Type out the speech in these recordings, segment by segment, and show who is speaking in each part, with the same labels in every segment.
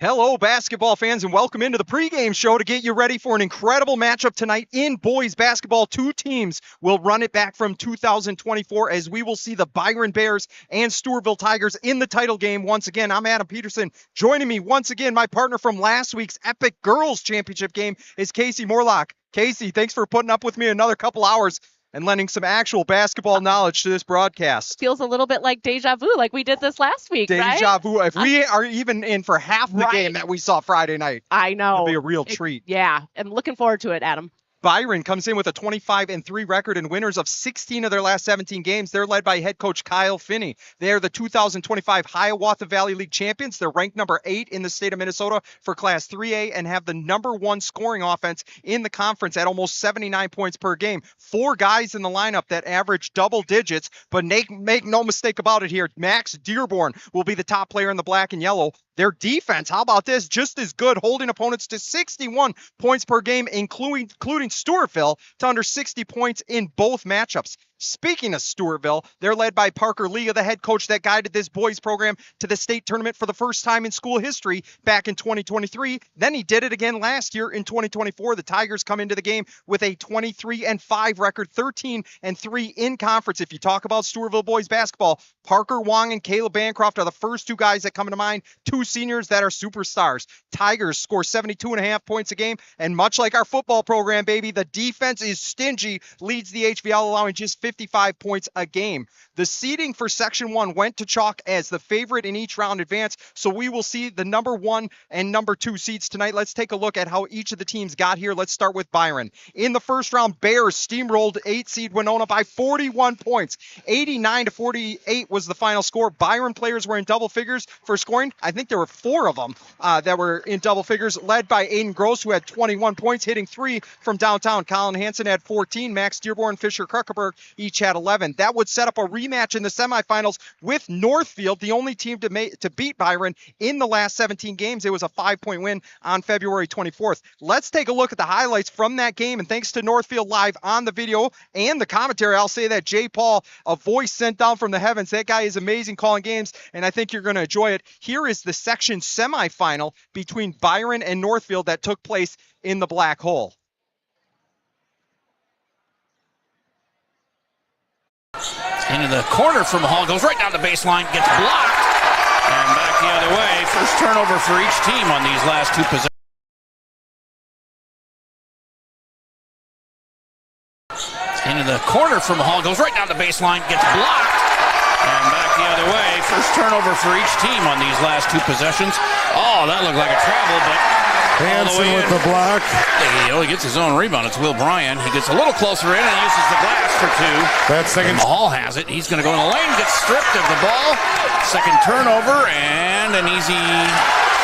Speaker 1: Hello, basketball fans, and welcome into the pregame show to get you ready for an incredible matchup tonight in boys basketball. Two teams will run it back from 2024 as we will see the Byron Bears and Stewartville Tigers in the title game once again. I'm Adam Peterson. Joining me once again, my partner from last week's epic girls championship game is Kasey Morlock. Kasey, thanks for putting up with me another couple hours and lending some actual basketball knowledge to this broadcast.
Speaker 2: Feels a little bit like deja vu, like we did this last week, right?
Speaker 1: Deja vu. If we are even in for half the game that we saw Friday night,
Speaker 2: I know.
Speaker 1: It'll be a real treat.
Speaker 2: Yeah, I'm looking forward to it, Adam.
Speaker 1: Byron comes in with a 25-3 record and winners of 16 of their last 17 games. They're led by head coach Kyle Finney. They're the 2025 Hiawatha Valley League champions. They're ranked number 8 in the state of Minnesota for Class 3A and have the number 1 scoring offense in the conference at almost 79 points per game. 4 guys in the lineup that average double digits, but make no mistake about it here. Max Dearborn will be the top player in the black and yellow. Their defense, how about this? Just as good, holding opponents to 61 points per game, including Stewartville to under 60 points in both matchups. Speaking of Stewartville, they're led by Parker Liga, the head coach that guided this boys program to the state tournament for the first time in school history back in 2023. Then he did it again last year in 2024. The Tigers come into the game with a 23-5 record, 13-3 in conference. If you talk about Stewartville boys basketball, Parker Wong and Caleb Bancroft are the first 2 guys that come to mind, 2 seniors that are superstars. Tigers score 72.5 points a game, and much like our football program, baby, the defense is stingy, leads the HVL, allowing just 55 points a game. The seeding for Section 1 went to chalk as the favorite in each round advance, so we will see the number 1 and number 2 seeds tonight. Let's take a look at how each of the teams got here. Let's start with Byron. In the first round, Bears steamrolled 8-seed Winona by 41 points. 89-48 was the final score. Byron players were in double figures for scoring. I think there were 4 of them that were in double figures, led by Aiden Gross, who had 21 points, hitting 3 from downtown. Colin Hansen had 14. Max Dearborn, Fisher Kruckerberg each had 11. That would set up a rematch in the semifinals with Northfield, the only team to beat Byron in the last 17 games. It was a 5-point win on February 24th. Let's take a look at the highlights from that game, and thanks to Northfield Live on the video and the commentary, I'll say that Jay Paul, a voice sent down from the heavens. That guy is amazing calling games, and I think you're going to enjoy it. Here is the section semifinal between Byron and Northfield that took place in the Black Hole.
Speaker 3: Into the corner from Hall, goes right down the baseline, gets blocked, and back the other way. First turnover for each team on these last 2 possessions. Into the corner from Hall, goes right down the baseline, gets blocked, and back the other way. First turnover for each team on these last 2 possessions. Oh, that looked like a travel, but
Speaker 4: Hansen with the block.
Speaker 3: He only gets his own rebound. It's Will Bryan. He gets a little closer in and uses the glass for 2.
Speaker 4: That second.
Speaker 3: Hall has it. He's going to go in the lane, gets stripped of the ball. Second turnover and an easy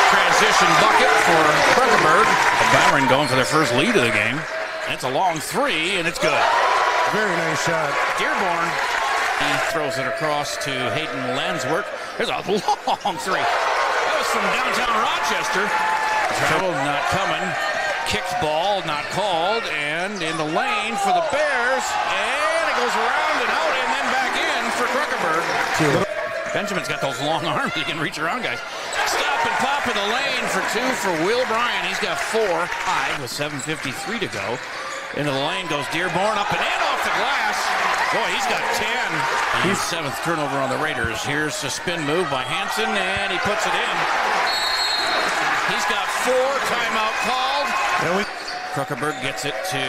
Speaker 3: transition bucket for Kruckerberg. Byron going for their first lead of the game. It's a long 3 and it's good.
Speaker 4: Very nice shot.
Speaker 3: Dearborn. He throws it across to Hayden Landsworth. There's a long 3. That was from downtown Rochester. Travel not coming. Kicked ball not called, and in the lane for the Bears, and it goes around and out and then back in for Kruckerberg. Benjamin's got those long arms, he can reach around guys. Stop and pop in the lane for 2 for Will Bryan. He's got 4. 5 with 7:53 to go. Into the lane goes Dearborn, up and in off the glass. Boy, he's got 10. He's 7th turnover on the Raiders. Here's a spin move by Hansen, and he puts it in. He's got 4, timeout called. Kruckerberg gets it to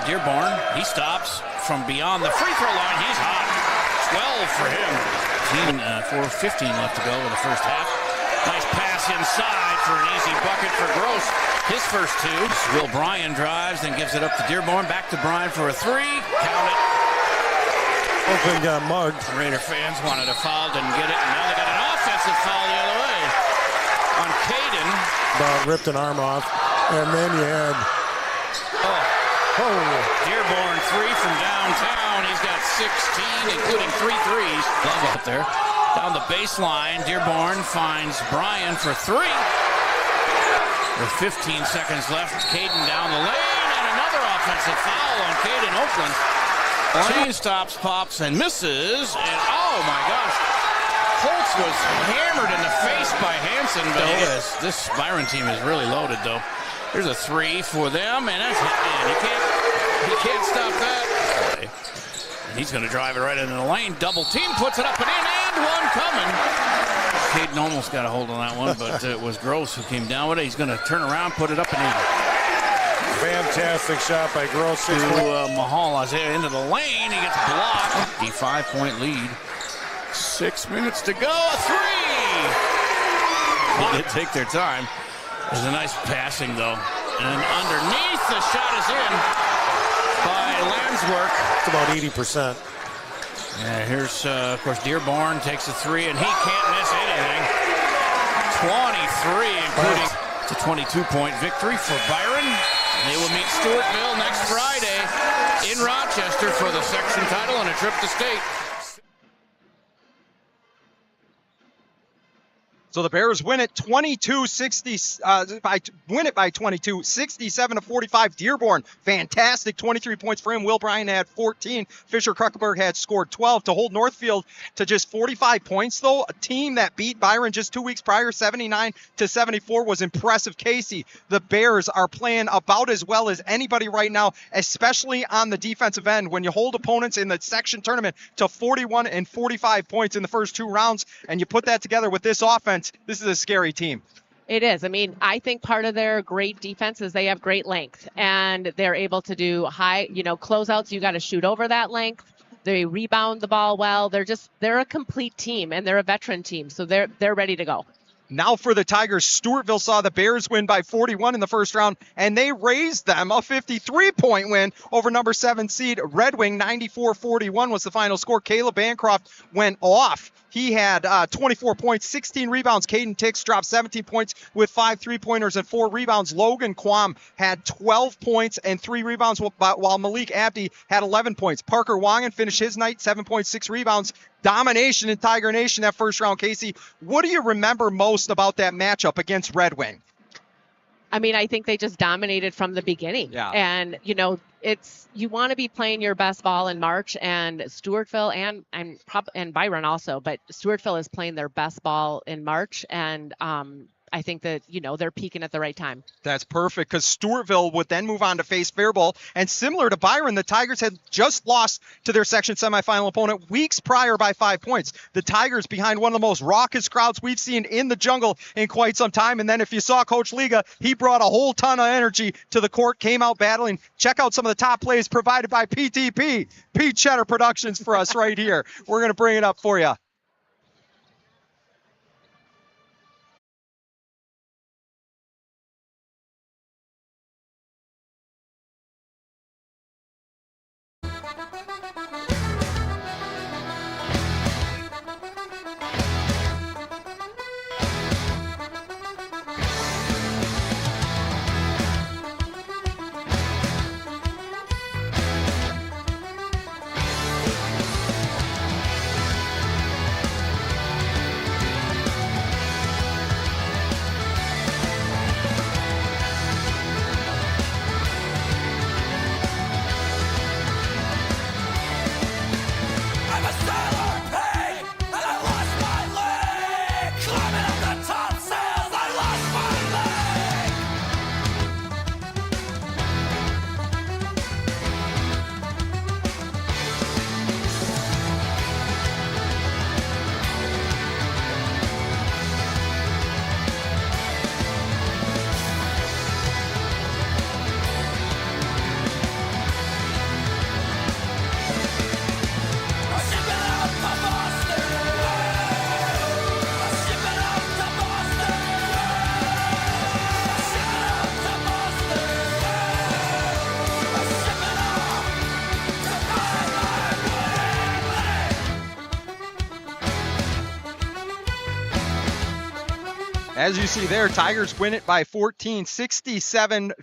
Speaker 3: Dearborn. He stops from beyond the free throw line. He's hot. 12 for him. 4:15 left to go in the first half. Nice pass inside for an easy bucket for Gross. His first 2. Will Bryan drives, then gives it up to Dearborn. Back to Bryan for a 3. Count it.
Speaker 4: Oakland got mugged.
Speaker 3: Raider fans wanted a foul, didn't get it, and now they got an offensive foul the other way on Caden.
Speaker 4: About ripped an arm off, and then you had
Speaker 3: Dearborn 3 from downtown. He's got 16, including 3 threes. Love up there. Down the baseline, Dearborn finds Bryan for 3. With 15 seconds left, Caden down the lane, and another offensive foul on Caden Oakland. Lane stops, pops, and misses, and oh my gosh. Holtz was hammered in the face by Hansen, but this Byron team is really loaded, though. Here's a 3 for them, and that's he can't stop that. And he's going to drive it right into the lane. Double team, puts it up and in, and one coming. Caden almost got a hold on that one, but it was Gross who came down with it. He's going to turn around, put it up and in.
Speaker 4: Fantastic shot by Gross.
Speaker 3: To Mahal into the lane. He gets blocked. 55-point lead. 6 minutes to go. A 3. They did take their time. It was a nice passing, though. And underneath, the shot is in by Landswork.
Speaker 4: It's about 80%.
Speaker 3: Yeah, here's, of course, Dearborn takes a 3, and he can't miss anything. 23, including it's a 22-point victory for Byron. They will meet Stewartville next Friday in Rochester for the section title and a trip to state.
Speaker 1: So the Bears win it 22-60, by 22, 67-45. Dearborn, fantastic, 23 points for him. Will Bryan had 14. Fisher Kruckenberg had scored 12 to hold Northfield to just 45 points, though. A team that beat Byron just 2 weeks prior, 79-74, was impressive. Kasey, the Bears are playing about as well as anybody right now, especially on the defensive end. When you hold opponents in the section tournament to 41 and 45 points in the first 2 rounds, and you put that together with this offense, this is a scary team.
Speaker 2: It is. I mean, I think part of their great defense is they have great length, and they're able to do high, closeouts. You got to shoot over that length. They rebound the ball well. They're a complete team, and they're a veteran team, so they're ready to go.
Speaker 1: Now for the Tigers, Stewartville saw the Bears win by 41 in the first round, and they raised them a 53-point win over number 7 seed Red Wing. 94-41 was the final score. Caleb Bancroft went off. He had 24 points, 16 rebounds. Caden Tix dropped 17 points with 5 3-pointers and 4 rebounds. Logan Quam had 12 points and 3 rebounds, while Malik Abdi had 11 points. Parker Wangen finished his night, 7.6 rebounds. Domination in Tiger Nation that first round. Kasey, what do you remember most about that matchup against Red Wing?
Speaker 2: I mean, I think they just dominated from the beginning.
Speaker 1: Yeah.
Speaker 2: And, you want to be playing your best ball in March, and Stewartville and Byron also, but Stewartville is playing their best ball in March, and I think that, they're peaking at the right time.
Speaker 1: That's perfect, because Stewartville would then move on to face Faribault. And similar to Byron, the Tigers had just lost to their section semifinal opponent weeks prior by 5 points. The Tigers behind one of the most raucous crowds we've seen in the jungle in quite some time. And then if you saw Coach Liga, he brought a whole ton of energy to the court, came out battling. Check out some of the top plays provided by PTP, Pete Cheddar Productions, for us right here. We're going to bring it up for you. As you see there, Tigers win it by 14, 67-53.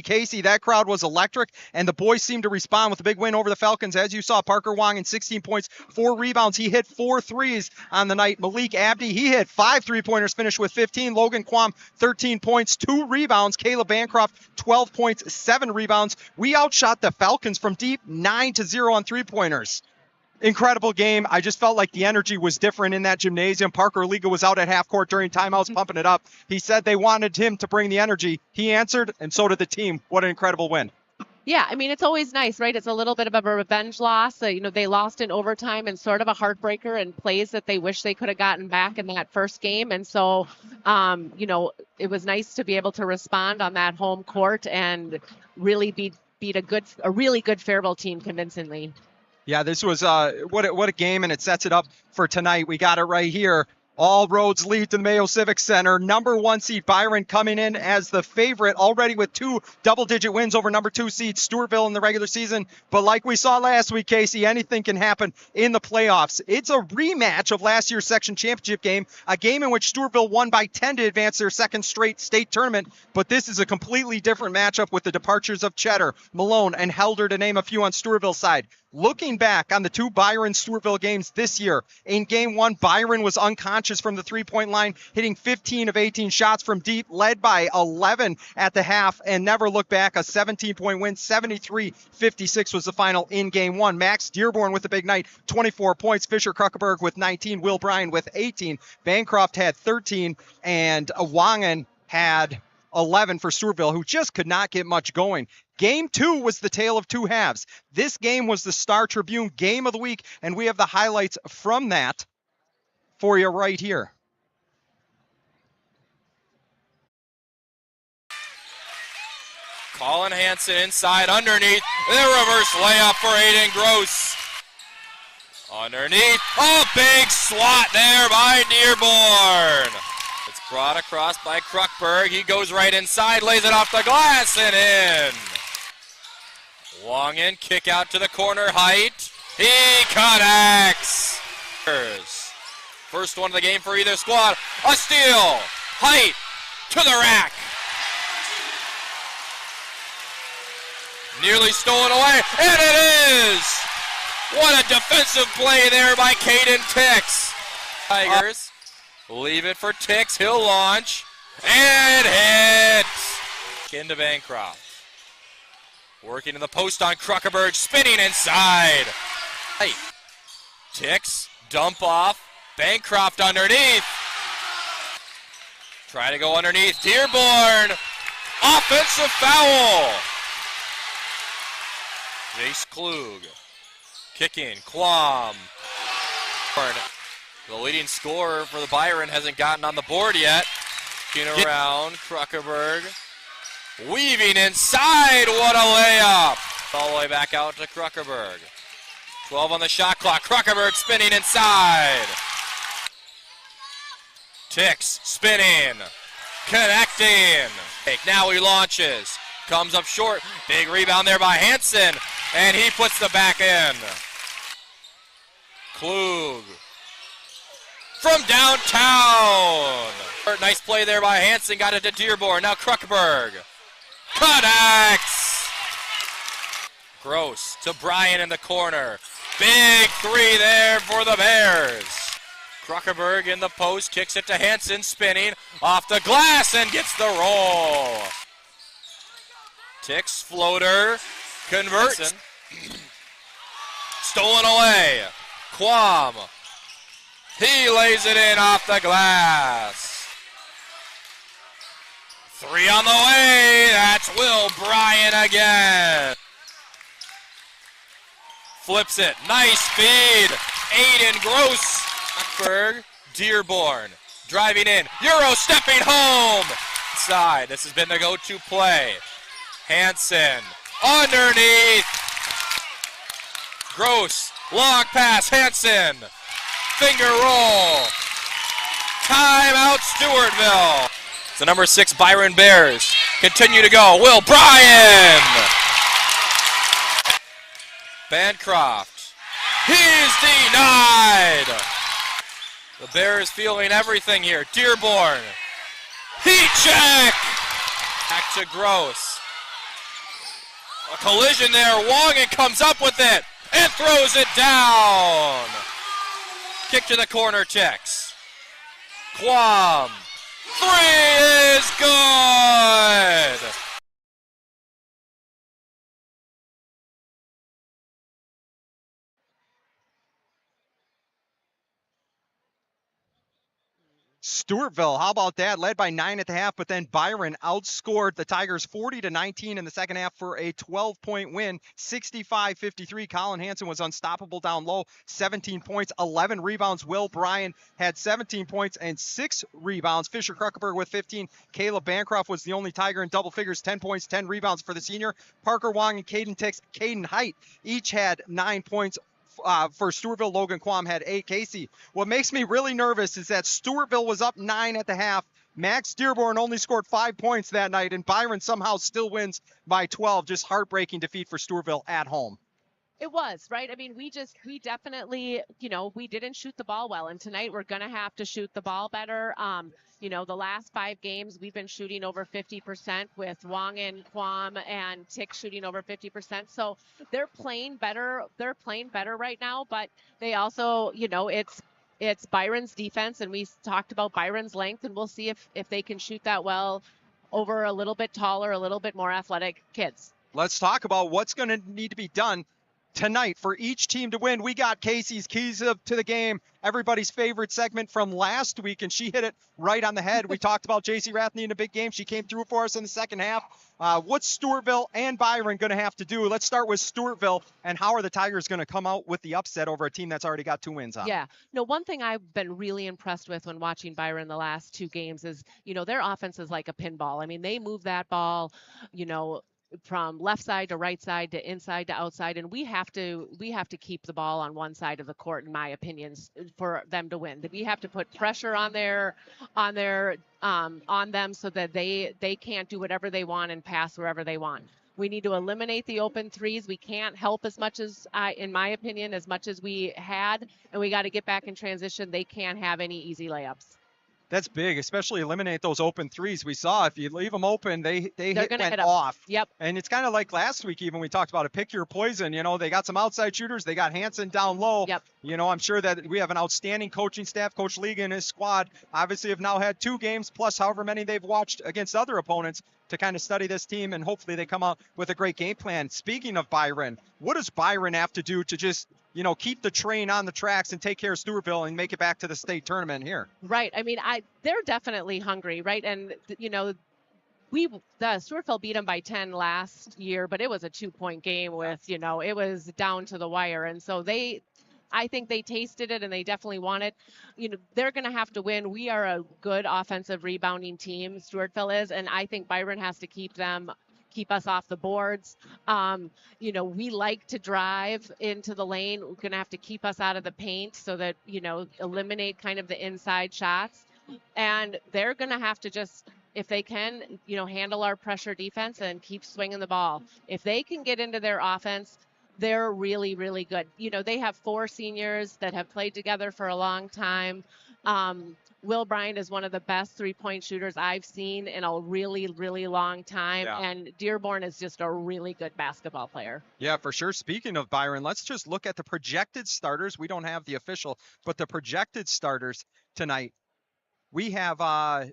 Speaker 1: Kasey, that crowd was electric, and the boys seemed to respond with a big win over the Falcons. As you saw, Parker Wong in 16 points, 4 rebounds. He hit 4 threes on the night. Malik Abdi, he hit 5 3-pointers, finished with 15. Logan Quam, 13 points, 2 rebounds. Caleb Bancroft, 12 points, 7 rebounds. We outshot the Falcons from deep, 9-0 on 3-pointers. Incredible game. I just felt like the energy was different in that gymnasium. Parker Liga was out at half court during timeouts pumping it up. He said they wanted him to bring the energy. He answered, and so did the team. What an incredible win.
Speaker 2: Yeah, I mean, it's always nice, right? It's a little bit of a revenge loss. They lost in overtime and sort of a heartbreaker and plays that they wish they could have gotten back in that first game. And so, it was nice to be able to respond on that home court and really beat a really good Fairville team convincingly.
Speaker 1: Yeah, this was what a game, and it sets it up for tonight. We got it right here. All roads lead to the Mayo Civic Center. Number 1 seed Byron coming in as the favorite, already with 2 double-digit wins over number 2 seed Stewartville in the regular season. But like we saw last week, Kasey, anything can happen in the playoffs. It's a rematch of last year's section championship game, a game in which Stewartville won by 10 to advance their second straight state tournament. But this is a completely different matchup with the departures of Cheddar, Malone, and Helder, to name a few on Stewartville's side. Looking back on the 2 Byron-Stewartville games this year, in Game 1, Byron was unconscious from the three-point line, hitting 15 of 18 shots from deep, led by 11 at the half, and never looked back. A 17-point win, 73-56 was the final in Game 1. Max Dearborn with the big night, 24 points. Fisher Kruckeberg with 19. Will Bryan with 18. Bancroft had 13, and Wangen had 11 for Stewartville, who just could not get much going. Game 2 was the tale of 2 halves. This game was the Star Tribune game of the week, and we have the highlights from that for you right here.
Speaker 5: Colin Hansen inside, underneath, the reverse layup for Aiden Gross. Underneath, a big swat there by Dearborn. It's brought across by Kruckberg. He goes right inside, lays it off the glass and in. Wangen, kick out to the corner, Height. He connects. First one of the game for either squad. A steal. Height to the rack. Nearly stolen away, and it is! What a defensive play there by Caden Tix. Tigers leave it for Tix. He'll launch and hit. Into Bancroft. Working in the post on Kruckeberg, spinning inside. Height. Tix, dump off. Bancroft underneath. Try to go underneath. Dearborn. Offensive foul. Jace Klug. Kicking. Klom. The leading scorer for the Byron hasn't gotten on the board yet. Kicking around. Kruckeberg. Weaving inside. What a layup. All the way back out to Kruckeberg. 12 on the shot clock. Kruckeberg spinning inside. Tix spinning. Connecting. Now he launches. Comes up short. Big rebound there by Hansen. And he puts the back in. Klug. From downtown. Nice play there by Hansen. Got it to Dearborn. Now Kruckeberg. Connects. Gross to Bryan in the corner. Big three there for the Bears. Kruckeberg in the post. Kicks it to Hansen. Spinning off the glass and gets the roll. Tix floater. Converts. Stolen away. Quam. He lays it in off the glass. 3 on the way. That's Will Bryan again. Flips it. Nice feed. Aiden Gross. Berg. Dearborn. Driving in. Euro stepping home. Inside. This has been the go-to play. Hansen. Underneath. Gross. Long pass. Hansen. Finger roll. Timeout Stewartville. The number 6 Byron Bears continue to go. Will Bryan. Bancroft. He's denied. The Bears feeling everything here. Dearborn. Heat check. Back to Gross. A collision there. Wangen comes up with it and throws it down. Kick to the corner, Tix. Quam. 3 is good.
Speaker 1: Stewartville, how about that? Led by 9 at the half, but then Byron outscored the Tigers 40-19 in the second half for a 12-point win, 65-53. Colin Hansen was unstoppable down low, 17 points, 11 rebounds. Will Bryan had 17 points and 6 rebounds. Fisher Kruckenberg with 15. Caleb Bancroft was the only Tiger in double figures, 10 points, 10 rebounds for the senior. Parker Wong and Caden Height each had 9 points. For Stewartville, Logan Quam had 8. Kasey, what makes me really nervous is that Stewartville was up 9 at the half. Max Dearborn only scored 5 points that night, and Byron somehow still wins by 12. Just heartbreaking defeat for Stewartville at home.
Speaker 2: It was, right? I mean, we definitely, we didn't shoot the ball well. And tonight we're going to have to shoot the ball better. The last 5 games, we've been shooting over 50% with Wong and Quam and Tick shooting over 50%. So they're playing better. They're playing better right now, but they also, it's Byron's defense. And we talked about Byron's length, and we'll see if they can shoot that well over a little bit taller, a little bit more athletic kids.
Speaker 1: Let's talk about what's going to need to be done tonight for each team to win. We got Kasey's Keys to the Game, everybody's favorite segment from last week, and she hit it right on the head. We talked about JC Rathney in a big game. She came through for us in the second half. What's Stewartville and Byron going to have to do? Let's start with Stewartville, and how are the Tigers going to come out with the upset over a team that's already got 2 wins on?
Speaker 2: Yeah. No, one thing I've been really impressed with when watching Byron the last 2 games is, their offense is like a pinball. I mean, they move that ball, from left side to right side to inside to outside, and we have to keep the ball on one side of the court, in my opinion, for them to win. We have to put pressure on them so that they can't do whatever they want and pass wherever they want. We need to eliminate the open threes. We can't help as much as in my opinion, as much as we had, and we got to get back in transition. They can't have any easy layups.
Speaker 1: That's big, especially eliminate those open threes. We saw if you leave them open, they went off.
Speaker 2: Yep.
Speaker 1: And it's kind of like last week, even we talked about it. Pick your poison. They got some outside shooters. They got Hansen down low.
Speaker 2: Yep.
Speaker 1: I'm sure that we have an outstanding coaching staff. Coach Liga and his squad obviously have now had 2 games plus however many they've watched against other opponents to kind of study this team, and hopefully they come out with a great game plan. Speaking of Byron, what does Byron have to do to just keep the train on the tracks and take care of Stewartville and make it back to the state tournament here?
Speaker 2: Right. I mean, they're definitely hungry, right? And, Stewartville beat them by 10 last year, but it was a 2-point game with, it was down to the wire. And so I think they tasted it, and they definitely want it. They're going to have to win. We are a good offensive rebounding team, Stewartville is, and I think Byron has to keep us off the boards. We like to drive into the lane. We're going to have to keep us out of the paint so that, eliminate kind of the inside shots. And they're going to have to just, if they can, handle our pressure defense and keep swinging the ball. If they can get into their offense, they're really, really good. They have 4 seniors that have played together for a long time. Will Bryan is one of the best 3-point shooters I've seen in a really, really long time. Yeah. And Dearborn is just a really good basketball player.
Speaker 1: Yeah, for sure. Speaking of Byron, let's just look at the projected starters. We don't have the official, but the projected starters tonight. We have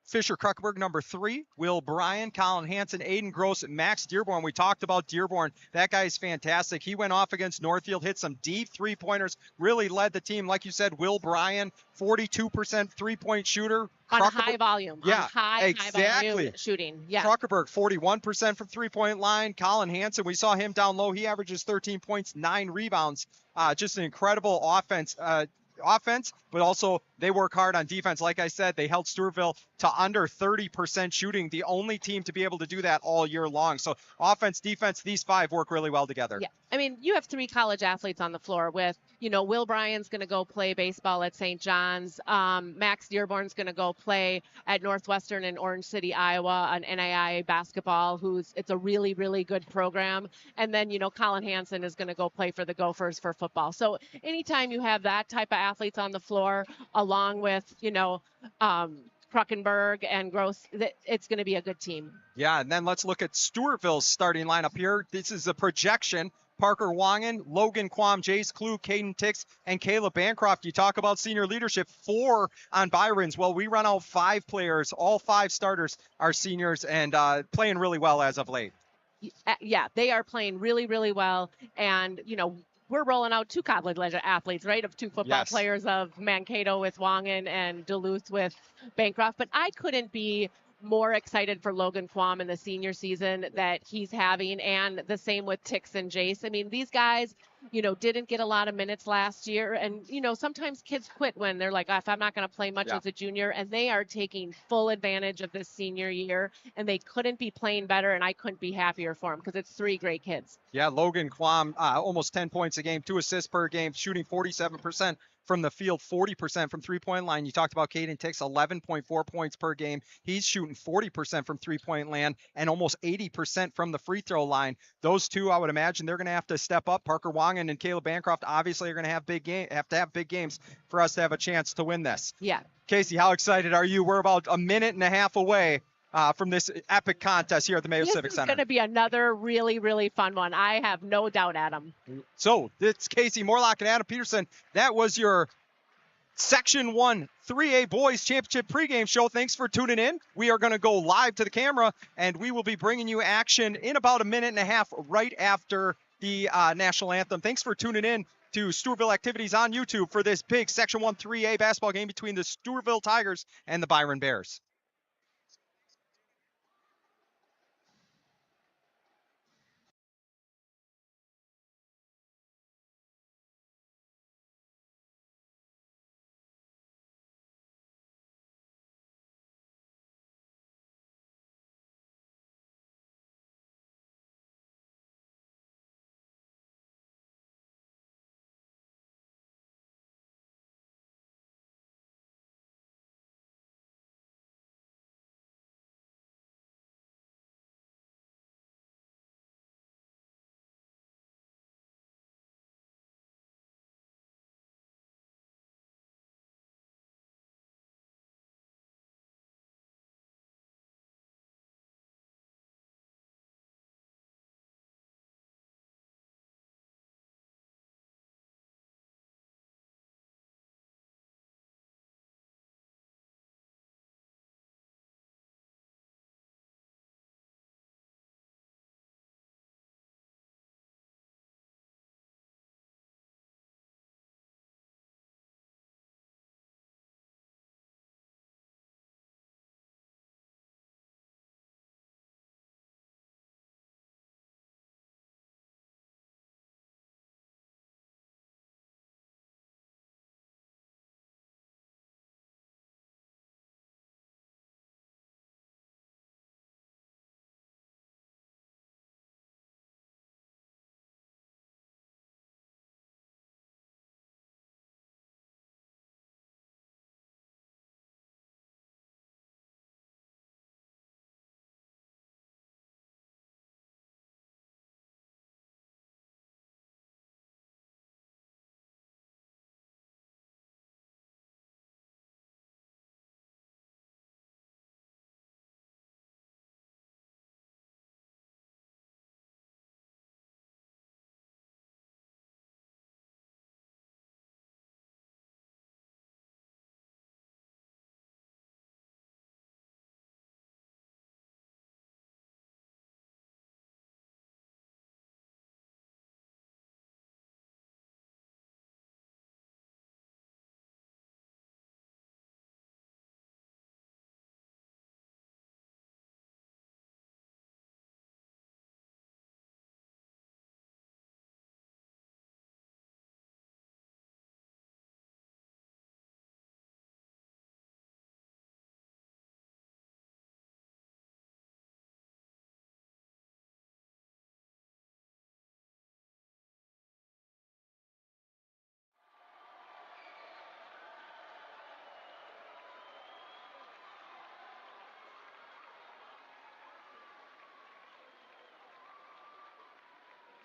Speaker 1: Fisher Kruckenberg, number 3, Will Bryan, Colin Hansen, Aiden Gross, Max Dearborn. We talked about Dearborn. That guy's fantastic. He went off against Northfield, hit some deep 3-pointers, really led the team. Like you said, Will Bryan, 42% 3-point shooter.
Speaker 2: On a high volume.
Speaker 1: Yeah,
Speaker 2: high volume shooting. Yeah.
Speaker 1: Kruckenberg, 41% from 3-point line. Colin Hansen, we saw him down low. He averages 13 points, 9 rebounds. Just an incredible offense, but also they work hard on defense. Like I said, they held Stewartville to under 30% shooting, the only team to be able to do that all year long. So offense, defense, these 5 work really well together.
Speaker 2: Yeah. I mean, you have 3 college athletes on the floor with, Will Bryan's going to go play baseball at St. John's. Max Dearborn's going to go play at Northwestern in Orange City, Iowa, on NAIA basketball, it's a really, really good program. And then, Colin Hansen is going to go play for the Gophers for football. So anytime you have that type of athletes on the floor, along with, Kruckenberg and Gross, it's going to be a good team.
Speaker 1: Yeah, and then let's look at Stewartville's starting lineup here. This is a projection. Parker Wangen, Logan Quam, Jace Klug, Caden Tix, and Caleb Bancroft. You talk about senior leadership, 4 on Byron's. Well, we run out 5 players. All 5 starters are seniors and playing really well as of late.
Speaker 2: Yeah, they are playing really, really well. And, we're rolling out 2 college athletes, right? Of 2 football
Speaker 1: Yes.
Speaker 2: players, of Mankato with Wangen and Duluth with Bancroft. But I couldn't be more excited for Logan Quam in the senior season that he's having, and the same with Tix and Jace. I mean, these guys, didn't get a lot of minutes last year. And, sometimes kids quit when they're like, if I'm not going to play much as a junior, and they are taking full advantage of this senior year, and they couldn't be playing better, and I couldn't be happier for them because it's 3 great kids.
Speaker 1: Yeah, Logan Quam, almost 10 points a game, 2 assists per game, shooting 47% from the field, 40% from three-point line. You talked about Caden Tix, 11.4 points per game. He's shooting 40% from three-point land and almost 80% from the free throw line. Those two, I would imagine, they're going to have to step up. Parker Wangen and Caleb Bancroft obviously are going to have big games for us to have a chance to win this.
Speaker 2: Yeah.
Speaker 1: Kasey, how excited are you? We're about a minute and a half away from this epic contest here at the Mayo Civic Center.
Speaker 2: This is going to be another really, really fun one. I have no doubt, Adam.
Speaker 1: So it's Kasey, Morlock, and Adam Peterson. That was your Section 1 3A Boys Championship pregame show. Thanks for tuning in. We are going to go live to the camera, and we will be bringing you action in about a minute and a half right after the national anthem. Thanks for tuning in to Stewartville Activities on YouTube for this big Section 1 3A basketball game between the Stewartville Tigers and the Byron Bears.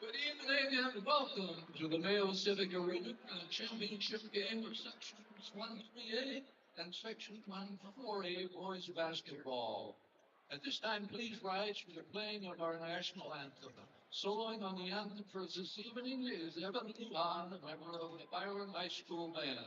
Speaker 6: Good evening and welcome to the Mayo Civic Arena championship game of Sections 1-3A and Section 1-4A boys basketball. At this time, please rise for the playing of our national anthem. Soloing on the anthem for this evening is Evan Lujan, a member of the Byron High School Band.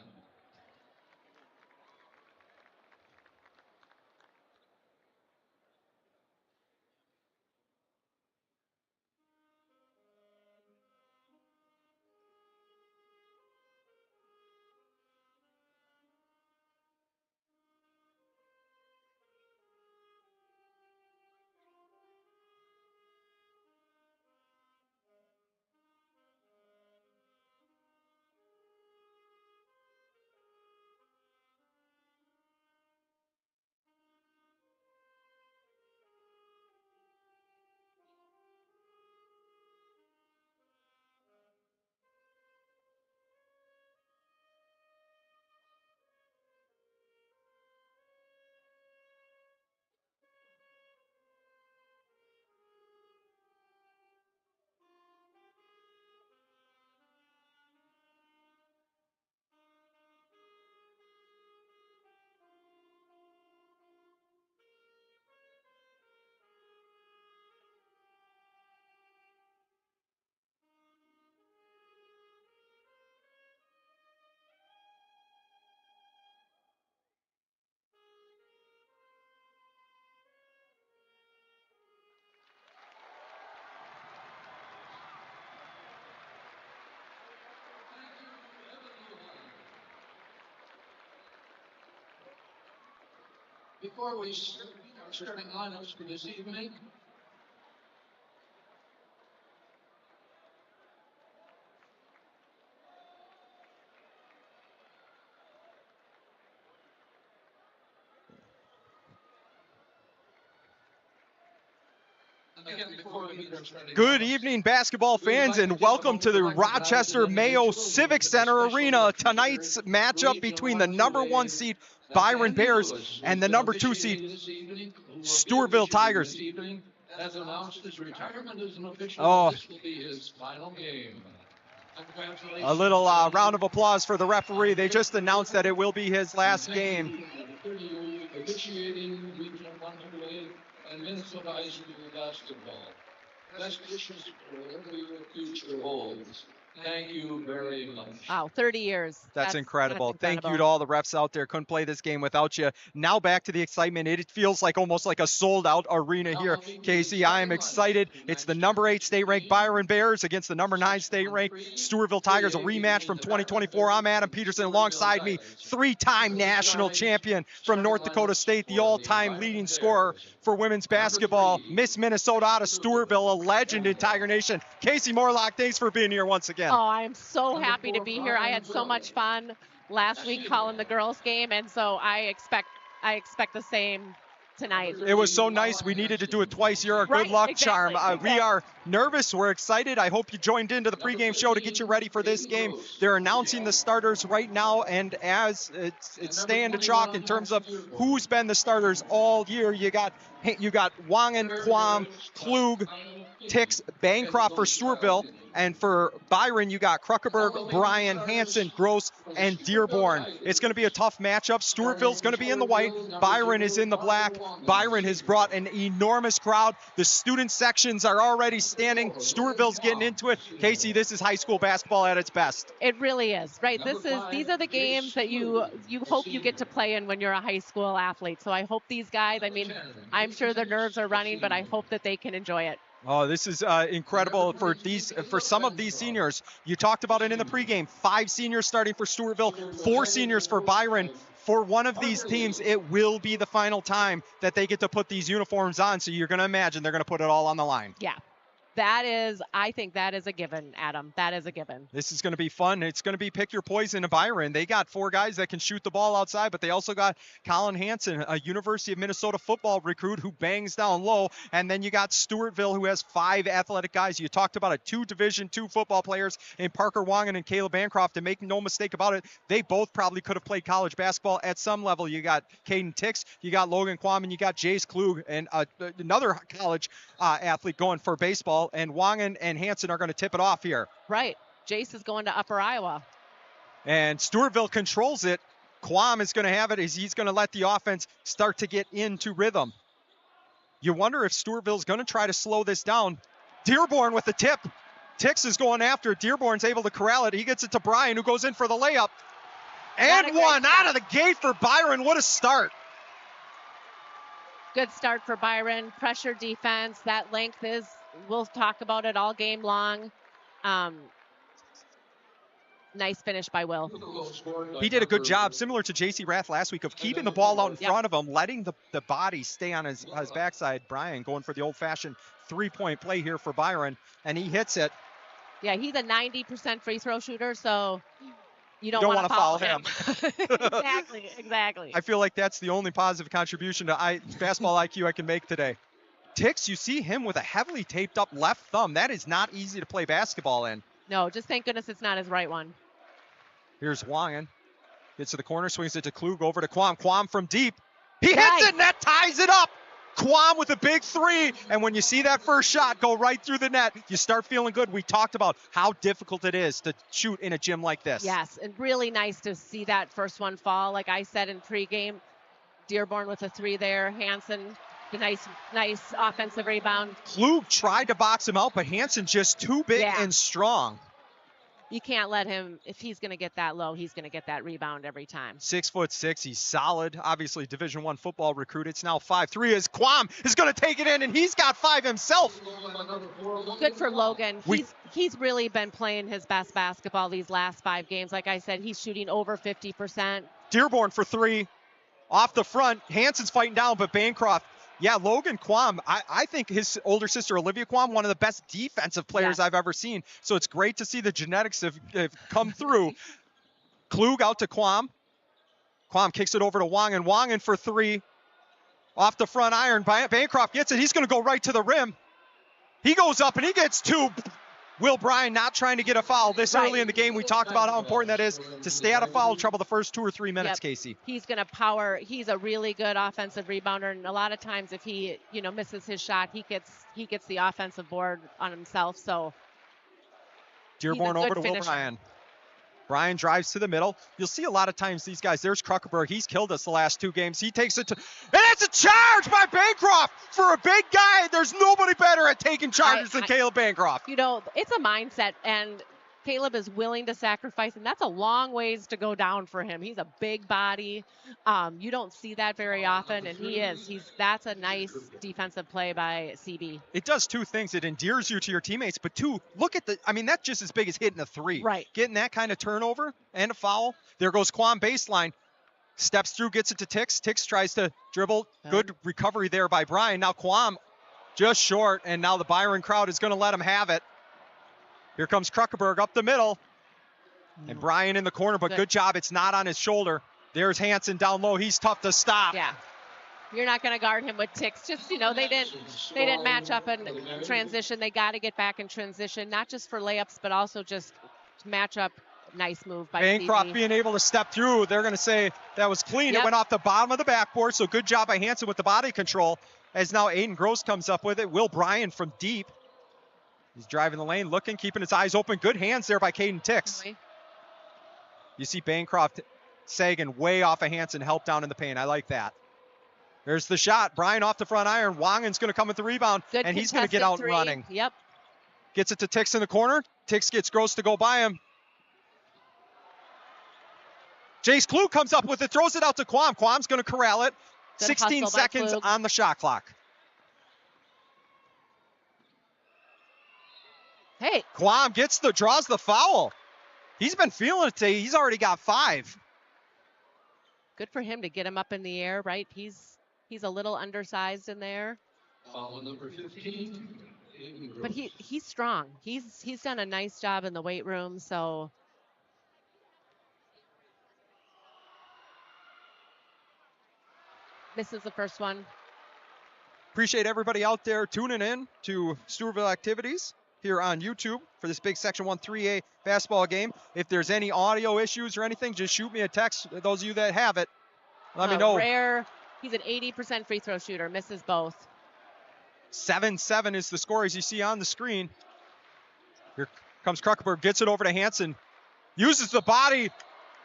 Speaker 6: Before we start our starting lineups for this evening,
Speaker 1: Good evening, basketball fans, and welcome to the Rochester Mayo Civic Center Arena. Tonight's matchup between the #1 seed Byron Bears and the #2 seed Stewartville Tigers.
Speaker 6: As announced, his retirement is an official.
Speaker 1: Oh.
Speaker 6: This will be his final game.
Speaker 1: A little round of applause for the referee. They just announced that it will be his last game.
Speaker 6: 30 years officiating Region 108 and Minnesota High School basketball. Best wishes for whatever your future holds. Thank you very much.
Speaker 2: Wow, 30 years.
Speaker 1: That's incredible. Thank you to all the refs out there. Couldn't play this game without you. Now back to the excitement. It feels like almost like a sold-out arena here, Kasey. I am excited. It's the #8 state-ranked Byron Bears against the #9 state-ranked Stewartville Tigers, a rematch from 2024. I'm Adam Peterson. Alongside me, 3-time national champion from North Dakota State, the all-time leading scorer for women's basketball, Miss Minnesota out of Stewartville, a legend in Tiger Nation. Kasey Morlock, thanks for being here once again.
Speaker 2: Oh, I am so happy to be here. I had so much fun last week calling the girls' game, and so I expect the same tonight.
Speaker 1: It was so nice. We needed to do it twice. You're our good luck charm. We are nervous. We're excited. I hope you joined into the pregame show to get you ready for this game. They're announcing the starters right now, and as it's staying to chalk in terms of who's been the starters all year. You got Wangen, Quam, Klug, Tix, Bancroft for Stewartville. And for Byron, you got Kruckerberg, Bryan, Hansen, Gross, and Dearborn. It's going to be a tough matchup. Stewartville's going to be in the white. Byron is in the black. Byron has brought an enormous crowd. The student sections are already standing. Stewartville's getting into it. Kasey, this is high school basketball at its best.
Speaker 2: It really is, right? These are the games that you hope you get to play in when you're a high school athlete. So I hope these guys, I mean, I'm sure their nerves are running, but I hope that they can enjoy it.
Speaker 1: Oh, this is incredible for some of these seniors. You talked about it in the pregame. 5 seniors starting for Stewartville, 4 seniors for Byron. For one of these teams, it will be the final time that they get to put these uniforms on. So you're going to imagine they're going to put it all on the line.
Speaker 2: Yeah. I think that is a given, Adam. That is a given.
Speaker 1: This is going to be fun. It's going to be pick your poison to Byron. They got 4 guys that can shoot the ball outside, but they also got Colin Hansen, a University of Minnesota football recruit who bangs down low. And then you got Stewartville, who has 5 athletic guys. You talked about it, 2 Division II football players in Parker Wangen and Caleb Bancroft. And make no mistake about it, they both probably could have played college basketball at some level. You got Caden Tix, you got Logan Quam, and you got Jace Klug, and another college athlete going for baseball. And Wangen and Hansen are going to tip it off here.
Speaker 2: Right. Jace is going to Upper Iowa.
Speaker 1: And Stewartville controls it. Quam is going to have it as he's going to let the offense start to get into rhythm. You wonder if Stewartville's going to try to slow this down. Dearborn with the tip. Tix is going after it. Dearborn's able to corral it. He gets it to Bryan, who goes in for the layup. And one out of the gate for Byron. What a start.
Speaker 2: Good start for Byron. Pressure defense. That length is, we'll talk about it all game long. Nice finish by Will.
Speaker 1: He did a good job, similar to J.C. Rath last week, of keeping the ball out in front of him, letting the body stay on his backside. Bryan going for the old-fashioned three-point play here for Byron, and he hits it.
Speaker 2: Yeah, he's a 90% free throw shooter, so you don't
Speaker 1: want to foul
Speaker 2: him. Exactly.
Speaker 1: I feel like that's the only positive contribution to basketball IQ I can make today. Tix, you see him with a heavily taped up left thumb. That is not easy to play basketball in.
Speaker 2: No, just thank goodness it's not his right one.
Speaker 1: Here's Wangen. Gets to the corner, swings it to Klug, over to Quam. Quam from deep. He hits it, and that ties it up. Quam with a big 3, and when you see that first shot go right through the net, you start feeling good. We talked about how difficult it is to shoot in a gym like this.
Speaker 2: Yes, and really nice to see that first one fall. Like I said in pregame, Dearborn with a 3 there. Hansen, the nice offensive rebound.
Speaker 1: Klug tried to box him out, but Hansen just too big and strong.
Speaker 2: You can't let him, if he's going to get that low, he's going to get that rebound every time.
Speaker 1: 6'6", he's solid. Obviously, Division I football recruit. It's now 5'3", as Quam is going to take it in, and he's got 5 himself.
Speaker 2: Good for Logan. He's really been playing his best basketball these last 5 games. Like I said, he's shooting over 50%.
Speaker 1: Dearborn for 3. Off the front, Hansen's fighting down, but Bancroft, yeah, Logan Quam, I think his older sister, Olivia Quam, one of the best defensive players I've ever seen. So it's great to see the genetics have come through. Klug out to Quam. Quam kicks it over to Wangen. Wangen for three. Off the front iron. Bancroft gets it. He's going to go right to the rim. He goes up and he gets two. Will Bryan not trying to get a foul this early in the game. We talked about how important that is to stay out of foul trouble the first 2 or 3 minutes, Kasey.
Speaker 2: He's going to power. He's a really good offensive rebounder, and a lot of times if he, misses his shot, he gets the offensive board on himself. So
Speaker 1: Dearborn over to Will Bryan. Bryan drives to the middle. You'll see a lot of times these guys. There's Kruckerberg. He's killed us the last 2 games. He takes it to, and it's a charge by Bancroft. For a big guy, there's nobody better at taking charges than Caleb Bancroft.
Speaker 2: It's a mindset, and Caleb is willing to sacrifice, and that's a long ways to go down for him. He's a big body. You don't see that very often, and he is. That's a nice defensive play by CB.
Speaker 1: It does 2 things. It endears you to your teammates, but 2, look at that's just as big as hitting a 3.
Speaker 2: Right.
Speaker 1: Getting that kind of turnover and a foul. There goes Quam baseline. Steps through, gets it to Tix. Tix tries to dribble. Good recovery there by Bryan. Now Quam just short, and now the Byron crowd is going to let him have it. Here comes Kruckerberg up the middle. And Bryan in the corner, but good job. It's not on his shoulder. There's Hansen down low. He's tough to stop.
Speaker 2: Yeah. You're not going to guard him with Tix. Just, they didn't match up in transition. They got to get back in transition, not just for layups, but also just match up. Nice move by
Speaker 1: Bancroft
Speaker 2: CB.
Speaker 1: being able to step through. They're going to say that was clean. It went off the bottom of the backboard, so good job by Hansen with the body control. As now Aiden Gross comes up with it. Will Bryan from deep. He's driving the lane, looking, keeping his eyes open. Good hands there by Caden Tix.
Speaker 2: Okay.
Speaker 1: You see Bancroft sagging way off of Hansen, help down in the paint. I like that. There's the shot. Bryan off the front iron. Wangen's going to come with the rebound, and he's going to get out and running.
Speaker 2: Yep.
Speaker 1: Gets it to Tix in the corner. Tix gets Gross to go by him. Jace Klug comes up with it, throws it out to Quam. Quam's going to corral it.
Speaker 2: Good
Speaker 1: 16 seconds on the shot clock.
Speaker 2: Hey.
Speaker 1: Quam draws the foul. He's been feeling it today. He's already got 5.
Speaker 2: Good for him to get him up in the air, right? He's a little undersized in there.
Speaker 6: Foul number 15.
Speaker 2: But he's strong. He's done a nice job in the weight room, so misses the first one.
Speaker 1: Appreciate everybody out there tuning in to Stewartville Activities here on YouTube for this big Section 1 3A basketball game. If there's any audio issues or anything, just shoot me a text. Those of you that have it, let me know.
Speaker 2: He's an 80% free throw shooter, misses both.
Speaker 1: 7-7 is the score as you see on the screen. Here comes Kruckerberg, gets it over to Hansen. Uses the body.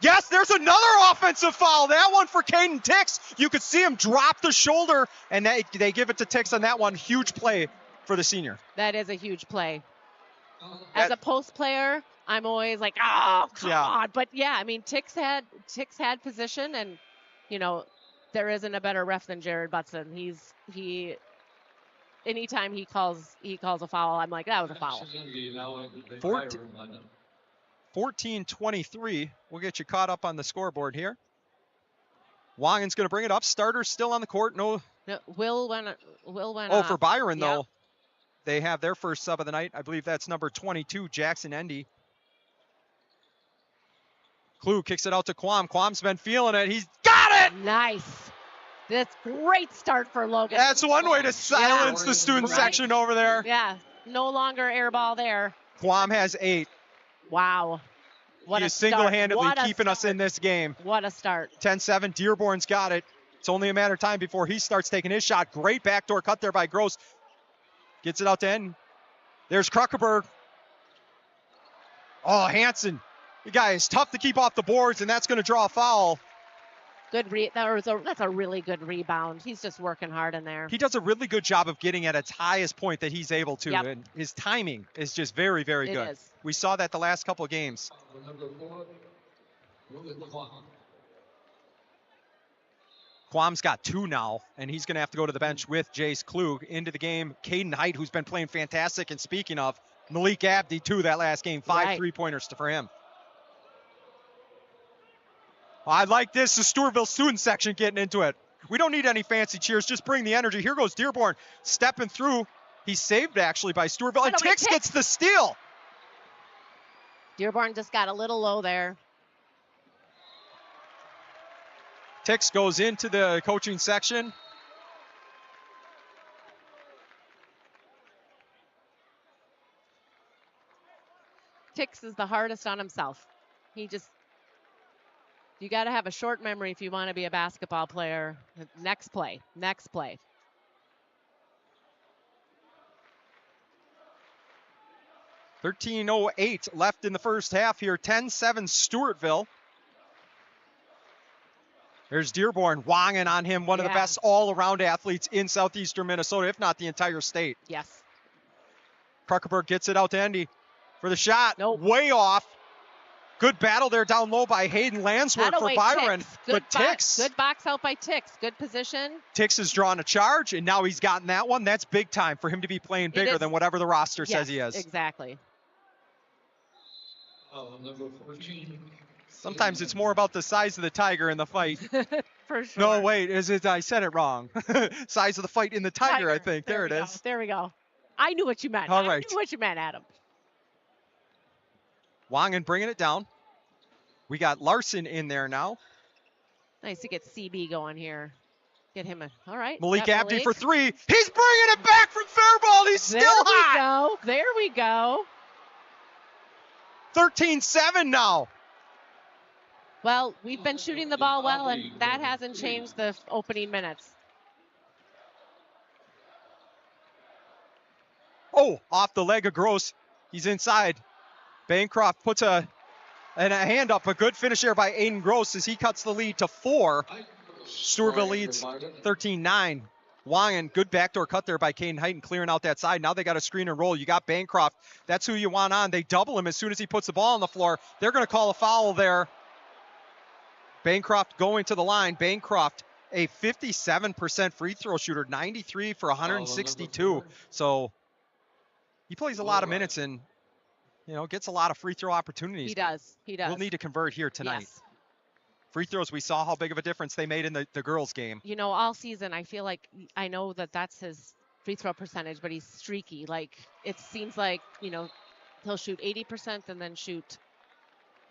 Speaker 1: Yes, there's another offensive foul. That one for Caden Tix. You could see him drop the shoulder, and they give it to Tix on that one. Huge play for the senior.
Speaker 2: That is a huge play. As a post player, I'm always like, oh, come on. But yeah, I mean, Tix had position, and there isn't a better ref than Jared Butson. Anytime he calls a foul, I'm like, that was a foul.
Speaker 1: 14-23. We'll get you caught up on the scoreboard here. Wangen's going to bring it up. Starters still on the court. No,
Speaker 2: Will went
Speaker 1: off. For Byron, though, they have their first sub of the night. I believe that's number 22, Jackson Endy. Klug kicks it out to Quam. Quam's been feeling it. He's got it!
Speaker 2: Nice. That's great start for Logan.
Speaker 1: That's one way to silence the student section over there.
Speaker 2: Yeah, no longer air ball there.
Speaker 1: Quam has 8.
Speaker 2: Wow.
Speaker 1: He is single-handedly keeping us in this game.
Speaker 2: What a start.
Speaker 1: 10-7, Dearborn's got it. It's only a matter of time before he starts taking his shot. Great backdoor cut there by Gross. Gets it out to end. There's Kruckerberg. Oh, Hansen. The guy is tough to keep off the boards, and that's going to draw a foul.
Speaker 2: That's a really good rebound. He's just working hard in there.
Speaker 1: He does a really good job of getting at its highest point that he's able to, and his timing is just very, very good.
Speaker 2: It is.
Speaker 1: We saw that the last couple of games. Quam's got 2 now, and he's going to have to go to the bench with Jace Klug into the game. Caden Height, who's been playing fantastic, and speaking of, Malik Abdi, too, that last game. 5 3-pointers for him. I like this. The Stewartville student section getting into it. We don't need any fancy cheers. Just bring the energy. Here goes Dearborn stepping through. He's saved, actually, by Stewartville. And Tix gets the steal.
Speaker 2: Dearborn just got a little low there.
Speaker 1: Tix goes into the coaching section.
Speaker 2: Tix is the hardest on himself. You got to have a short memory if you want to be a basketball player. Next play.
Speaker 1: 13:08 left in the first half here. 10-7 Stewartville. There's Dearborn wanging on him, one of the best all-around athletes in southeastern Minnesota, if not the entire state.
Speaker 2: Yes.
Speaker 1: Kruckerberg gets it out to Endy for the shot.
Speaker 2: Nope.
Speaker 1: Way off. Good battle there down low by Hayden Lansworth for Byron. But Tix.
Speaker 2: Good box out by Tix. Good position.
Speaker 1: Tix has drawn a charge, and now he's gotten that one. That's big time for him to be playing bigger than whatever the roster says he is.
Speaker 2: Exactly.
Speaker 6: Number 14.
Speaker 1: Sometimes it's more about the size of the tiger in the fight.
Speaker 2: For sure.
Speaker 1: No, wait, I said it wrong. Size of the fight in the tiger, I think. There it is.
Speaker 2: There we go. I knew what you meant.
Speaker 1: All right.
Speaker 2: I knew what you meant, Adam.
Speaker 1: Wangen bringing it down. We got Larson in there now.
Speaker 2: Nice to get CB going here. Get him all right.
Speaker 1: Malik Abdi for three. He's bringing it back from Faribault. He's still hot.
Speaker 2: There we go.
Speaker 1: 13-7 now.
Speaker 2: Well, we've been shooting the ball well, and that hasn't changed the opening minutes.
Speaker 1: Oh, off the leg of Gross. He's inside. Bancroft puts a hand up. A good finish there by Aiden Gross as he cuts the lead to 4. Stewartville leads 13-9. Wangen, good backdoor cut there by Caden Heighton, clearing out that side. Now they got a screen and roll. You got Bancroft. That's who you want on. They double him as soon as he puts the ball on the floor. They're going to call a foul there. Bancroft going to the line. Bancroft, a 57% free throw shooter, 93 for 162. So he plays a lot of minutes and, gets a lot of free throw opportunities.
Speaker 2: He does.
Speaker 1: We'll need to convert here tonight.
Speaker 2: Yes.
Speaker 1: Free throws, we saw how big of a difference they made in the girls' game.
Speaker 2: All season, I feel like I know that's his free throw percentage, but he's streaky. Like, it seems like, he'll shoot 80% and then shoot,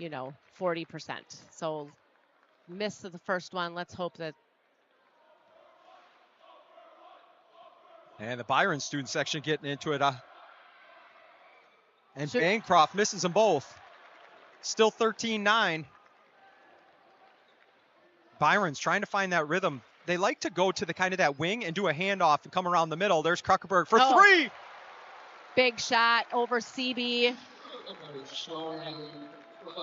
Speaker 2: 40%. So missed the first one. Let's hope that.
Speaker 1: And the Byron student section getting into it. And Bancroft misses them both. Still 13-9. Byron's trying to find that rhythm. They like to go to the kind of that wing and do a handoff and come around the middle. There's Kruckerberg for 3.
Speaker 2: Big shot over CB.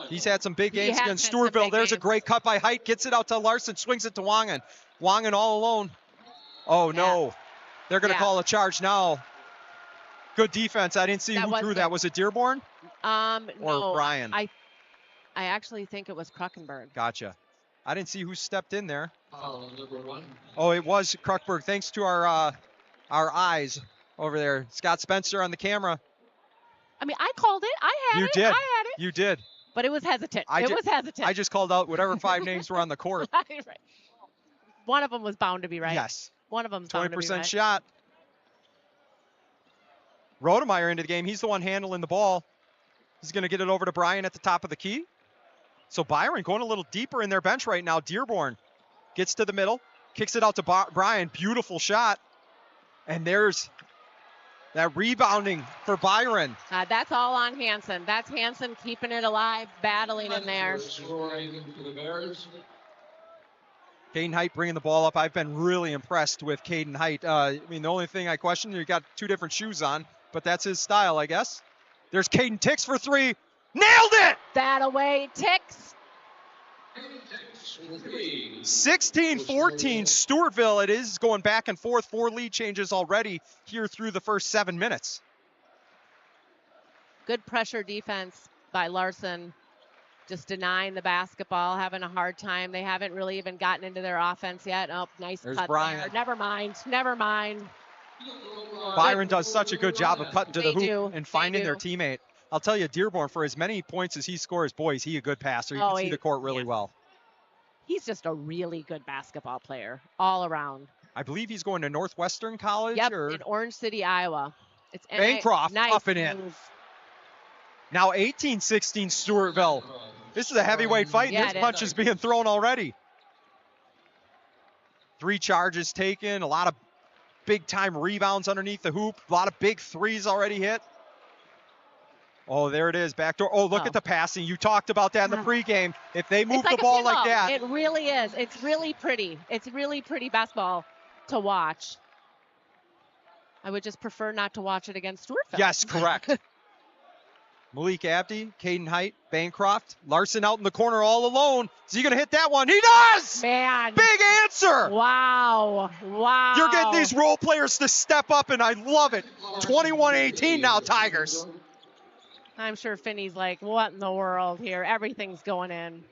Speaker 1: He's had some big games against Stewartville. There's a great cut by Height. Gets it out to Larson. Swings it to Wangen. Wangen all alone. Oh, no. They're going to call a charge now. Good defense. I didn't see who threw that. Was it Dearborn?
Speaker 2: No,
Speaker 1: or Brian?
Speaker 2: I actually think it was Kruckenberg.
Speaker 1: Gotcha. I didn't see who stepped in there.
Speaker 6: Number 1.
Speaker 1: Oh, it was Kruckenberg. Thanks to our eyes over there. Scott Spencer on the camera.
Speaker 2: I mean, I called it. I had it.
Speaker 1: You did.
Speaker 2: But it was hesitant. It was hesitant.
Speaker 1: I just called out whatever 5 names were on the court.
Speaker 2: Right. One of them was bound to be right.
Speaker 1: Yes.
Speaker 2: One of them's bound to be right.
Speaker 1: 20% shot. Rodemeyer into the game. He's the one handling the ball. He's going to get it over to Brian at the top of the key. So Byron going a little deeper in their bench right now. Dearborn gets to the middle, kicks it out to Brian. Beautiful shot. And there's that rebounding for Byron.
Speaker 2: That's all on Hansen. That's Hansen keeping it alive, battling in there.
Speaker 1: Caden Height bringing the ball up. I've been really impressed with Caden Height. The only thing I question, you got 2 different shoes on, but that's his style, I guess. There's Caden Tix for 3. Nailed it!
Speaker 2: That away, Tix.
Speaker 1: 16-14 Stewartville. It is going back and forth. 4 lead changes already here through the first 7 minutes.
Speaker 2: Good pressure defense by Larson. Just denying the basketball, having a hard time. They haven't really even gotten into their offense yet. Oh, nice cut
Speaker 1: Brian.
Speaker 2: there. Never mind.
Speaker 1: Byron does such a good job of cutting to the hoop and finding their teammate. I'll tell you, Dearborn, for as many points as he scores, boy, is he a good passer. You can see the court really well.
Speaker 2: He's just a really good basketball player all around.
Speaker 1: I believe he's going to Northwestern College.
Speaker 2: Yep,
Speaker 1: or
Speaker 2: in Orange City, Iowa. It's
Speaker 1: Bancroft
Speaker 2: nice
Speaker 1: up and in.
Speaker 2: move.
Speaker 1: Now 18-16 Stewartville. This is a heavyweight fight.
Speaker 2: Yeah,
Speaker 1: There's punches being thrown already. 3 charges taken. A lot of big-time rebounds underneath the hoop. A lot of big threes already hit. Oh, there it is. Backdoor. Oh, look at the passing. You talked about that in the pregame. If they move the ball like that.
Speaker 2: It really is. It's really pretty. It's really pretty basketball to watch. I would just prefer not to watch it against Stewartville.
Speaker 1: Yes, correct. Malik Abdi, Caden Height, Bancroft, Larson out in the corner all alone. Is he going to hit that one? He does!
Speaker 2: Man.
Speaker 1: Big answer!
Speaker 2: Wow. Wow.
Speaker 1: You're getting these role players to step up, and I love it. 21-18 now, Tigers.
Speaker 2: I'm sure Finney's like, what in the world here? Everything's going in.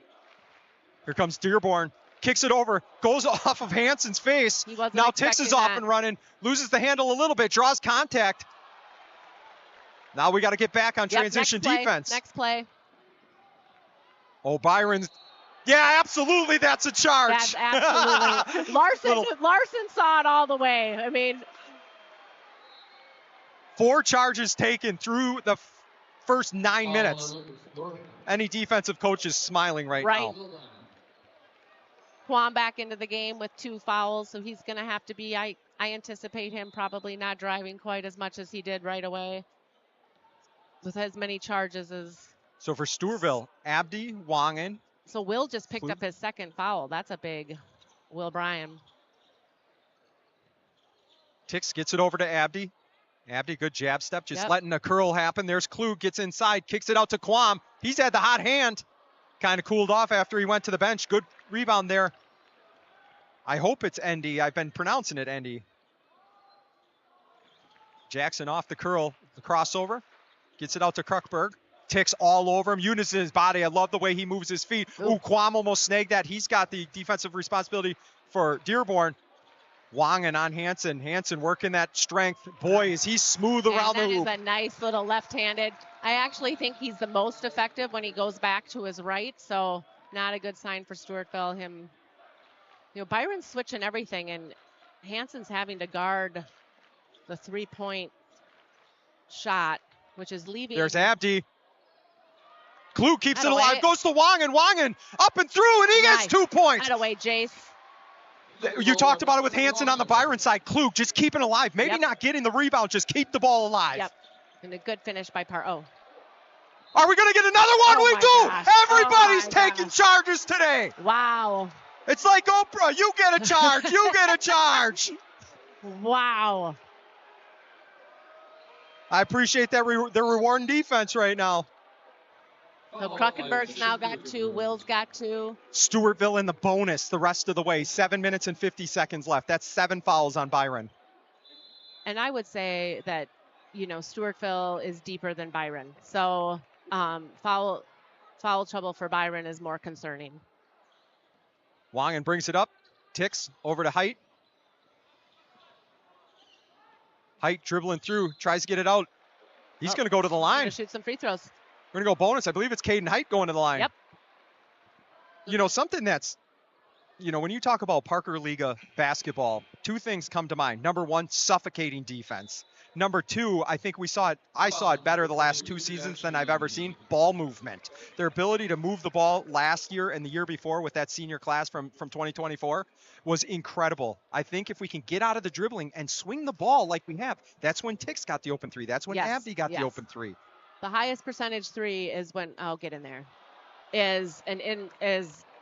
Speaker 1: Here comes Dearborn. Kicks it over. Goes off of Hanson's face. Now Tix is off and running. Loses the handle a little bit. Draws contact. Now we got to get back on transition defense.
Speaker 2: Next play.
Speaker 1: Oh, Byron's. Yeah, absolutely. That's a charge.
Speaker 2: That's absolutely. Larson saw it all the way. I mean.
Speaker 1: 4 charges taken through the first 9 minutes. Any defensive coach is smiling right now.
Speaker 2: Kwon back into the game with 2 fouls, so he's going to have to be, I anticipate him probably not driving quite as much as he did right away with as many charges as.
Speaker 1: So for Stewartville, Abdi, Wangen.
Speaker 2: So Will just picked up his 2nd foul. That's a big Will Bryan.
Speaker 1: Tix gets it over to Abdi. Abdi, good jab step, just letting a curl happen. There's Klug, gets inside, kicks it out to Quam. He's had the hot hand. Kind of cooled off after he went to the bench. Good rebound there. I hope it's ND. I've been pronouncing it ND. Jackson off the curl, the crossover. Gets it out to Kruckberg. Tix all over him. Unison in his body. I love the way he moves his feet. Ooh, Quam almost snagged that. He's got the defensive responsibility for Dearborn. Wangen on Hanson. Hanson working that strength. Boy, is he smooth around the hoop.
Speaker 2: That is a nice little left-handed. I actually think he's the most effective when he goes back to his right, so not a good sign for Stewartville. Byron's switching everything, and Hanson's having to guard the 3-point shot, which is leaving.
Speaker 1: There's Abdi. Klug keeps it alive. Goes to Wangen. Wangen up and through, and he gets 2 points.
Speaker 2: That away, Jace.
Speaker 1: You talked about it with Hanson on the Byron side. Klug just keeping alive. Maybe not getting the rebound, just keep the ball alive.
Speaker 2: Yep. And a good finish by
Speaker 1: Are we going to get another one? We do.
Speaker 2: Gosh.
Speaker 1: Everybody's taking charges today.
Speaker 2: Wow.
Speaker 1: It's like Oprah. You get a charge. You get a charge.
Speaker 2: Wow.
Speaker 1: I appreciate that they're rewarding defense right now.
Speaker 2: So Kruckenberg's now got 2. Will's got 2.
Speaker 1: Stewartville in the bonus the rest of the way. 7 minutes and 50 seconds left. That's 7 fouls on Byron.
Speaker 2: And I would say that, Stewartville is deeper than Byron. So foul trouble for Byron is more concerning.
Speaker 1: Wangen brings it up. Tix over to Height. Height dribbling through. Tries to get it out. He's going to go to the line.
Speaker 2: Going to shoot some free throws.
Speaker 1: We're going to go bonus. I believe it's Caden Height going to the line.
Speaker 2: Yep.
Speaker 1: Something that's, when you talk about Parker Liga basketball, 2 things come to mind. Number 1, suffocating defense. Number 2, I think I saw it better the last 2 seasons than I've ever seen, ball movement. Their ability to move the ball last year and the year before with that senior class from 2024 was incredible. I think if we can get out of the dribbling and swing the ball like we have, that's when Tix got the open 3. That's when Abdi got the open 3.
Speaker 2: The highest percentage 3 is when get in there. Is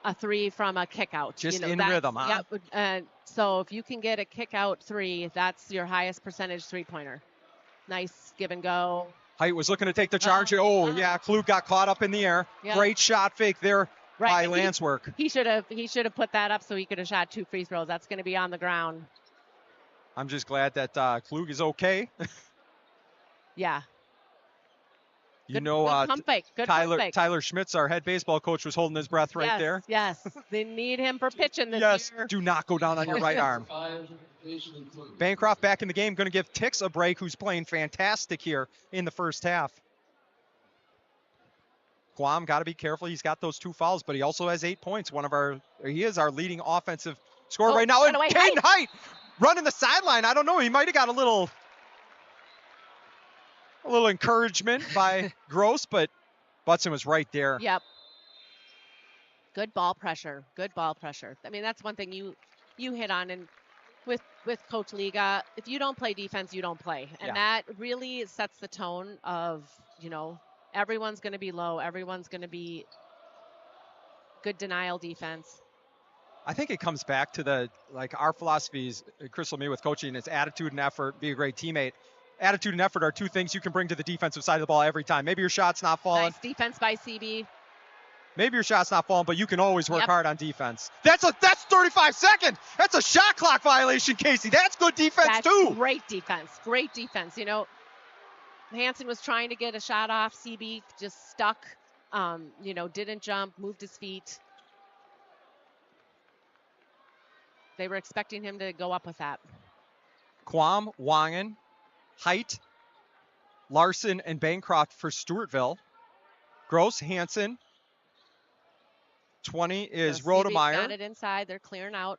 Speaker 2: a 3 from a kick out.
Speaker 1: Just in rhythm, huh?
Speaker 2: Yep. So if you can get a kick out 3, that's your highest percentage 3-pointer. Nice give and go.
Speaker 1: Height was looking to take the charge. Klug got caught up in the air. Yep. Great shot fake there by Landswork.
Speaker 2: He should have put that up so he could have shot 2 free throws. That's going to be on the ground.
Speaker 1: I'm just glad that Klug is okay.
Speaker 2: Yeah.
Speaker 1: Good
Speaker 2: Tyler
Speaker 1: Schmitz, our head baseball coach, was holding his breath right there.
Speaker 2: Yes, they need him for pitching this year.
Speaker 1: Do not go down on your right arm. Bancroft back in the game, going to give Tix a break, who's playing fantastic here in the first half. Guam got to be careful. He's got those 2 fouls, but he also has 8 points. He is our leading offensive scorer right now. And Caden Height running the sideline. I don't know. He might have got a little encouragement by Gross, but Butson was right there.
Speaker 2: Yep. Good ball pressure. Good ball pressure. I mean, that's one thing you hit on. And with Coach Liga, if you don't play defense, you don't play. And that really sets the tone of, everyone's going to be low. Everyone's going to be good denial defense.
Speaker 1: I think it comes back to our philosophies, Crystal, me with coaching, it's attitude and effort, be a great teammate. Attitude and effort are 2 things you can bring to the defensive side of the ball every time. Maybe your shot's not falling.
Speaker 2: Nice defense by CB.
Speaker 1: Maybe your shot's not falling, but you can always work hard on defense. That's 35 seconds. That's a shot clock violation, Kasey. That's good defense too.
Speaker 2: Great defense. Great defense. Hansen was trying to get a shot off. CB just stuck. Didn't jump, moved his feet. They were expecting him to go up with that.
Speaker 1: Quam, Wangen, Height, Larson, and Bancroft for Stewartville. Gross, Hansen. 20 is Rodemeyer.
Speaker 2: Got it inside. They're clearing out.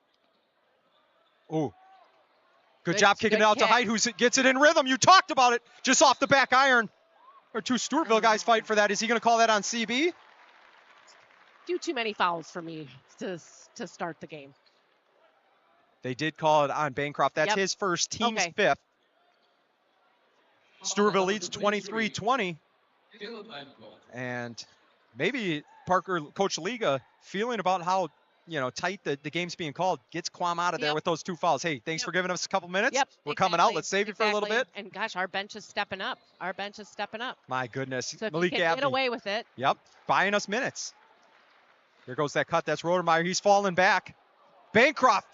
Speaker 1: Ooh. Good job kicking it out to Height, who gets it in rhythm. You talked about it just off the back iron. Or 2 Stewartville guys fight for that. Is he going to call that on CB?
Speaker 2: Too many fouls for me to start the game.
Speaker 1: They did call it on Bancroft. That's his first, team's 5th. Stewartville leads 23-20. And maybe Coach Liga, feeling about how tight the game's being called, gets Quam out of there with those 2 fouls. Hey, thanks for giving us a couple minutes. We're coming out. Let's save you for a little bit.
Speaker 2: And gosh, our bench is stepping up.
Speaker 1: My goodness.
Speaker 2: So if
Speaker 1: Malik
Speaker 2: you can
Speaker 1: Abney.
Speaker 2: get away with it.
Speaker 1: Yep, buying us minutes. There goes that cut. That's Rodemeyer. He's falling back. Bancroft.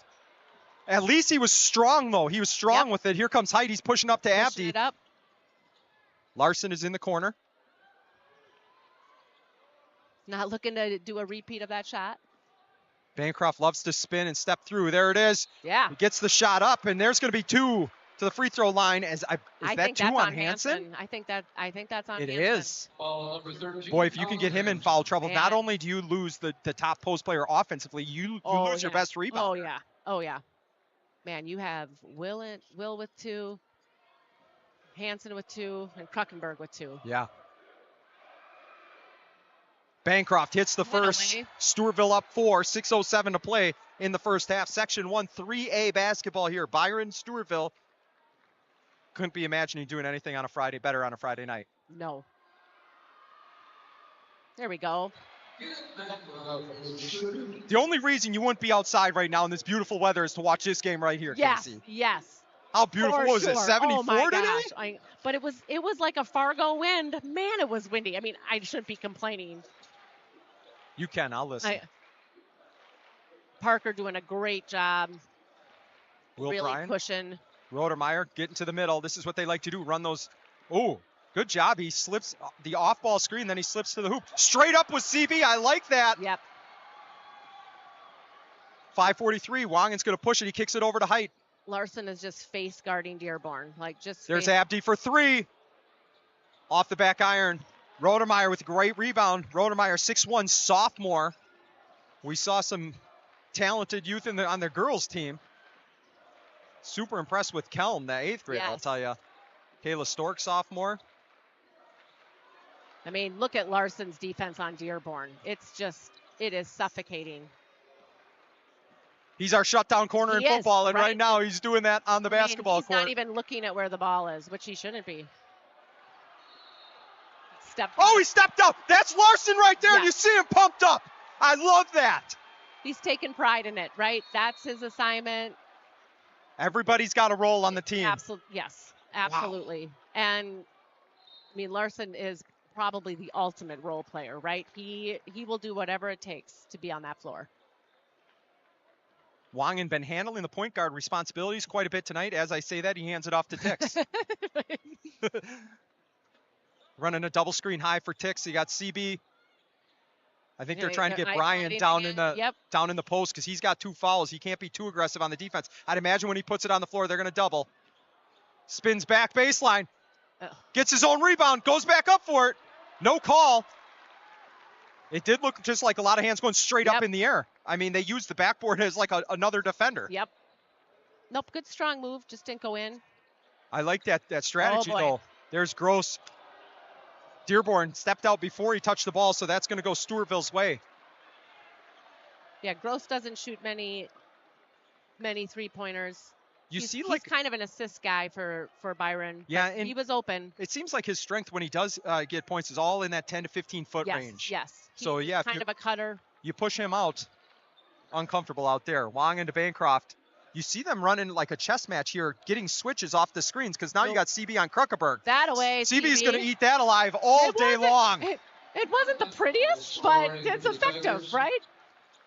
Speaker 1: At least he was strong, though. He was strong with it. Here comes Height. He's pushing up to Abdi.
Speaker 2: It up.
Speaker 1: Larson is in the corner.
Speaker 2: Not looking to do a repeat of that shot.
Speaker 1: Bancroft loves to spin and step through. There it is.
Speaker 2: Yeah.
Speaker 1: He gets the shot up, and there's going to be 2 to the free throw line. Is that 2 on Hansen?
Speaker 2: I think that's on Hansen.
Speaker 1: It is. Boy, if you can get him in foul trouble, not only do you lose the top post player offensively, you lose your best rebounder.
Speaker 2: Oh, yeah. Man, you have Will with 2, Hansen with 2, and Kruckenberg with 2.
Speaker 1: Yeah. Bancroft hits the first. Stewartville up 4, 6:07 to play in the first half. Section 1, 3A basketball here. Byron, Stewartville. Couldn't be imagining doing anything better on a Friday night.
Speaker 2: No. There we go.
Speaker 1: The only reason you wouldn't be outside right now in this beautiful weather is to watch this game right here, Kasey.
Speaker 2: Yes.
Speaker 1: How beautiful was it? 74 today?
Speaker 2: But it was like a Fargo wind. Man, it was windy. I mean, I shouldn't be complaining.
Speaker 1: You can. I'll listen.
Speaker 2: Parker doing a great job.
Speaker 1: Will
Speaker 2: really
Speaker 1: Bryan
Speaker 2: pushing.
Speaker 1: Rodemeyer getting to the middle. This is what they like to do. Run those. Oh, good job. He slips the off-ball screen, then he slips to the hoop. Straight up with CB. I like that.
Speaker 2: Yep.
Speaker 1: 5:43. Wangen's going to push it. He kicks it over to Height.
Speaker 2: Larson is just face guarding Dearborn.
Speaker 1: There's Abdi for 3. Off the back iron. Rodemeyer with a great rebound. Rodemeyer, 6'1", sophomore. We saw some talented youth on their girls team. Super impressed with Kelm, that 8th grade, I'll tell you. Kayla Stork, sophomore.
Speaker 2: I mean, look at Larson's defense on Dearborn. It is suffocating.
Speaker 1: He's our shutdown corner in football, and right now he's doing that on the basketball court.
Speaker 2: He's not even looking at where the ball is, which he shouldn't be.
Speaker 1: He stepped up. That's Larson right there. Yeah. You see him pumped up. I love that.
Speaker 2: He's taking pride in it, right? That's his assignment.
Speaker 1: Everybody's got a role on the team.
Speaker 2: Yes, absolutely. Wow. And I mean, Larson is probably the ultimate role player, right? He will do whatever it takes to be on that floor.
Speaker 1: Wangen been handling the point guard responsibilities quite a bit tonight. As I say that, he hands it off to Tix. Running a double screen high for Tix. He got CB. I think they're trying to get Bryan down in the post because he's got 2 fouls. He can't be too aggressive on the defense. I'd imagine when he puts it on the floor, they're going to double. Spins back baseline. Gets his own rebound. Goes back up for it. No call. It did look just like a lot of hands going straight
Speaker 2: Yep.
Speaker 1: up in the air. I mean, they used the backboard as like another defender.
Speaker 2: Yep. Nope, good strong move, just didn't go in.
Speaker 1: I like that strategy,
Speaker 2: boy.
Speaker 1: though. There's Gross. Dearborn stepped out before he touched the ball, so that's going to go Stewartville's way.
Speaker 2: Yeah, Gross doesn't shoot many three-pointers.
Speaker 1: He's
Speaker 2: He's kind of an assist guy for Byron.
Speaker 1: Yeah,
Speaker 2: but
Speaker 1: and
Speaker 2: he was open.
Speaker 1: it seems like his strength when he does get points is all in that 10 to 15-foot
Speaker 2: Yes,
Speaker 1: range.
Speaker 2: yes.
Speaker 1: So,
Speaker 2: He's
Speaker 1: yeah, if
Speaker 2: kind of a cutter.
Speaker 1: you push him out, uncomfortable out there. Wong into Bancroft. You see them running like a chess match here, getting switches off the screens because now you got CB on Kruckerberg.
Speaker 2: That away,
Speaker 1: CB's
Speaker 2: CB.
Speaker 1: going to eat that alive all day long.
Speaker 2: It wasn't the prettiest, but it's effective, right?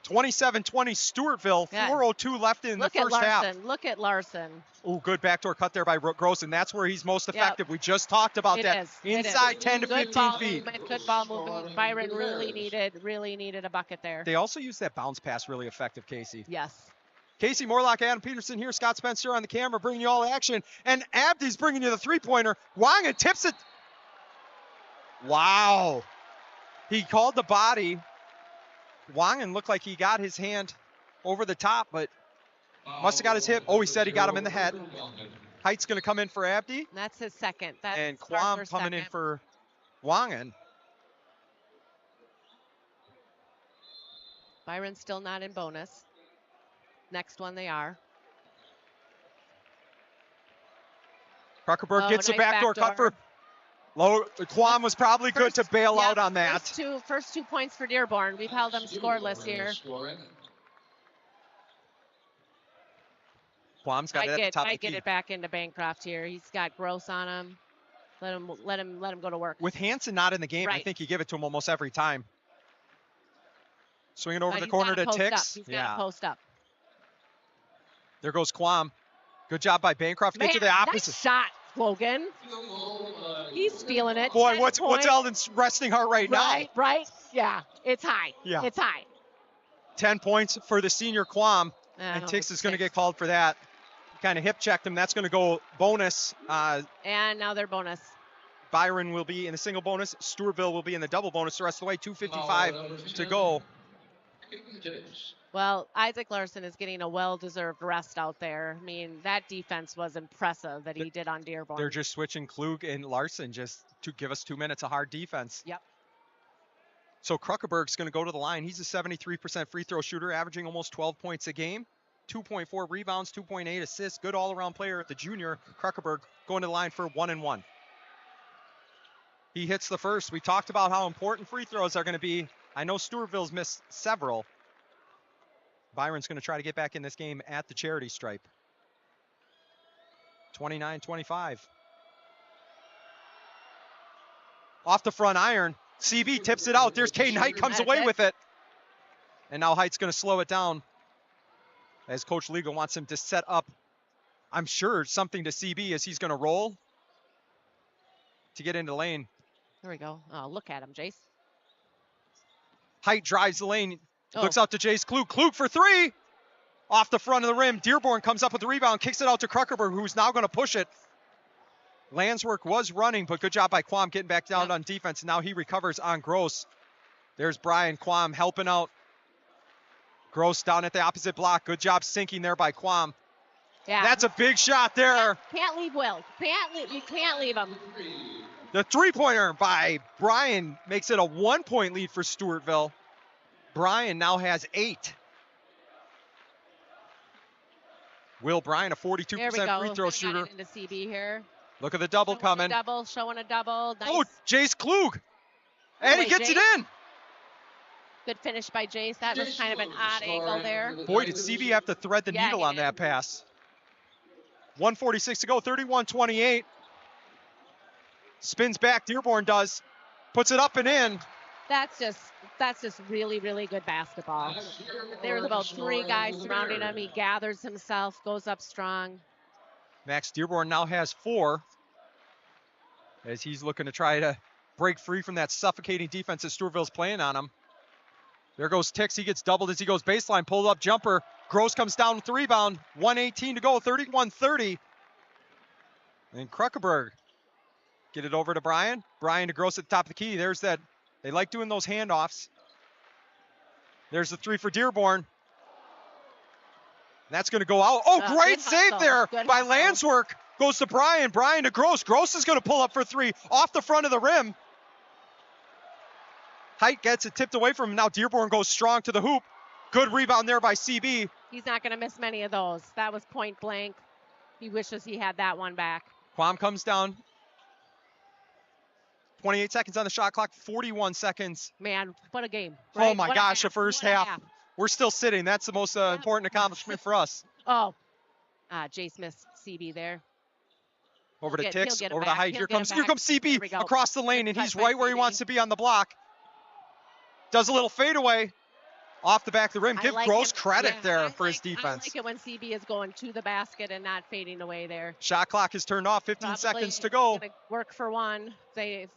Speaker 1: 27-20 Stewartville,
Speaker 2: Yeah.
Speaker 1: 4:02 left in
Speaker 2: Look
Speaker 1: the
Speaker 2: at
Speaker 1: first half.
Speaker 2: Larson. Look at Larson.
Speaker 1: Ooh, good backdoor cut there by Gross, and that's where he's most effective. We just talked about
Speaker 2: It
Speaker 1: that.
Speaker 2: is. It
Speaker 1: Inside
Speaker 2: is.
Speaker 1: 10 to
Speaker 2: Good
Speaker 1: 15
Speaker 2: ball
Speaker 1: feet.
Speaker 2: movement, good ball movement. Byron really needed a bucket there.
Speaker 1: They also use that bounce pass really effective, Kasey.
Speaker 2: Yes.
Speaker 1: Kasey, Morlock, Adam Peterson here. Scott Spencer on the camera bringing you all action. And Abdi's bringing you the three-pointer. Wong and tips it. Wow. He called the body. Wangen looked like he got his hand over the top, but must have got his hip. Oh, he said he got him in the head. Height's going to come in for Abdi.
Speaker 2: That's his second. That's
Speaker 1: And
Speaker 2: Arthur's
Speaker 1: Quam coming in
Speaker 2: second.
Speaker 1: for Wangen.
Speaker 2: Byron's still not in bonus. Next one they are.
Speaker 1: Kruckerberg
Speaker 2: Oh,
Speaker 1: gets a
Speaker 2: nice
Speaker 1: backdoor cut for low. Quam was probably good to bail out on that.
Speaker 2: First two points for Dearborn. We've held them scoreless here.
Speaker 1: Quam's got it at the top of the
Speaker 2: Might get
Speaker 1: key.
Speaker 2: it back into Bancroft here. He's got Gross on him. Let him go to work.
Speaker 1: With Hansen not in the game, I
Speaker 2: Right.
Speaker 1: think you give it to him almost every time. Swing it over
Speaker 2: But
Speaker 1: the
Speaker 2: he's
Speaker 1: corner
Speaker 2: gotta
Speaker 1: to
Speaker 2: post
Speaker 1: Tix.
Speaker 2: up. He's got to post up.
Speaker 1: There goes Quam. Good job by Bancroft. Get to the
Speaker 2: Man,
Speaker 1: opposite.
Speaker 2: nice shot, Logan. He's feeling it.
Speaker 1: Boy,
Speaker 2: 10
Speaker 1: what's
Speaker 2: points.
Speaker 1: Eldon's resting heart right now?
Speaker 2: Right. Yeah, it's high.
Speaker 1: Yeah.
Speaker 2: It's high.
Speaker 1: 10 points for the senior Quam.
Speaker 2: And
Speaker 1: And Tix is going to get called for that. Kind of hip checked him. That's going to go bonus.
Speaker 2: And now they're bonus.
Speaker 1: Byron will be in the single bonus. Stewartville will be in the double bonus the rest of the way. 2:55 to go.
Speaker 2: Well, Isaac Larson is getting a well-deserved rest out there. I mean, that defense was impressive that he did on Dearborn.
Speaker 1: They're just switching Klug and Larson just to give us 2 minutes of hard defense.
Speaker 2: Yep.
Speaker 1: So Kruckerberg's going to go to the line. He's a 73% free throw shooter, averaging almost 12 points a game. 2.4 rebounds, 2.8 assists. Good all-around player. The junior, Kruckerberg, going to the line for 1-1. He hits the first. We talked about how important free throws are going to be. I know Stewartville's missed several. Byron's going to try to get back in this game at the charity stripe. 29-25. Off the front iron. CB tips it out. There's Caden Height, comes away with it. And now Height's going to slow it down as Coach Liga wants him to set up, I'm sure, something to CB as he's going to roll to get into the lane.
Speaker 2: There we go. Oh, look at him, Jace.
Speaker 1: Height drives the lane,
Speaker 2: Oh.
Speaker 1: looks out to Jace Klug. Klug for three. Off the front of the rim. Dearborn comes up with the rebound, kicks it out to Kruckerberg, who's now going to push it. Landswork was running, but good job by Quam getting back down on defense. Now he recovers on Gross. There's Brian Quam helping out. Gross down at the opposite block. Good job sinking there by Quam.
Speaker 2: Yeah.
Speaker 1: That's a big shot there.
Speaker 2: Can't leave Will. You can't leave him.
Speaker 1: The three-pointer by Brian makes it a 1-point lead for Stewartville. Brian now has 8. Will Bryan, a 42%
Speaker 2: There we go.
Speaker 1: free throw
Speaker 2: We got
Speaker 1: shooter.
Speaker 2: it into CB here.
Speaker 1: Look at the double coming.
Speaker 2: Showing a double. Nice.
Speaker 1: Oh, Jace Klug. And he
Speaker 2: Boy,
Speaker 1: gets it
Speaker 2: Jace.
Speaker 1: in.
Speaker 2: Good finish by Jace. That was kind of an odd angle there.
Speaker 1: Boy, did CB have to thread the needle
Speaker 2: he
Speaker 1: on
Speaker 2: did.
Speaker 1: that pass. 1:46 to go, 31-28. Spins back, Dearborn does. Puts it up and in.
Speaker 2: That's just really, really good basketball. There's about 3 guys surrounding him. He gathers himself, goes up strong.
Speaker 1: Max Dearborn now has 4 as he's looking to try to break free from that suffocating defense that Stewartville's playing on him. There goes Tix. He gets doubled as he goes baseline. Pulled up jumper. Gross comes down with the rebound. 1:18 to go. 31-30. And Kruckerberg get it over to Brian. Brian to Gross at the top of the key. There's that. They like doing those handoffs. There's the 3 for Dearborn. That's going to go out. Oh, great save there by Landswork. Goes to Brian. Brian to Gross. Gross is going to pull up for 3 off the front of the rim. Height gets it tipped away from him. Now Dearborn goes strong to the hoop. Good rebound there by CB.
Speaker 2: He's not going to miss many of those. That was point blank. He wishes he had that one back.
Speaker 1: Quam comes down. 28 seconds on the shot clock. 41 seconds.
Speaker 2: Man, what a game.
Speaker 1: Right? Oh, my gosh, the first half. We're still sitting. That's the most important accomplishment for us.
Speaker 2: Oh, Jay Smith, CB there.
Speaker 1: Over to Tix, over to Height. Here comes CB across the lane, and he's right where he wants to be on the block. Does a little fadeaway off the back of the rim. Give Gross credit there for his defense.
Speaker 2: I like it when CB is going to the basket and not fading away there.
Speaker 1: Shot clock is turned off. 15 seconds to go.
Speaker 2: Work for one. Save.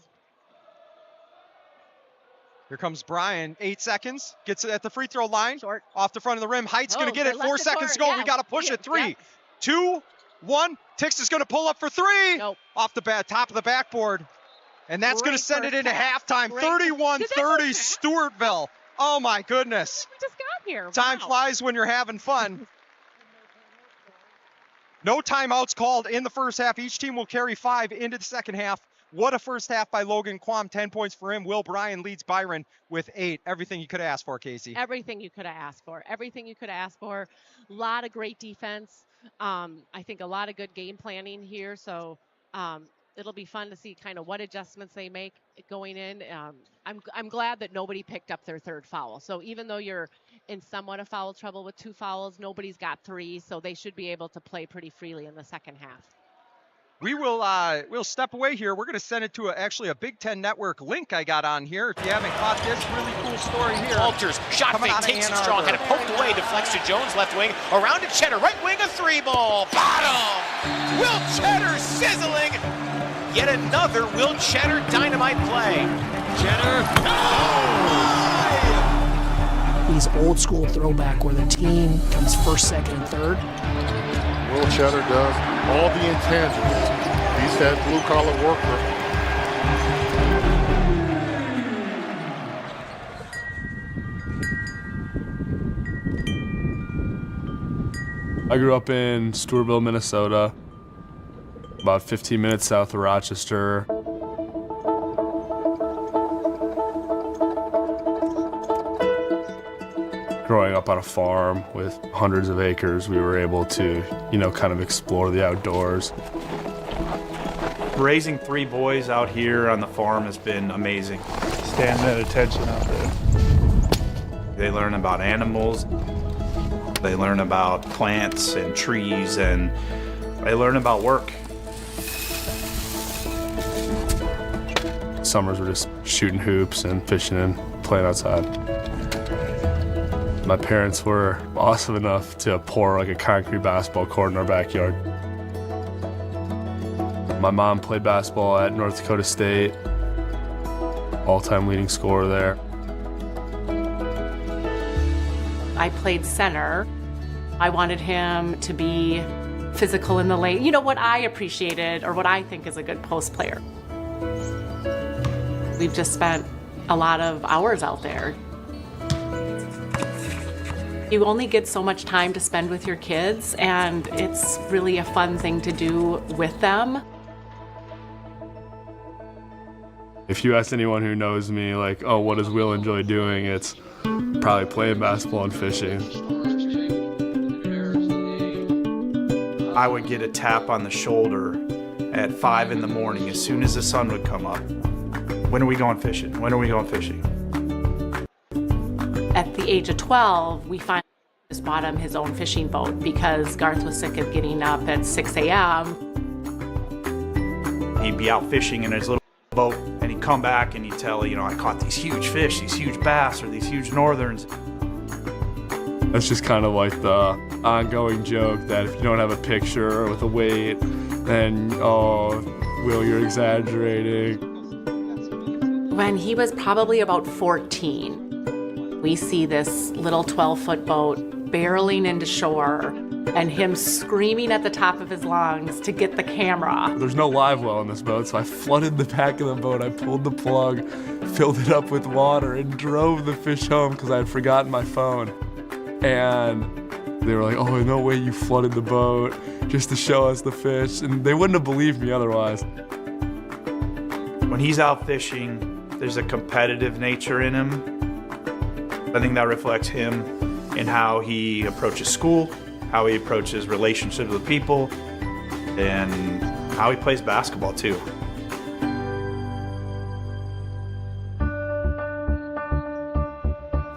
Speaker 1: Here comes Brian. 8 seconds. Gets it at the free throw line.
Speaker 2: Short.
Speaker 1: Off the front of the rim. Height's going to get it. 4 seconds to go. We got to push it. 3, 2, 1. Tix is going to pull up for 3.
Speaker 2: Nope.
Speaker 1: Off the top of the backboard. And that's going to send it into halftime. 31-30 Stewartville. Oh, my goodness.
Speaker 2: We just got here.
Speaker 1: Time flies when you're having fun. No timeouts called in the first half. Each team will carry 5 into the second half. What a first half by Logan Quam. 10 points for him. Will Bryan leads Byron with 8. Everything you could ask for, Kasey.
Speaker 2: Everything you could have asked for. Everything you could have asked for. A lot of great defense. I think a lot of good game planning here. So it'll be fun to see kind of what adjustments they make going in. I'm glad that nobody picked up their 3rd foul. So even though you're in somewhat of foul trouble with 2 fouls, nobody's got 3. So they should be able to play pretty freely in the second half.
Speaker 1: We will we'll step away here. We're going to send it to actually a Big Ten Network link I got on here. If you haven't caught this, really cool story here.
Speaker 7: Walters, shot fake, takes it strong, kind of poked away, deflects to Jones, left wing, around to Cheddar, right wing, a 3-ball, bottom! Will Cheddar sizzling! Yet another Will Cheddar dynamite play. Cheddar,
Speaker 8: He's old school throwback where the team comes 1st, 2nd, and 3rd.
Speaker 9: Will Cheddar does all the intangibles. He's that blue-collar worker.
Speaker 10: I grew up in Stewartville, Minnesota, about 15 minutes south of Rochester. Growing up on a farm with hundreds of acres, we were able to, kind of explore the outdoors.
Speaker 11: Raising 3 boys out here on the farm has been amazing. Standing at attention out there. They learn about animals, they learn about plants and trees, and they learn about work.
Speaker 10: Summers were just shooting hoops and fishing and playing outside. My parents were awesome enough to pour like a concrete basketball court in our backyard. My mom played basketball at North Dakota State, all-time leading scorer there.
Speaker 12: I played center. I wanted him to be physical in the lane. You know what I appreciated, or what I think is a good post player. We've just spent a lot of hours out there. You only get so much time to spend with your kids, and it's really a fun thing to do with them.
Speaker 10: If you ask anyone who knows me, like, oh, what does Will enjoy doing? It's probably playing basketball and fishing.
Speaker 11: I would get a tap on the shoulder at 5 in the morning as soon as the sun would come up. When are we going fishing? When are we going fishing?
Speaker 12: At the age of 12, we finally just bought him his own fishing boat because Garth was sick of getting up at 6 a.m.
Speaker 11: He'd be out fishing in his little boat, and he'd come back and he'd tell, I caught these huge fish, these huge bass, or these huge northerns.
Speaker 10: That's just kind of like the ongoing joke that if you don't have a picture with a weight, then, oh, Will, you're exaggerating.
Speaker 12: When he was probably about 14, we see this little 12-foot boat barreling into shore. and him screaming at the top of his lungs to get the camera.
Speaker 10: There's no live well in this boat, so I flooded the back of the boat. I pulled the plug, filled it up with water, and drove the fish home because I had forgotten my phone. And they were like, oh, no way you flooded the boat just to show us the fish. And they wouldn't have believed me otherwise.
Speaker 11: When he's out fishing, there's a competitive nature in him. I think that reflects him in how he approaches school, how he approaches relationships with people, and how he plays basketball too.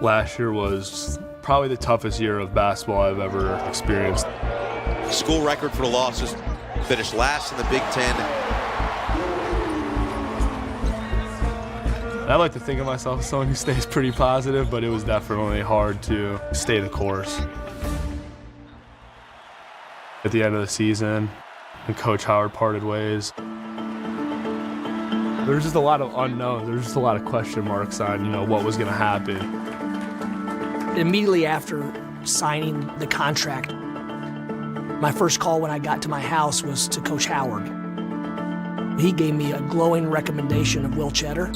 Speaker 10: Last year was probably the toughest year of basketball I've ever experienced.
Speaker 13: School record for losses, finished last in the Big Ten.
Speaker 10: I like to think of myself as someone who stays pretty positive, but it was definitely hard to stay the course. At the end of the season, and Coach Howard parted ways. There was just a lot of unknowns. There was just a lot of question marks on, what was going to happen.
Speaker 8: Immediately after signing the contract, my first call when I got to my house was to Coach Howard. He gave me a glowing recommendation of Will Cheddar.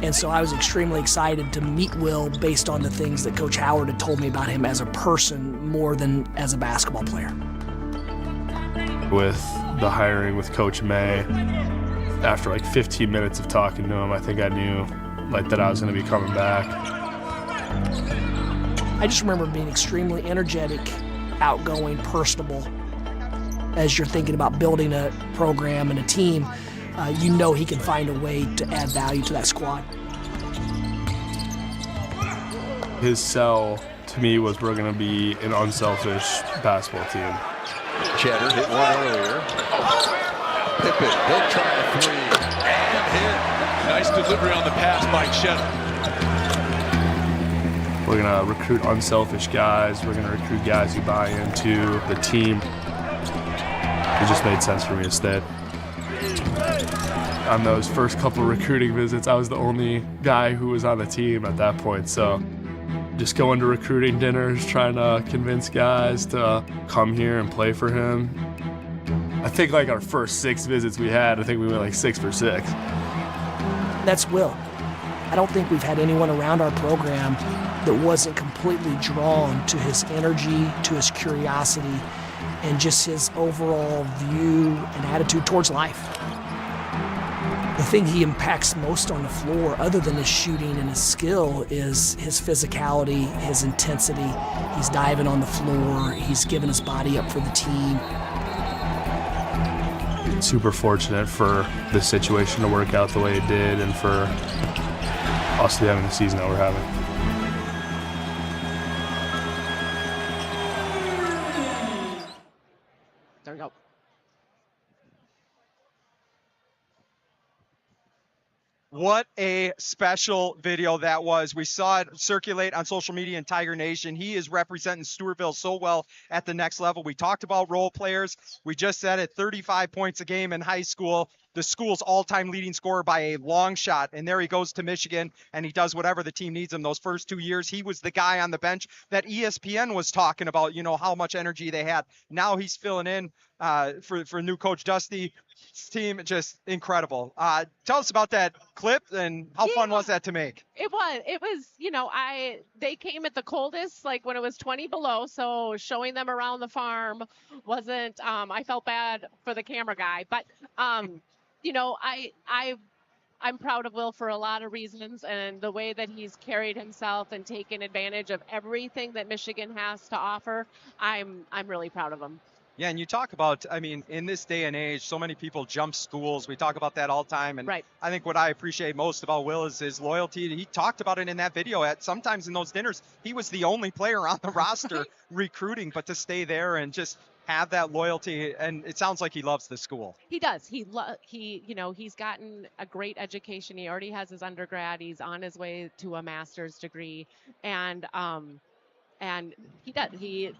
Speaker 8: And so I was extremely excited to meet Will based on the things that Coach Howard had told me about him as a person more than as a basketball player.
Speaker 10: With the hiring with Coach May, after like 15 minutes of talking to him, I think I knew that I was going to be coming back.
Speaker 8: I just remember being extremely energetic, outgoing, personable. As you're thinking about building a program and a team, he can find a way to add value to that squad.
Speaker 10: His sell to me was we're going to be an unselfish basketball team.
Speaker 13: Cheddar hit one earlier. Pippen, he'll try a three and hit.
Speaker 14: Nice delivery on the pass by Cheddar.
Speaker 10: We're going to recruit unselfish guys. We're going to recruit guys who buy into the team. It just made sense for me to stay. On those first couple recruiting visits, I was the only guy who was on the team at that point. So just going to recruiting dinners, trying to convince guys to come here and play for him. I think our first 6 visits we had, I think we went 6 for 6.
Speaker 8: That's Will. I don't think we've had anyone around our program that wasn't completely drawn to his energy, to his curiosity, and just his overall view and attitude towards life. The thing he impacts most on the floor, other than his shooting and his skill, is his physicality, his intensity. He's diving on the floor. He's giving his body up for the team.
Speaker 10: Super fortunate for this situation to work out the way it did and for us to be having the season that we're having.
Speaker 2: There we go.
Speaker 1: What a special video that was. We saw it circulate on social media in Tiger Nation. He is representing Stewartville so well at the next level. We talked about role players. We just said it, 35 points a game in high school, the school's all-time leading scorer by a long shot. And there he goes to Michigan, and he does whatever the team needs him. Those first 2 years, he was the guy on the bench that ESPN was talking about, how much energy they had. Now he's filling in for new coach Dusty. Team, just incredible. Tell us about that clip and how fun was that to make?
Speaker 2: It was, they came at the coldest, when it was 20 below. So showing them around the farm wasn't, I felt bad for the camera guy, but, I'm proud of Will for a lot of reasons, and the way that he's carried himself and taken advantage of everything that Michigan has to offer. I'm really proud of him.
Speaker 1: Yeah, and you talk about, in this day and age, so many people jump schools. We talk about that all the time. And
Speaker 2: right.
Speaker 1: I think what I appreciate most about Will is his loyalty. He talked about it in that video. Sometimes in those dinners, he was the only player on the roster recruiting, but to stay there and just have that loyalty. And it sounds like he loves the school.
Speaker 2: He does. He's gotten a great education. He already has his undergrad. He's on his way to a master's degree. And he does. He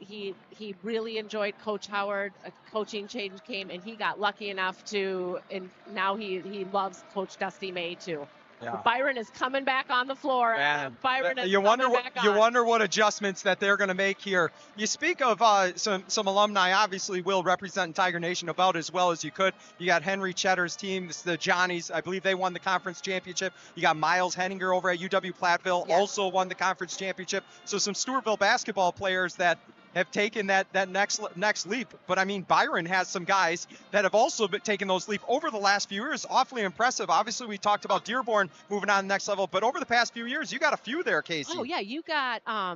Speaker 2: really enjoyed Coach Howard. A coaching change came, and he got lucky enough to. And now he loves Coach Dusty May too.
Speaker 1: Yeah.
Speaker 2: Byron is coming back on the floor.
Speaker 1: Man,
Speaker 2: Byron is
Speaker 1: you wonder
Speaker 2: coming back
Speaker 1: you
Speaker 2: on.
Speaker 1: wonder what adjustments that they're going to make here. You speak of some alumni. Obviously, will represent Tiger Nation about as well as you could. You got Henry Cheddar's team, the Johnnies. I believe they won the conference championship. You got Miles Henninger over at UW-Platteville, also won the conference championship. So some Stewartville basketball players that have taken that next leap. But I mean, Byron has some guys that have also been taking those leap over the last few years. Awfully impressive. Obviously, we talked about Dearborn moving on to the next level, but over the past few years, you got a few there, Kasey.
Speaker 2: Oh yeah, you got. I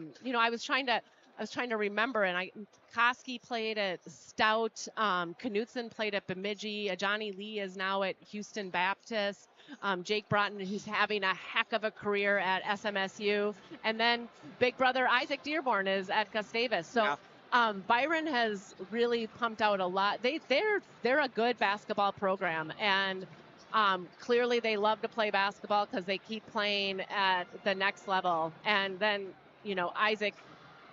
Speaker 2: was trying to remember, and Kasey played at Stout. Knutson played at Bemidji. Johnny Lee is now at Houston Baptist. Jake Broughton, who's having a heck of a career at SMSU, and then big brother Isaac Dearborn is at Gustavus. So Byron has really pumped out a lot. They're a good basketball program, and clearly they love to play basketball because they keep playing at the next level. And then Isaac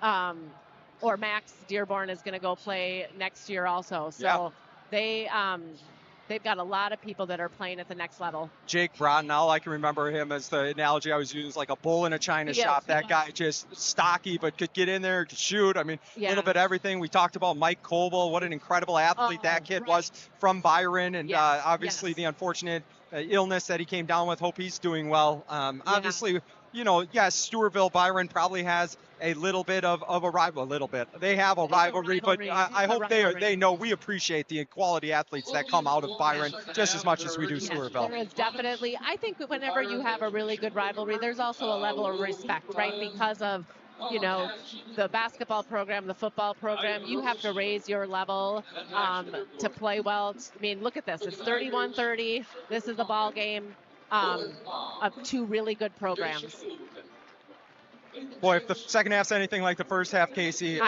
Speaker 2: or Max Dearborn is going to go play next year also. So they've got a lot of people that are playing at the next level.
Speaker 1: Jake Broughton, all I can remember him as the analogy I was using is like a bull in a china shop. That guy just stocky, but could get in there, could shoot. I mean, a little bit of everything. We talked about Mike Coble, what an incredible athlete that kid was from Byron, and obviously the unfortunate illness that he came down with. Hope he's doing well. Obviously, Stewartville, Byron probably has a little bit of a rival. A little bit. They have a rivalry, but I hope they know we appreciate the quality athletes that come out of Byron just as much as we do Stewartville.
Speaker 2: There is definitely. I think whenever you have a really good rivalry, there's also a level of respect, right? Because of the basketball program, the football program, you have to raise your level to play well. I mean, look at this. It's 31-30. This is a ball game of two really good programs.
Speaker 1: Boy, if the second half's anything like the first half, Kasey,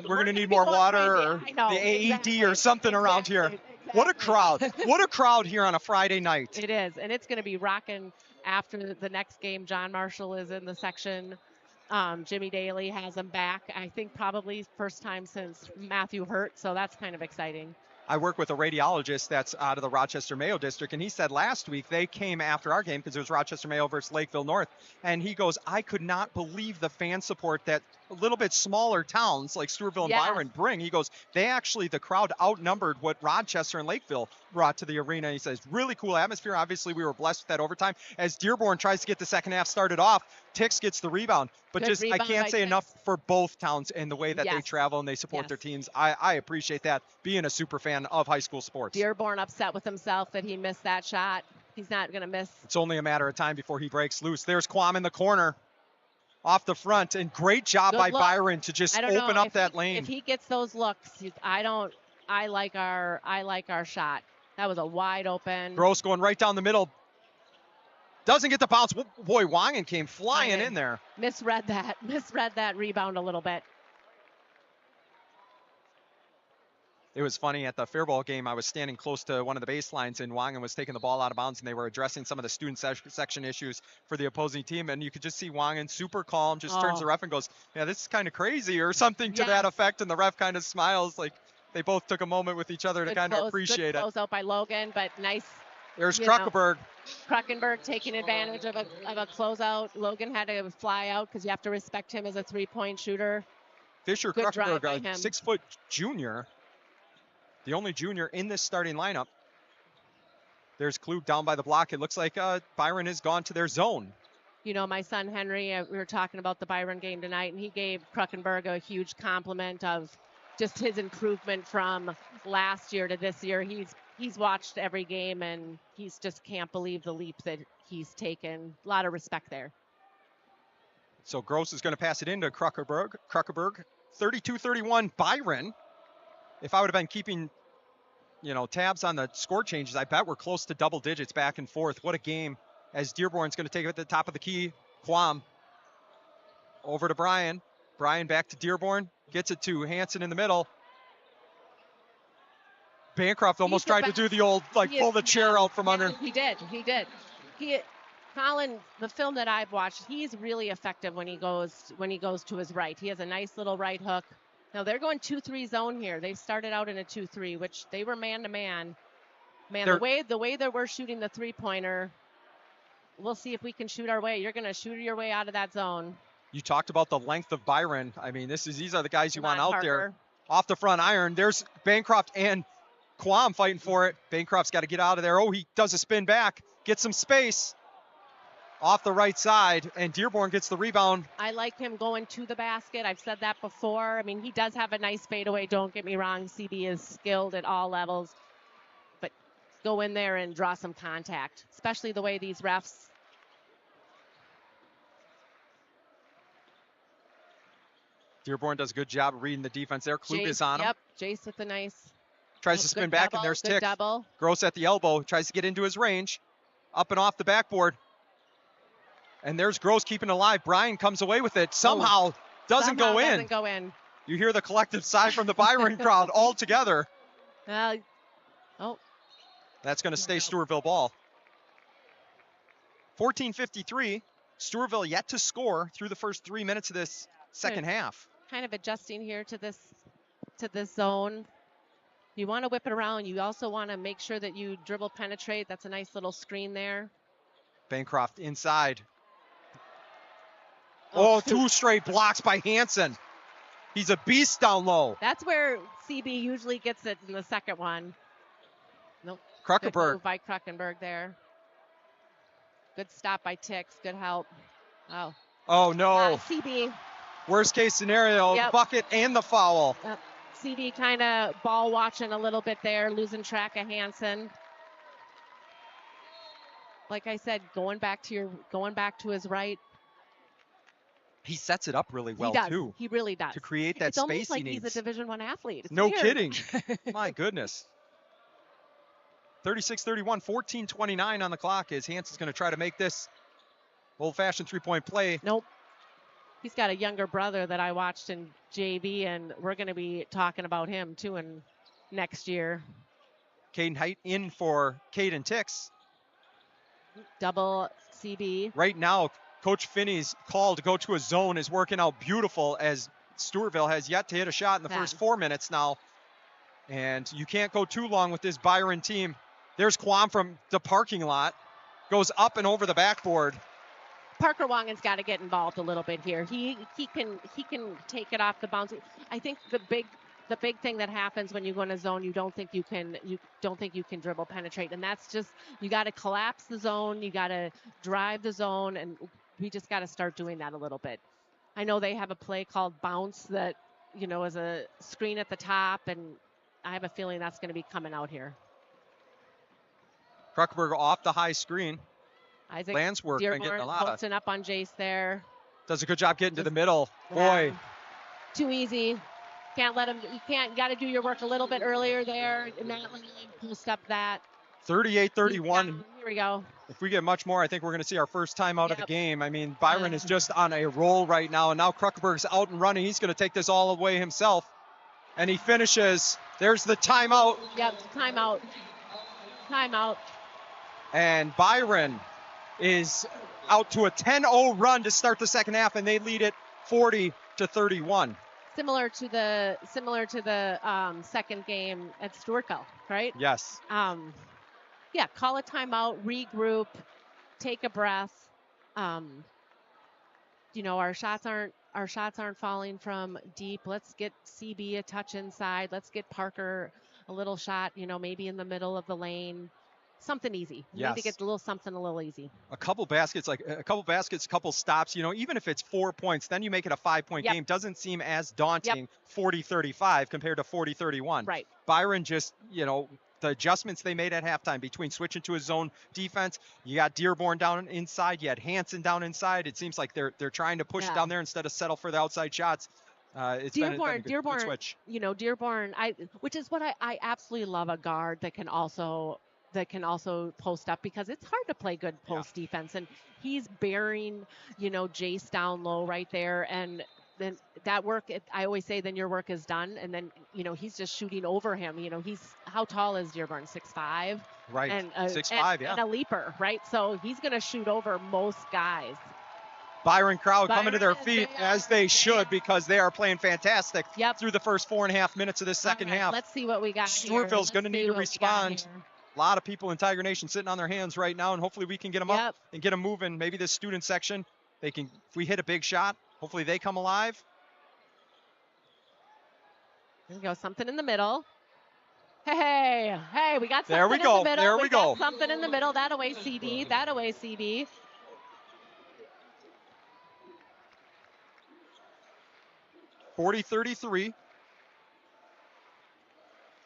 Speaker 1: we're going to need more water or the AED or something around here. What a crowd. What a crowd here on a Friday night.
Speaker 2: It is, and it's going to be rocking after the next game. John Marshall is in the section. Jimmy Daly has him back. I think probably first time since Matthew hurt, so that's kind of exciting.
Speaker 1: I work with a radiologist that's out of the Rochester Mayo district, and he said last week they came after our game because it was Rochester Mayo versus Lakeville North, and he goes, I could not believe the fan support that a little bit smaller towns like Stewartville and Byron bring. He goes, the crowd outnumbered what Rochester and Lakeville brought to the arena. He says, really cool atmosphere. Obviously, we were blessed with that overtime. As Dearborn tries to get the second half started off, Tix gets the rebound. But I can't say enough for both towns and the way that they travel and they support their teams. I appreciate that, being a super fan of high school sports.
Speaker 2: Dearborn upset with himself that he missed that shot. He's not going to miss.
Speaker 1: It's only a matter of time before he breaks loose. There's Quam in the corner off the front, and great job by Byron to just open up that lane.
Speaker 2: If he gets those looks, I like our shot. That was a wide open.
Speaker 1: Gross going right down the middle. Doesn't get the bounce. Boy, Wangen came flying in there.
Speaker 2: Misread that rebound a little bit.
Speaker 1: It was funny at the Fairball game. I was standing close to one of the baselines, and Wangen was taking the ball out of bounds, and they were addressing some of the student section issues for the opposing team. And you could just see Wangen super calm, just turns to the ref and goes, "Yeah, this is kind of crazy," or something to that effect. And the ref kind of smiles, like they both took a moment with each other to kind of appreciate it.
Speaker 2: Close out by Logan, but nice.
Speaker 1: There's Kruckenberg.
Speaker 2: Kruckenberg taking advantage of a closeout. Logan had to fly out because you have to respect him as a three-point shooter.
Speaker 1: Fisher Kruckenberg, a 6-foot junior. The only junior in this starting lineup. There's Klug down by the block. It looks like Byron has gone to their zone.
Speaker 2: My son Henry, we were talking about the Byron game tonight, and he gave Kruckenberg a huge compliment of just his improvement from last year to this year. He's watched every game, and he's just can't believe the leap that he's taken. A lot of respect there.
Speaker 1: So Gross is going to pass it into Kruckenberg. 32-31 Byron. If I would have been keeping, tabs on the score changes, I bet we're close to double digits back and forth. What a game. As Dearborn's going to take it at the top of the key. Quam over to Brian. Brian back to Dearborn. Gets it to Hansen in the middle. Bancroft almost tried to do the old, pull the chair out from under.
Speaker 2: He did. Colin, the film that I've watched, he's really effective when he goes to his right. He has a nice little right hook. Now they're going 2-3 zone here. They started out in a 2-3, which they were man to man. The way that we're shooting the three-pointer, we'll see if we can shoot our way. You're going to shoot your way out of that zone.
Speaker 1: You talked about the length of Byron. I mean, these are the guys you want out
Speaker 2: Parker.
Speaker 1: there. Off the front iron. There's Bancroft and Quam fighting for it. Bancroft's got to get out of there. Oh, he does a spin back. Gets some space. Off the right side, and Dearborn gets the rebound.
Speaker 2: I like him going to the basket. I've said that before. I mean, he does have a nice fadeaway. Don't get me wrong. CB is skilled at all levels. But go in there and draw some contact, especially the way these refs.
Speaker 1: Dearborn does a good job of reading the defense there. Klug is on him.
Speaker 2: Yep, Jace with the nice.
Speaker 1: Tries to spin back,
Speaker 2: double,
Speaker 1: and there's
Speaker 2: good
Speaker 1: Tick.
Speaker 2: double.
Speaker 1: Gross at the elbow. Tries to get into his range. Up and off the backboard. And there's Gross keeping it alive. Brian comes away with it. Somehow doesn't go in.
Speaker 2: Doesn't go in.
Speaker 1: You hear the collective sigh from the Byron crowd all together.
Speaker 2: Oh.
Speaker 1: That's going to stay Stewartville ball. 14:53. Stewartville yet to score through the first 3 minutes of this second half.
Speaker 2: Kind of adjusting here to this zone. You want to whip it around. You also want to make sure that you dribble penetrate. That's a nice little screen there.
Speaker 1: Bancroft inside. Oh, two straight blocks by Hansen. He's a beast down low.
Speaker 2: That's where CB usually gets it in the second one. Nope.
Speaker 1: Kruckenberg.
Speaker 2: Good move by Kruckenberg there. Good stop by Tix. Good help. Oh.
Speaker 1: Oh, no.
Speaker 2: CB.
Speaker 1: Worst case scenario, bucket and the foul.
Speaker 2: CB kind of ball watching a little bit there, losing track of Hansen. Like I said, going back to his right.
Speaker 1: He sets it up really well,
Speaker 2: he does.
Speaker 1: too.
Speaker 2: He really does.
Speaker 1: To create that
Speaker 2: it's
Speaker 1: space
Speaker 2: almost like
Speaker 1: he needs.
Speaker 2: He's a Division I athlete. It's
Speaker 1: no
Speaker 2: weird.
Speaker 1: kidding. My goodness. 36-31, 14:29 on the clock as Hansen's going to try to make this old-fashioned three-point play.
Speaker 2: Nope. He's got a younger brother that I watched in JV, and we're going to be talking about him, too, in next year.
Speaker 1: Caden Height in for Caden Tix.
Speaker 2: Double CB.
Speaker 1: Right now, Coach Finney's call to go to a zone is working out beautiful as Stewartville has yet to hit a shot in the first 4 minutes now. And you can't go too long with this Byron team. There's Quam from the parking lot. Goes up and over the backboard.
Speaker 2: Parker Wangan's got to get involved a little bit here. He can take it off the bounce. I think the big thing that happens when you go in a zone, you don't think you can dribble penetrate, and that's just, you got to collapse the zone, you got to drive the zone, and we just got to start doing that a little bit. I know they have a play called bounce that is a screen at the top, and I have a feeling that's going to be coming out here.
Speaker 1: Kruckenberg off the high screen.
Speaker 2: Isaac
Speaker 1: Landsworth been getting a lot
Speaker 2: posting up on Jace there.
Speaker 1: Does a good job getting to the middle. Boy.
Speaker 2: Too easy. Can't let him. You got to do your work a little bit earlier there. Not let him post up that.
Speaker 1: 38-31.
Speaker 2: Here we go.
Speaker 1: If we get much more, I think we're going to see our first time out of the game. I mean, Byron is just on a roll right now, and now Kruckenberg's out and running. He's going to take this all the way himself. And he finishes. There's the timeout.
Speaker 2: Yep, timeout. Timeout.
Speaker 1: And Byron is out to a 10-0 run to start the second half, and they lead it 40-31.
Speaker 2: Similar to the second game at Stewartville, right?
Speaker 1: Yes.
Speaker 2: Yeah, call a timeout, regroup, take a breath. Our shots aren't falling from deep. Let's get CB a touch inside. Let's get Parker a little shot, maybe in the middle of the lane. Something easy.
Speaker 1: Yes.
Speaker 2: Need to get a little easy.
Speaker 1: A couple baskets, couple stops, even if it's 4 points, then you make it a 5-point game. Doesn't seem as daunting, 40-35 compared to 40-31.
Speaker 2: Right.
Speaker 1: Byron just, the adjustments they made at halftime between switching to a zone defense. You got Dearborn down inside. You had Hansen down inside. It seems like they're trying to push it down there instead of settle for the outside shots. It's been a good switch.
Speaker 2: Dearborn, which is what I absolutely love, a guard that can also post up, because it's hard to play good post defense, and he's bearing Jace down low right there, and then that work, I always say, then your work is done, and then he's just shooting over him. He's, how tall is Dearborn? 6'5",
Speaker 1: right?
Speaker 2: And
Speaker 1: 6'5",
Speaker 2: and a leaper, right? So he's going to shoot over most guys.
Speaker 1: Byron crowd coming to their feet, as they should, because they are playing fantastic through the first 4.5 minutes of this second half.
Speaker 2: Let's see what we got.
Speaker 1: Stewartville's going to need to respond. A lot of people in Tiger Nation sitting on their hands right now, and hopefully we can get them up and get them moving. Maybe this student section, they can, if we hit a big shot, hopefully they come alive.
Speaker 2: There we go, something in the middle. Hey, we got something
Speaker 1: there we
Speaker 2: in
Speaker 1: go.
Speaker 2: the middle.
Speaker 1: There we go.
Speaker 2: Got something in the middle. That away, CD. That away, CD.
Speaker 1: (40-33).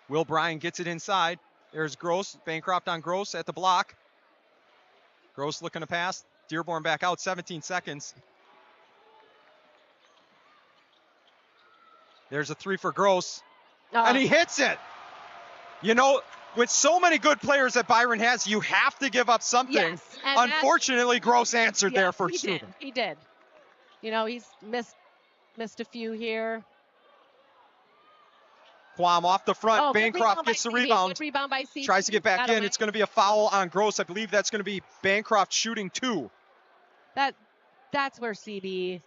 Speaker 1: Will Bryan gets it inside. There's Gross. Bancroft on Gross at the block. Gross looking to pass. Dearborn back out. 17 seconds. There's a 3 for Gross. And he hits it. You know, with so many good players that Byron has, you have to give up something.
Speaker 2: Yes,
Speaker 1: Unfortunately, Gross answered there for Steuben.
Speaker 2: He did. You know, he's missed a few here.
Speaker 1: Quam off the front. Bancroft gets the rebound.
Speaker 2: Good rebound by CD.
Speaker 1: Tries to get back in. It's going to be a foul on Gross. I believe that's going to be Bancroft shooting 2.
Speaker 2: That's where CB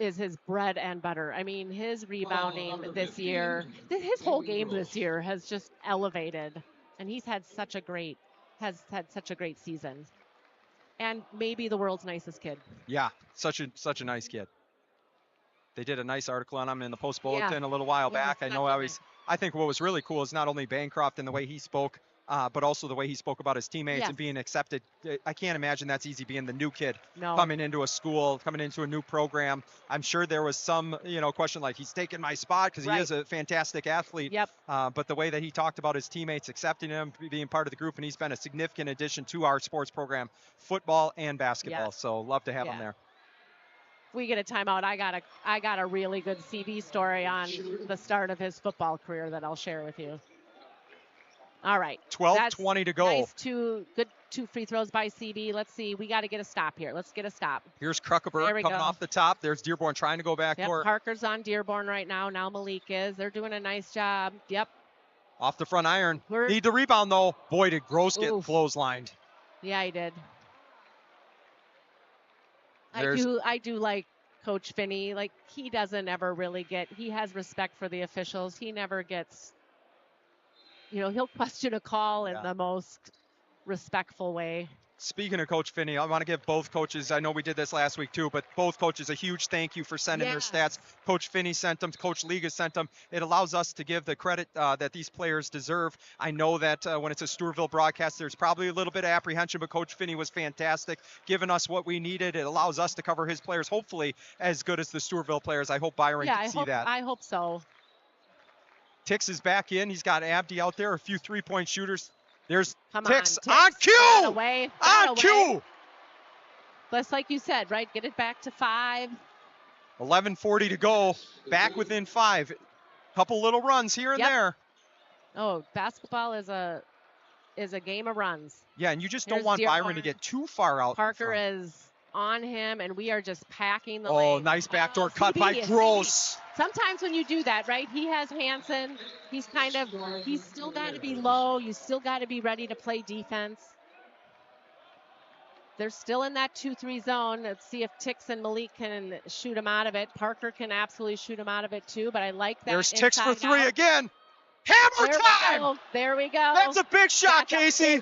Speaker 2: is his bread and butter. I mean, his rebounding this year, his whole game this year has just elevated, and he's had such a great season. And maybe the world's nicest kid.
Speaker 1: Yeah, such a nice kid. They did a nice article on him in the Post Bulletin a little while back. I think what was really cool is not only Bancroft and the way he spoke, but also the way he spoke about his teammates and being accepted. I can't imagine that's easy being the new kid coming into a school, coming into a new program. I'm sure there was some, question like he's taking my spot because he is a fantastic athlete.
Speaker 2: Yep.
Speaker 1: But the way that he talked about his teammates accepting him, being part of the group, and he's been a significant addition to our sports program, football and basketball.
Speaker 2: Yes.
Speaker 1: So love to have him there.
Speaker 2: If we get a timeout, I got a really good CB story on the start of his football career that I'll share with you. All right.
Speaker 1: 12:20 to go.
Speaker 2: Nice two free throws by CB. Let's see. We got to get a stop here. Let's get a stop.
Speaker 1: Here's Kruckeberg coming off the top. There's Dearborn trying to go back door.
Speaker 2: Parker's on Dearborn right now. Now Malik is. They're doing a nice job. Yep.
Speaker 1: Off the front iron. Need the rebound, though. Boy, did Gross get clotheslined.
Speaker 2: Yeah, he did. I do like Coach Finney. Like, he doesn't ever really he has respect for the officials. He never gets, he'll question a call in the most respectful way.
Speaker 1: Speaking of Coach Finney, I want to give both coaches, I know we did this last week too, but both coaches a huge thank you for sending their stats. Coach Finney sent them, Coach Liga sent them. It allows us to give the credit that these players deserve. I know that when it's a Stewartville broadcast, there's probably a little bit of apprehension, but Coach Finney was fantastic, giving us what we needed. It allows us to cover his players, hopefully as good as the Stewartville players. I hope Byron can see that.
Speaker 2: I hope so.
Speaker 1: Tix is back in. He's got Abdi out there, a few three-point shooters. There's Tix
Speaker 2: on
Speaker 1: cue!
Speaker 2: On
Speaker 1: cue!
Speaker 2: Just like you said, right? Get it back to 5.
Speaker 1: 11:40 to go. Back within 5. Couple little runs here and there.
Speaker 2: Oh, basketball is a game of runs.
Speaker 1: Yeah, and you just don't want Byron to get too far out.
Speaker 2: Parker is on him, and we are just packing the lane.
Speaker 1: Oh, nice backdoor cut by Gross.
Speaker 2: Sometimes when you do that, right, he has Hansen. He's still got to be low. You still got to be ready to play defense. They're still in that 2-3 zone. Let's see if Tix and Malik can shoot him out of it. Parker can absolutely shoot him out of it, too, but I like that.
Speaker 1: There's Tix for 3 again. Hammer time!
Speaker 2: There we go.
Speaker 1: That's a big shot, Kasey.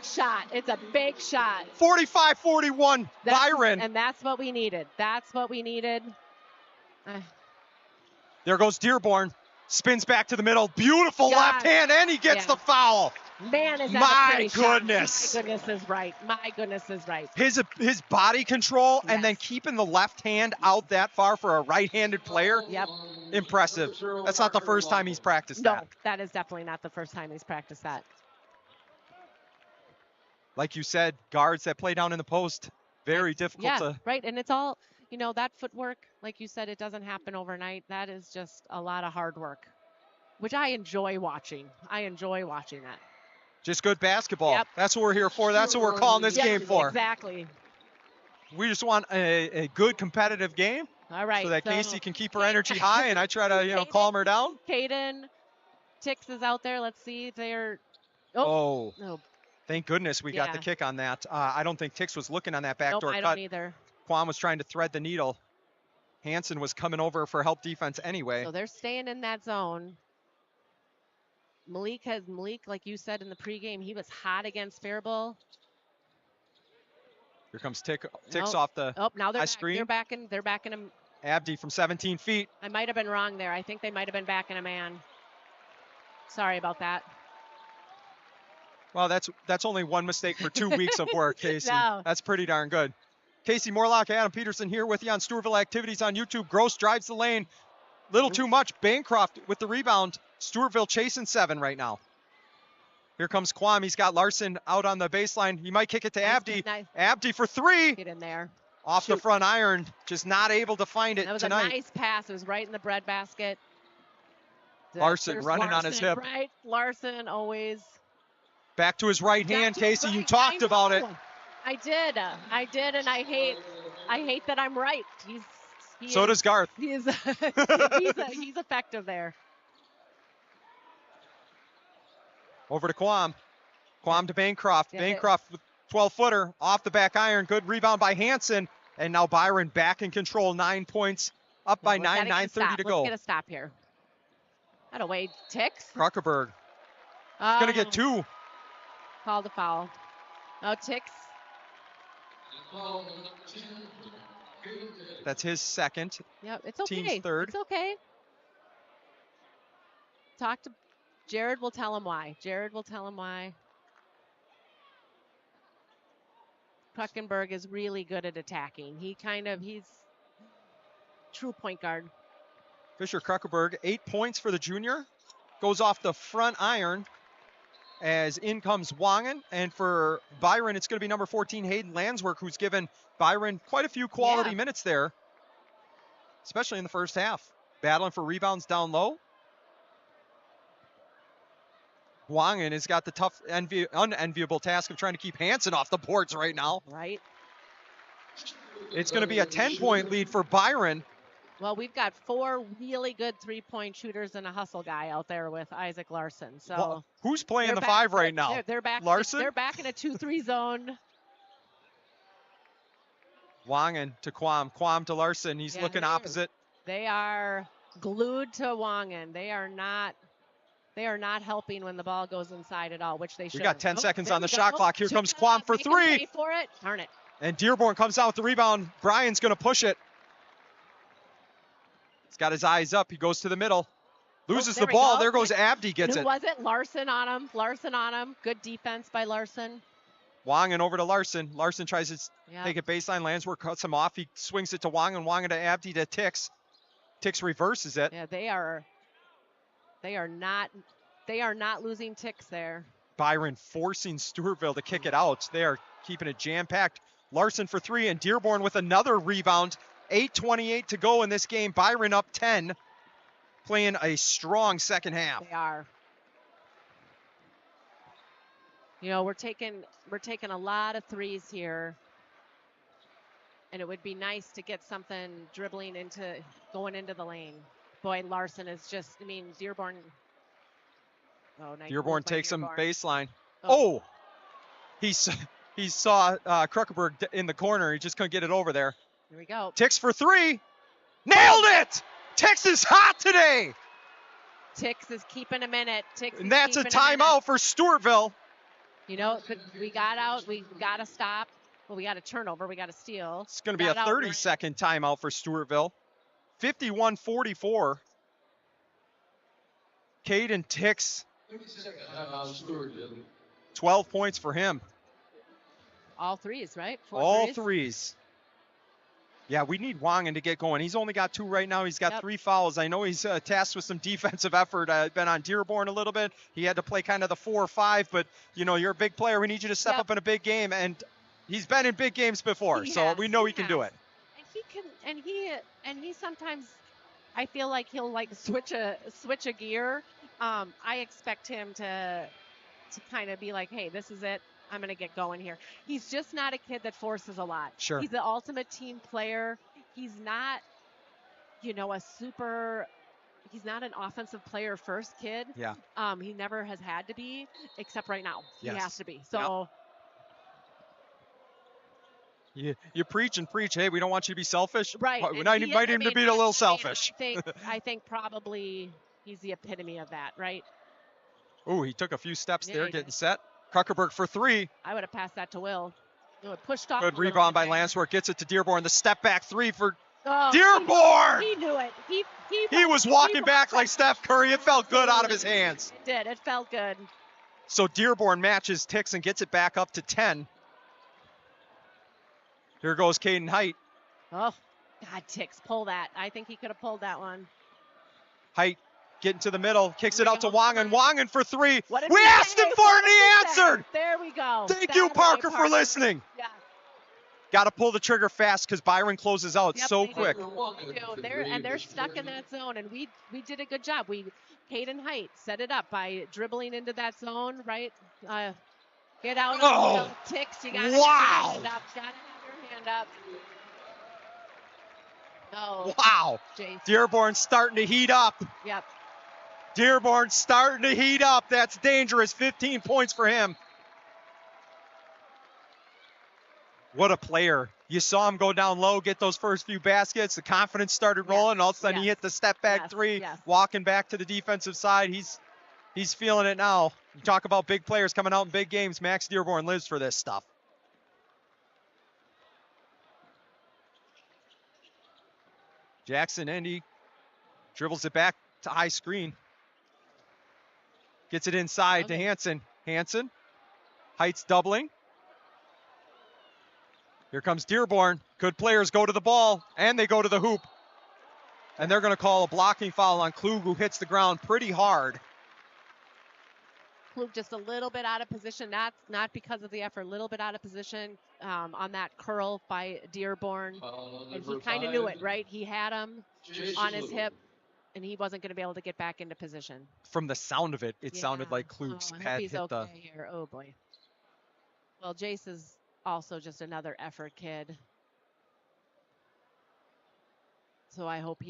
Speaker 2: It's a big shot.
Speaker 1: 45-41, Byron.
Speaker 2: And that's what we needed.
Speaker 1: There goes Dearborn. Spins back to the middle. Beautiful left hand, and he gets the foul.
Speaker 2: Man, is that
Speaker 1: My
Speaker 2: a pretty
Speaker 1: goodness.
Speaker 2: shot. My goodness is right.
Speaker 1: His body control and then keeping the left hand out that far for a right-handed player.
Speaker 2: Yep.
Speaker 1: Impressive. That's not the first time he's practiced that.
Speaker 2: No, that is definitely not the first time he's practiced that.
Speaker 1: Like you said, guards that play down in the post, very difficult to.
Speaker 2: Right, and it's all, that footwork, like you said, it doesn't happen overnight. That is just a lot of hard work, which I enjoy watching. That.
Speaker 1: Just good basketball.
Speaker 2: Yep.
Speaker 1: That's what we're here for. That's what we're calling this game for.
Speaker 2: Exactly.
Speaker 1: We just want a good competitive game.
Speaker 2: All right.
Speaker 1: So that Kasey can keep her energy high, and I try to, calm her down.
Speaker 2: Caden, Tix is out there. Let's see if they're.
Speaker 1: Oh. Thank goodness we got the kick on that. I don't think Tix was looking on that backdoor cut.
Speaker 2: I don't either.
Speaker 1: Quan was trying to thread the needle. Hansen was coming over for help defense anyway.
Speaker 2: So they're staying in that zone. Malik, like you said in the pregame, he was hot against Faribault.
Speaker 1: Here comes Ticks off the
Speaker 2: now they're
Speaker 1: high
Speaker 2: back.
Speaker 1: screen.
Speaker 2: They're backing him.
Speaker 1: Abdi from 17 feet.
Speaker 2: I might have been wrong there. I think they might have been backing a man. Sorry about that.
Speaker 1: Well, that's only one mistake for 2 weeks of work, Kasey.
Speaker 2: No.
Speaker 1: That's pretty darn good. Kasey, Morlock, Adam Peterson here with you on Stewartville Activities on YouTube. Gross drives the lane. Little too much. Bancroft with the rebound. Stewartville chasing 7 right now. Here comes Quam. He's got Larson out on the baseline. He might kick it to Abdi.
Speaker 2: Nice.
Speaker 1: Abdi for 3.
Speaker 2: Get in there.
Speaker 1: Off the front iron. Just not able to find it
Speaker 2: That was
Speaker 1: tonight.
Speaker 2: a nice pass. It was right in the breadbasket.
Speaker 1: Larson
Speaker 2: There's
Speaker 1: running on his hip.
Speaker 2: Right. Larson always.
Speaker 1: Back to his right hand, Kasey. You
Speaker 2: Right.
Speaker 1: talked about it.
Speaker 2: I did, and I hate that I'm right.
Speaker 1: So does Garth.
Speaker 2: He's effective there.
Speaker 1: Over to Quam. Quam to Bancroft.
Speaker 2: Yeah,
Speaker 1: Bancroft with 12-footer off the back iron. Good rebound by Hansen. And now Byron back in control. 9 points. Up by 9, 9:30 to go.
Speaker 2: Let's get a stop here. That away, Ticks.
Speaker 1: Kruckerberg. Going to get 2.
Speaker 2: Called a foul. Oh, Ticks.
Speaker 1: That's his second.
Speaker 2: Yep, it's okay.
Speaker 1: Team's third.
Speaker 2: It's okay. Talk to Jared. Will tell him why. Kruckenberg is really good at attacking. He's true point guard.
Speaker 1: Fisher Kruckerberg, 8 points for the junior. Goes off the front iron as in comes Wangen. And for Byron, it's going to be number 14, Hayden Landswork, who's given Byron quite a few quality minutes there, especially in the first half. Battling for rebounds down low. Wangen has got the tough, unenviable task of trying to keep Hansen off the boards right now.
Speaker 2: Right.
Speaker 1: It's going to be a 10-point lead for Byron.
Speaker 2: Well, we've got 4 really good three-point shooters and a hustle guy out there with Isaac Larson. So
Speaker 1: well, who's playing the 5 right now?
Speaker 2: They're back.
Speaker 1: Larson?
Speaker 2: They're back in a 2-3 zone.
Speaker 1: Wangen to Quam. Quam to Larson. He's looking opposite.
Speaker 2: They are glued to Wangen. They are not helping when the ball goes inside at all, which they should.
Speaker 1: We got 10 seconds on the shot clock. Here comes Quam for 3.
Speaker 2: Pay for it. Darn it.
Speaker 1: And Dearborn comes out with the rebound. Brian's going to push it. He's got his eyes up. He goes to the middle. Loses the ball. There goes Abdi, gets it.
Speaker 2: Who was it? Larson on him. Good defense by Larson.
Speaker 1: Wangen over to Larson. Larson tries to take it baseline. Landsworth cuts him off. He swings it to Wangen. Wangen to Abdi to Ticks. Ticks reverses it.
Speaker 2: Yeah, they are not losing Ticks there.
Speaker 1: Byron forcing Stewartville to kick it out. They are keeping it jam-packed. Larson for 3, and Dearborn with another rebound. 8:28 to go in this game. Byron up 10, playing a strong second half.
Speaker 2: They are. You know, we're taking a lot of threes here, and it would be nice to get something going into the lane. Boy, Larson is just. I mean, Dearborn. Oh, nice.
Speaker 1: Dearborn takes him baseline. Oh, he saw Kruckerberg in the corner. He just couldn't get it over there.
Speaker 2: Here we go.
Speaker 1: Ticks for 3. Nailed it! Ticks is hot today.
Speaker 2: Ticks is keeping him in it.
Speaker 1: And that's a timeout for Stewartville.
Speaker 2: You know, we got out. We got to stop. Well, we got a turnover. We got to steal.
Speaker 1: It's going to be a 30-second timeout for Stewartville. 51-44. Caden Ticks. 12 points for him.
Speaker 2: All threes, right?
Speaker 1: All threes. Yeah, we need Wangen to get going. He's only got 2 right now. He's got 3 fouls. I know he's tasked with some defensive effort. Been on Dearborn a little bit. He had to play kind of the 4 or 5, but, you know, you're a big player. We need you to step up in a big game, and he's been in big games before, so we know he can do it.
Speaker 2: And he sometimes, I feel like he'll like switch a gear. I expect him to kind of be like, hey, this is it. I'm going to get going here. He's just not a kid that forces a lot.
Speaker 1: Sure.
Speaker 2: He's the ultimate team player. He's not, you know, he's not an offensive player first kid.
Speaker 1: Yeah.
Speaker 2: He never has had to be, except right now.
Speaker 1: Yes.
Speaker 2: He has to be. So.
Speaker 1: You preach and preach. Hey, we don't want you to be selfish.
Speaker 2: Right.
Speaker 1: We might even be a little selfish.
Speaker 2: I think probably he's the epitome of that, right?
Speaker 1: Ooh, he took a few steps
Speaker 2: Yeah,
Speaker 1: there,
Speaker 2: he
Speaker 1: getting
Speaker 2: did.
Speaker 1: set. Kruckerberg for three.
Speaker 2: I would have passed that to Will. It pushed off.
Speaker 1: Good rebound by Landsworth. Gets it to Dearborn. The step back three for
Speaker 2: Oh,
Speaker 1: Dearborn.
Speaker 2: He knew it.
Speaker 1: He was walking back like Steph Curry. It felt good out of his hands.
Speaker 2: It did. It felt good.
Speaker 1: So Dearborn matches Tix and gets it back up to 10. Here goes Caden Height.
Speaker 2: Oh, God, Tix, pull that. I think he could have pulled that one.
Speaker 1: Height getting to the middle, kicks it out to Wangen. Wangen for three.
Speaker 2: What did
Speaker 1: We
Speaker 2: he
Speaker 1: asked
Speaker 2: say?
Speaker 1: him for it and he answered.
Speaker 2: There we go.
Speaker 1: Thank you,
Speaker 2: That
Speaker 1: Parker,
Speaker 2: way,
Speaker 1: for listening.
Speaker 2: Yeah.
Speaker 1: Got to pull the trigger fast because Byron closes out
Speaker 2: Yep,
Speaker 1: so
Speaker 2: they
Speaker 1: quick.
Speaker 2: do. They're stuck in that zone, and we did a good job. Caden Height set it up by dribbling into that zone, right? Get out on the Tix. You got to have your hand up. Got to have your hand up. Oh,
Speaker 1: Wow.
Speaker 2: Jason.
Speaker 1: Dearborn starting to heat up.
Speaker 2: Yep.
Speaker 1: Dearborn starting to heat up. That's dangerous. 15 points for him. What a player. You saw him go down low, get those first few baskets. The confidence started rolling. All of a sudden, he hit the step back three, walking back to the defensive side. He's feeling it now. You talk about big players coming out in big games. Max Dearborn lives for this stuff. Jackson Indy dribbles it back to high screen. Gets it inside to Hansen. Hansen. Heights doubling. Here comes Dearborn. Good players go to the ball, and they go to the hoop. And they're going to call a blocking foul on Klug, who hits the ground pretty hard.
Speaker 2: Klug just a little bit out of position, not because of the effort, a little bit out of position on that curl by Dearborn. And he kind of knew it, right? He had him on his hip, and he wasn't going to be able to get back into position.
Speaker 1: From the sound of it, it sounded like Klug's head
Speaker 2: he's
Speaker 1: hit
Speaker 2: okay here. Oh, boy. Well, Jace is also just another effort kid. So I hope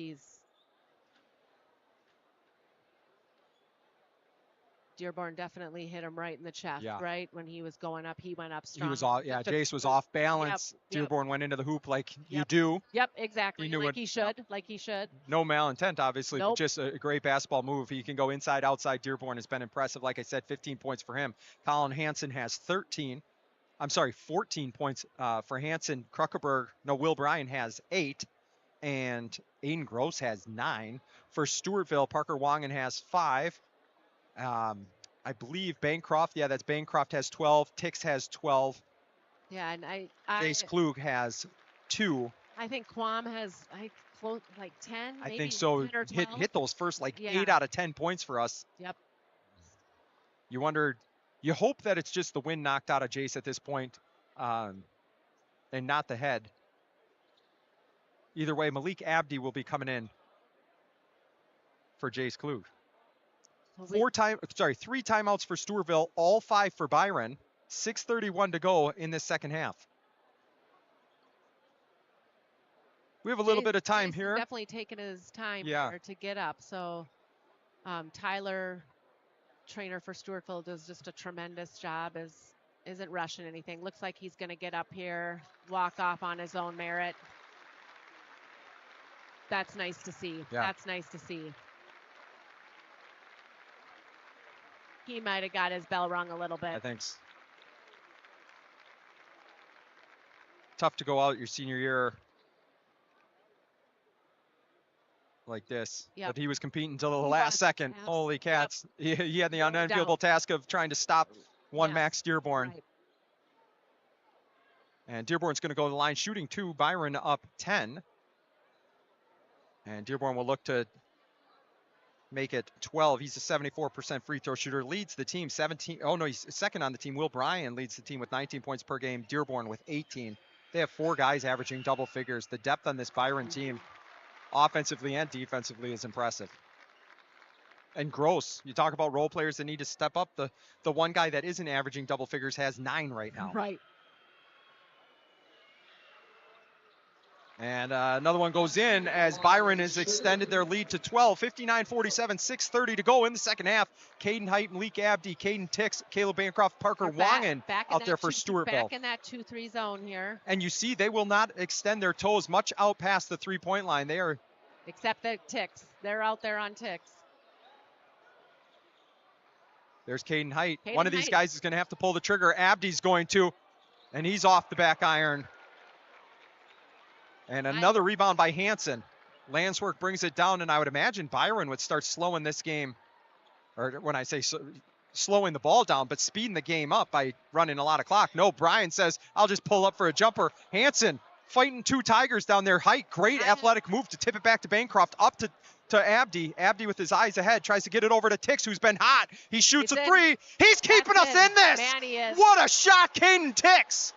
Speaker 2: Dearborn definitely hit him right in the chest, right? When he was going up, he went up strong.
Speaker 1: He was off, Jace was off balance.
Speaker 2: Yep.
Speaker 1: Dearborn went into the hoop like you do.
Speaker 2: Yep, exactly.
Speaker 1: He knew
Speaker 2: like he should.
Speaker 1: No malintent, obviously,
Speaker 2: Nope.
Speaker 1: but just a great basketball move. He can go inside, outside. Dearborn has been impressive. Like I said, 15 points for him. Colin Hansen has 14 points for Hansen. Will Bryan has 8. And Aiden Gross has 9. For Stewartville, Parker Wangen has 5. I believe Bancroft, that's Bancroft has 12. Tix has 12.
Speaker 2: Yeah, and
Speaker 1: Jace Klug has 2.
Speaker 2: I think Quam has like 10.
Speaker 1: I
Speaker 2: maybe
Speaker 1: think so.
Speaker 2: 10 or 12.
Speaker 1: Hit those first 8 out of 10 points for us.
Speaker 2: Yep.
Speaker 1: You hope that it's just the wind knocked out of Jace at this point, and not the head. Either way, Malik Abdi will be coming in for Jace Klug. 3 timeouts for Stewartville, all 5 for Byron. 6:31 to go in this second half. We have a little bit of time here.
Speaker 2: Definitely taking his time here to get up. So Tyler, trainer for Stewartville, does just a tremendous job. Isn't rushing anything. Looks like he's going to get up here, walk off on his own merit. That's nice to see.
Speaker 1: Yeah.
Speaker 2: That's nice to see. He might have got his bell rung a little bit.
Speaker 1: I think so. Tough to go out your senior year like this.
Speaker 2: Yep.
Speaker 1: But he was competing until the last second. Holy cats. Yep. He had the unenviable task of trying to stop Max Dearborn.
Speaker 2: Right.
Speaker 1: And Dearborn's going to go to the line shooting 2. Byron up 10. And Dearborn will look to make it 12. He's a 74% free throw shooter, leads the team 17. Oh, no, he's second on the team. Will Bryan leads the team with 19 points per game. Dearborn with 18. They have 4 guys averaging double figures. The depth on this Byron team, offensively and defensively, is impressive. And Gross, you talk about role players that need to step up. The one guy that isn't averaging double figures has 9 right now.
Speaker 2: Right.
Speaker 1: And another one goes in as Byron has extended their lead to 12. 59-47, 6:30 to go in the second half. Caden Height, Malik Abdi, Caden Tix, Caleb Bancroft, Parker Wangen out there for Stewartville.
Speaker 2: Back in that 2-3 zone here.
Speaker 1: And you see they will not extend their toes much out past the three-point line. They are.
Speaker 2: Except the Tix. They're out there on Tix.
Speaker 1: There's Caden Height.
Speaker 2: Caden
Speaker 1: One of these
Speaker 2: Height.
Speaker 1: guys is going to have to pull the trigger. Abdi's going to, and he's off the back iron. And another rebound by Hansen. Landswork brings it down, and I would imagine Byron would start slowing this game, or when I say slowing the ball down, but speeding the game up by running a lot of clock. No, Brian says, I'll just pull up for a jumper. Hansen fighting two Tigers down there. Height, great athletic move to tip it back to Bancroft, up to Abdi. Abdi with his eyes ahead tries to get it over to Tix, who's been hot. He shoots a three. He's keeping us in this.
Speaker 2: Man, he is.
Speaker 1: What a shot, Caden Tix.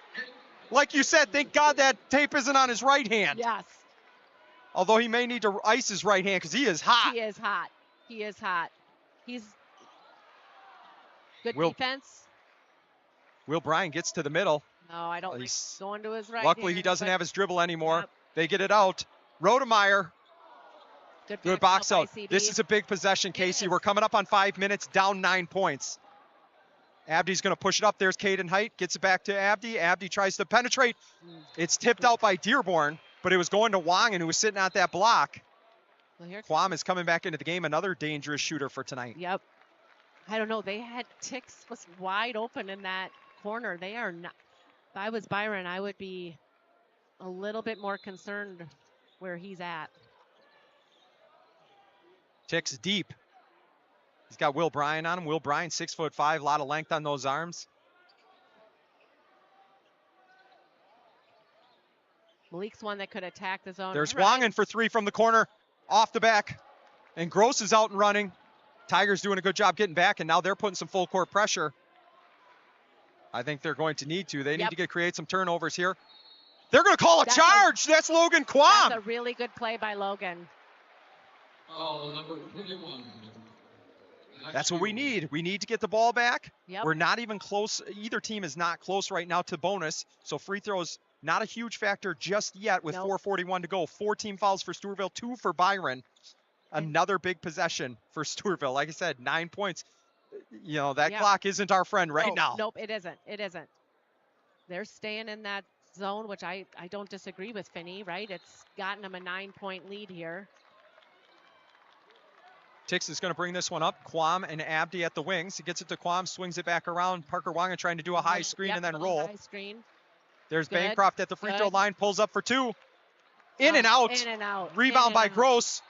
Speaker 1: Like you said, thank God that tape isn't on his right hand.
Speaker 2: Yes.
Speaker 1: Although he may need to ice his right hand because he is hot.
Speaker 2: He is hot. He is hot. He's good
Speaker 1: Will-
Speaker 2: defense.
Speaker 1: Will Bryan gets to the middle.
Speaker 2: No, I don't think going to his right
Speaker 1: Luckily,
Speaker 2: hand,
Speaker 1: he doesn't
Speaker 2: but
Speaker 1: have his dribble anymore.
Speaker 2: Yep.
Speaker 1: They get it out. Rodemeyer. Good box out.
Speaker 2: by CB.
Speaker 1: This is a big possession, Kasey. We're coming up on 5 minutes, down 9 points. Abdi's going to push it up. There's Caden Height. Gets it back to Abdi. Abdi tries to penetrate. It's tipped out by Dearborn, but it was going to Wong, and who was sitting at that block.
Speaker 2: Well, here
Speaker 1: Quam is coming back into the game. Another dangerous shooter for tonight.
Speaker 2: Yep. I don't know. They had Tix was wide open in that corner. They are not. If I was Byron, I would be a little bit more concerned where he's at.
Speaker 1: Tix deep. He's got Will Bryan on him. Will Bryan, 6'5", a lot of length on those arms.
Speaker 2: Malik's one that could attack the zone.
Speaker 1: There's
Speaker 2: Right.
Speaker 1: Wongen for three from the corner, off the back. And Gross is out and running. Tigers doing a good job getting back, and now they're putting some full court pressure. I think they're going to need to. They need to create some turnovers here. They're going to call a charge. That's Logan Quam.
Speaker 2: That's a really good play by Logan.
Speaker 6: Oh, number 21.
Speaker 1: That's what we need. We need to get the ball back.
Speaker 2: Yep.
Speaker 1: We're not even close. Either team is not close right now to bonus. So free throws, not a huge factor just yet with 4:41 to go. 4 team fouls for Stewartville, 2 for Byron. Another big possession for Stewartville. Like I said, 9 points. You know, that clock isn't our friend right now.
Speaker 2: Nope, it isn't. It isn't. They're staying in that zone, which I don't disagree with Finney, right? It's gotten them a 9-point lead here.
Speaker 1: Tix is going to bring this one up. Quam and Abdi at the wings. He gets it to Quam, swings it back around. Parker Wongen trying to do a high screen and then roll.
Speaker 2: High screen.
Speaker 1: There's
Speaker 2: Good.
Speaker 1: Bancroft at the free throw
Speaker 2: Good.
Speaker 1: line, pulls up for 2. In and out.
Speaker 2: In and out.
Speaker 1: Rebound
Speaker 2: In
Speaker 1: by
Speaker 2: and out.
Speaker 1: Gross.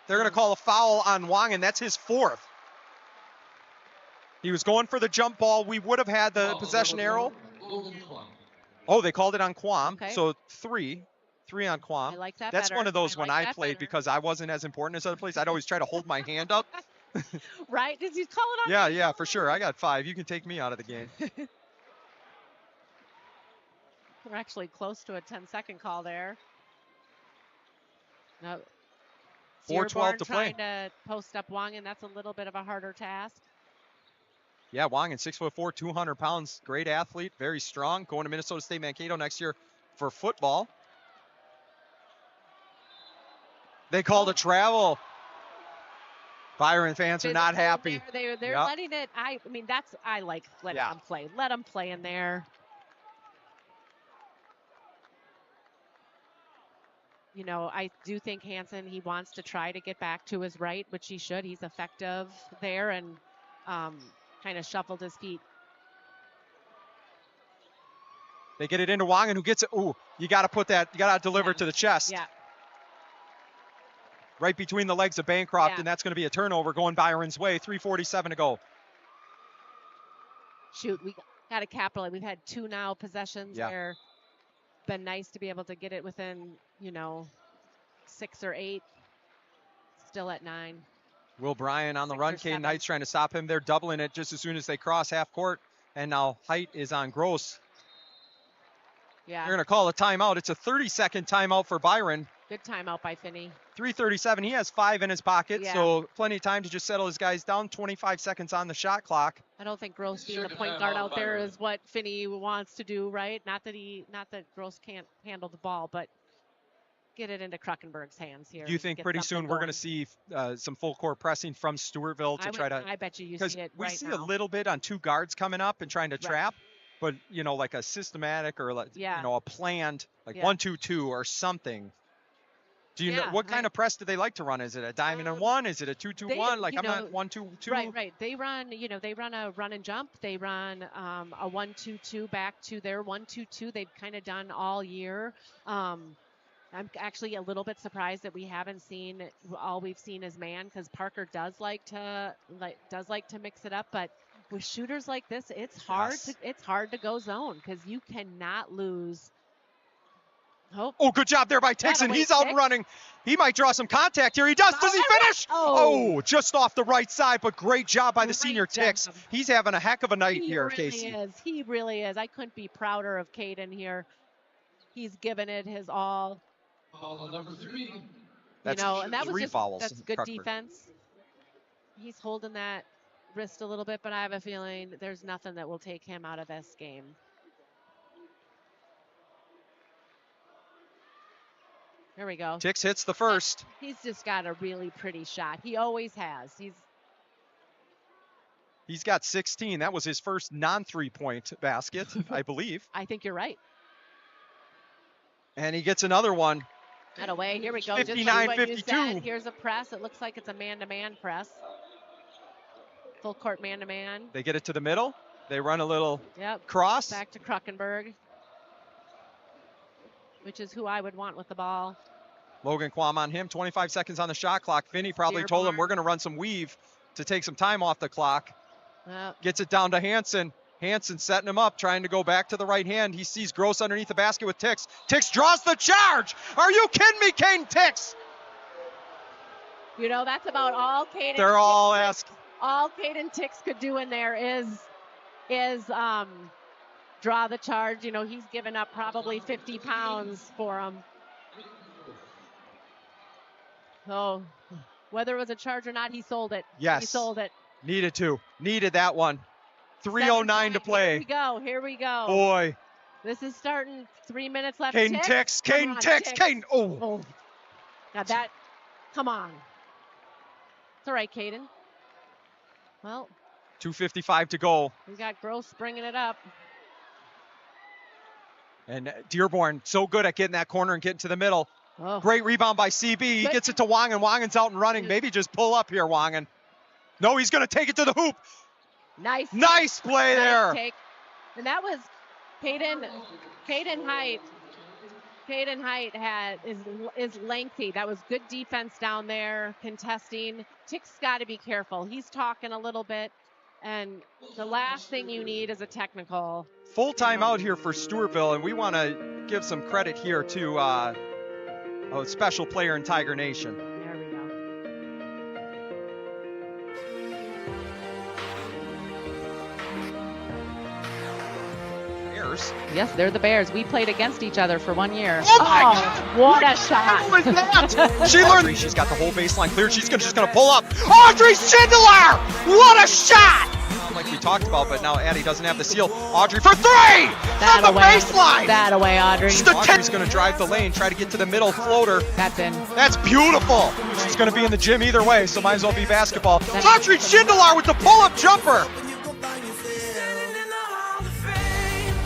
Speaker 1: They're going to call a foul on Wong, and that's his 4th. He was going for the jump ball. We would have had the possession arrow. Oh, they called it on Quam.
Speaker 2: Okay.
Speaker 1: So 3 on Quam.
Speaker 2: I like that
Speaker 1: That's
Speaker 2: better.
Speaker 1: one of those
Speaker 2: I
Speaker 1: when
Speaker 2: like
Speaker 1: I
Speaker 2: that
Speaker 1: played
Speaker 2: better.
Speaker 1: because I wasn't as important as other players. I'd always try to hold my hand up.
Speaker 2: Right? Did you call it on?
Speaker 1: Yeah, yeah, for sure. I got 5. You can take me out of the game.
Speaker 2: We're actually close to a 10-second call there. No.
Speaker 1: 4:12 to play.
Speaker 2: Trying to post up Wong, and that's a little bit of a harder task.
Speaker 1: Yeah, Wongen, 6'4", 200 pounds, great athlete, very strong. Going to Minnesota State Mankato next year for football. They called a travel. Byron fans are not happy.
Speaker 2: They're
Speaker 1: Yep.
Speaker 2: letting it. I mean, I like letting them play. Let them play in there. You know, I do think Hansen, he wants to try to get back to his right, which he should. He's effective there and kind of shuffled his feet.
Speaker 1: They get it into Wongen, who gets it. Ooh, you got to put that. You got to deliver it to the chest.
Speaker 2: Yeah.
Speaker 1: Right between the legs of Bancroft,
Speaker 2: Yeah.
Speaker 1: and that's going to be a turnover going Byron's way. 3:47 to go.
Speaker 2: Shoot, we got to capitalize. We've had 2 now possessions
Speaker 1: Yeah.
Speaker 2: where been nice to be able to get it within, 6 or 8. Still at 9.
Speaker 1: Will Bryan on the run.
Speaker 2: 6 or 7.
Speaker 1: Caden Knight's trying to stop him. They're doubling it just as soon as they cross half court. And now Height is on Gross.
Speaker 2: Yeah.
Speaker 1: They're going to call a timeout. It's a 30-second timeout for Byron.
Speaker 2: Good timeout by Finney.
Speaker 1: 3:37. He has 5 in his pocket,
Speaker 2: Yeah.
Speaker 1: so plenty of time to just settle his guys down. 25 seconds on the shot clock.
Speaker 2: I don't think Gross being the
Speaker 6: Second
Speaker 2: point
Speaker 6: timeout,
Speaker 2: guard out there
Speaker 6: Byron.
Speaker 2: is what Finney wants to do, right? Not that Gross can't handle the ball, but get it into Kruckenberg's hands here.
Speaker 1: Do you think
Speaker 2: Get
Speaker 1: pretty
Speaker 2: something
Speaker 1: soon we're going
Speaker 2: going.
Speaker 1: to see some full court pressing from Stewartville to try to?
Speaker 2: I bet you
Speaker 1: Because
Speaker 2: see it
Speaker 1: we
Speaker 2: right
Speaker 1: see
Speaker 2: now.
Speaker 1: a little bit on 2 guards coming up and trying to
Speaker 2: Right.
Speaker 1: trap, but like a systematic or like
Speaker 2: Yeah.
Speaker 1: a planned like
Speaker 2: Yeah.
Speaker 1: 1-2-2 or something. Do you know what kind of press do they like to run? Is it a diamond and one? Is it a 2-2-1? Like I'm not 1-2-2.
Speaker 2: Right. They run, they run a run and jump. They run a 1-2-2 back to their 1-2-2. They've kind of done all year. I'm actually a little bit surprised that we haven't seen all we've seen is man, because Parker does like to mix it up. But with shooters like this, it's hard to go zone, because you cannot lose.
Speaker 1: Oh, good job there by Peterson. He's out and running. He might draw some contact here. He does. Does he finish? Oh, just off the right side, but great job by the senior Tix. He's having a heck of a night here, Kasey.
Speaker 2: He really is. I couldn't be prouder of Caden here. He's given it his all.
Speaker 6: Number 3.
Speaker 1: That's
Speaker 2: and that was
Speaker 1: three
Speaker 2: just
Speaker 1: fouls.
Speaker 2: that's good defense. He's holding that wrist a little bit, but I have a feeling there's nothing that will take him out of this game. There we go.
Speaker 1: Tix hits the first.
Speaker 2: He's just got a really pretty shot. He always has.
Speaker 1: He's got 16. That was his first non-3-point basket, I believe.
Speaker 2: I think you're right.
Speaker 1: And he gets another one.
Speaker 2: That away. Here we go.
Speaker 1: 59-52.
Speaker 2: Here's a press. It looks like it's a man-to-man press. Full court man-to-man.
Speaker 1: They get it to the middle. They run a little cross.
Speaker 2: Back to Kruckenberg, which is who I would want with the ball.
Speaker 1: Logan Quam on him. 25 seconds on the shot clock. Finney probably told him we're going to run some weave to take some time off the clock. Gets it down to Hansen. Hansen setting him up, trying to go back to the right hand. He sees Gross underneath the basket with Tix. Tix draws the charge. Are you kidding me, Caden Tix?
Speaker 2: That's about all Caden.
Speaker 1: They're all asking.
Speaker 2: All Caden Tix could do in there is draw the charge. He's given up probably 50 pounds for him. So whether it was a charge or not, he sold it.
Speaker 1: Yes.
Speaker 2: He sold it.
Speaker 1: Needed that one. 3:09 to play.
Speaker 2: Here we go.
Speaker 1: Boy.
Speaker 2: This is starting. 3 minutes left.
Speaker 1: Caden Tix. Caden Tix. Caden. Oh.
Speaker 2: Now that. Come on. It's all right, Caden. Well.
Speaker 1: 2:55 to go.
Speaker 2: We got Gross bringing it up.
Speaker 1: And Dearborn so good at getting that corner and getting to the middle.
Speaker 2: Oh.
Speaker 1: Great rebound by CB. He gets it to Wangen. Wangen's out and running. Maybe just pull up here, Wangen. No, he's going to take it to the hoop. Nice play there.
Speaker 2: Take. And that was Caden Height. Caden Height is lengthy. That was good defense down there, contesting. Tick's got to be careful. He's talking a little bit. And the last thing you need is a technical.
Speaker 1: Full time out here for Stewartville, and we want to give some credit here to a special player in Tiger Nation.
Speaker 2: There we go.
Speaker 1: Bears.
Speaker 2: Yes, they're the Bears. We played against each other for 1 year.
Speaker 1: Oh my God!
Speaker 2: What a shot!
Speaker 1: What was that? She learned. She's got the whole baseline cleared. She's just gonna pull up. Audrey Schindler! What a shot! Like we talked about, but now Addie doesn't have the seal. Audrey for 3! From the baseline!
Speaker 2: That away, Audrey.
Speaker 1: Audrey's going to drive the lane, try to get to the middle floater.
Speaker 2: That's in.
Speaker 1: That's beautiful. She's going to be in the gym either way, so might as well be basketball. Audrey Schindler with the pull-up jumper.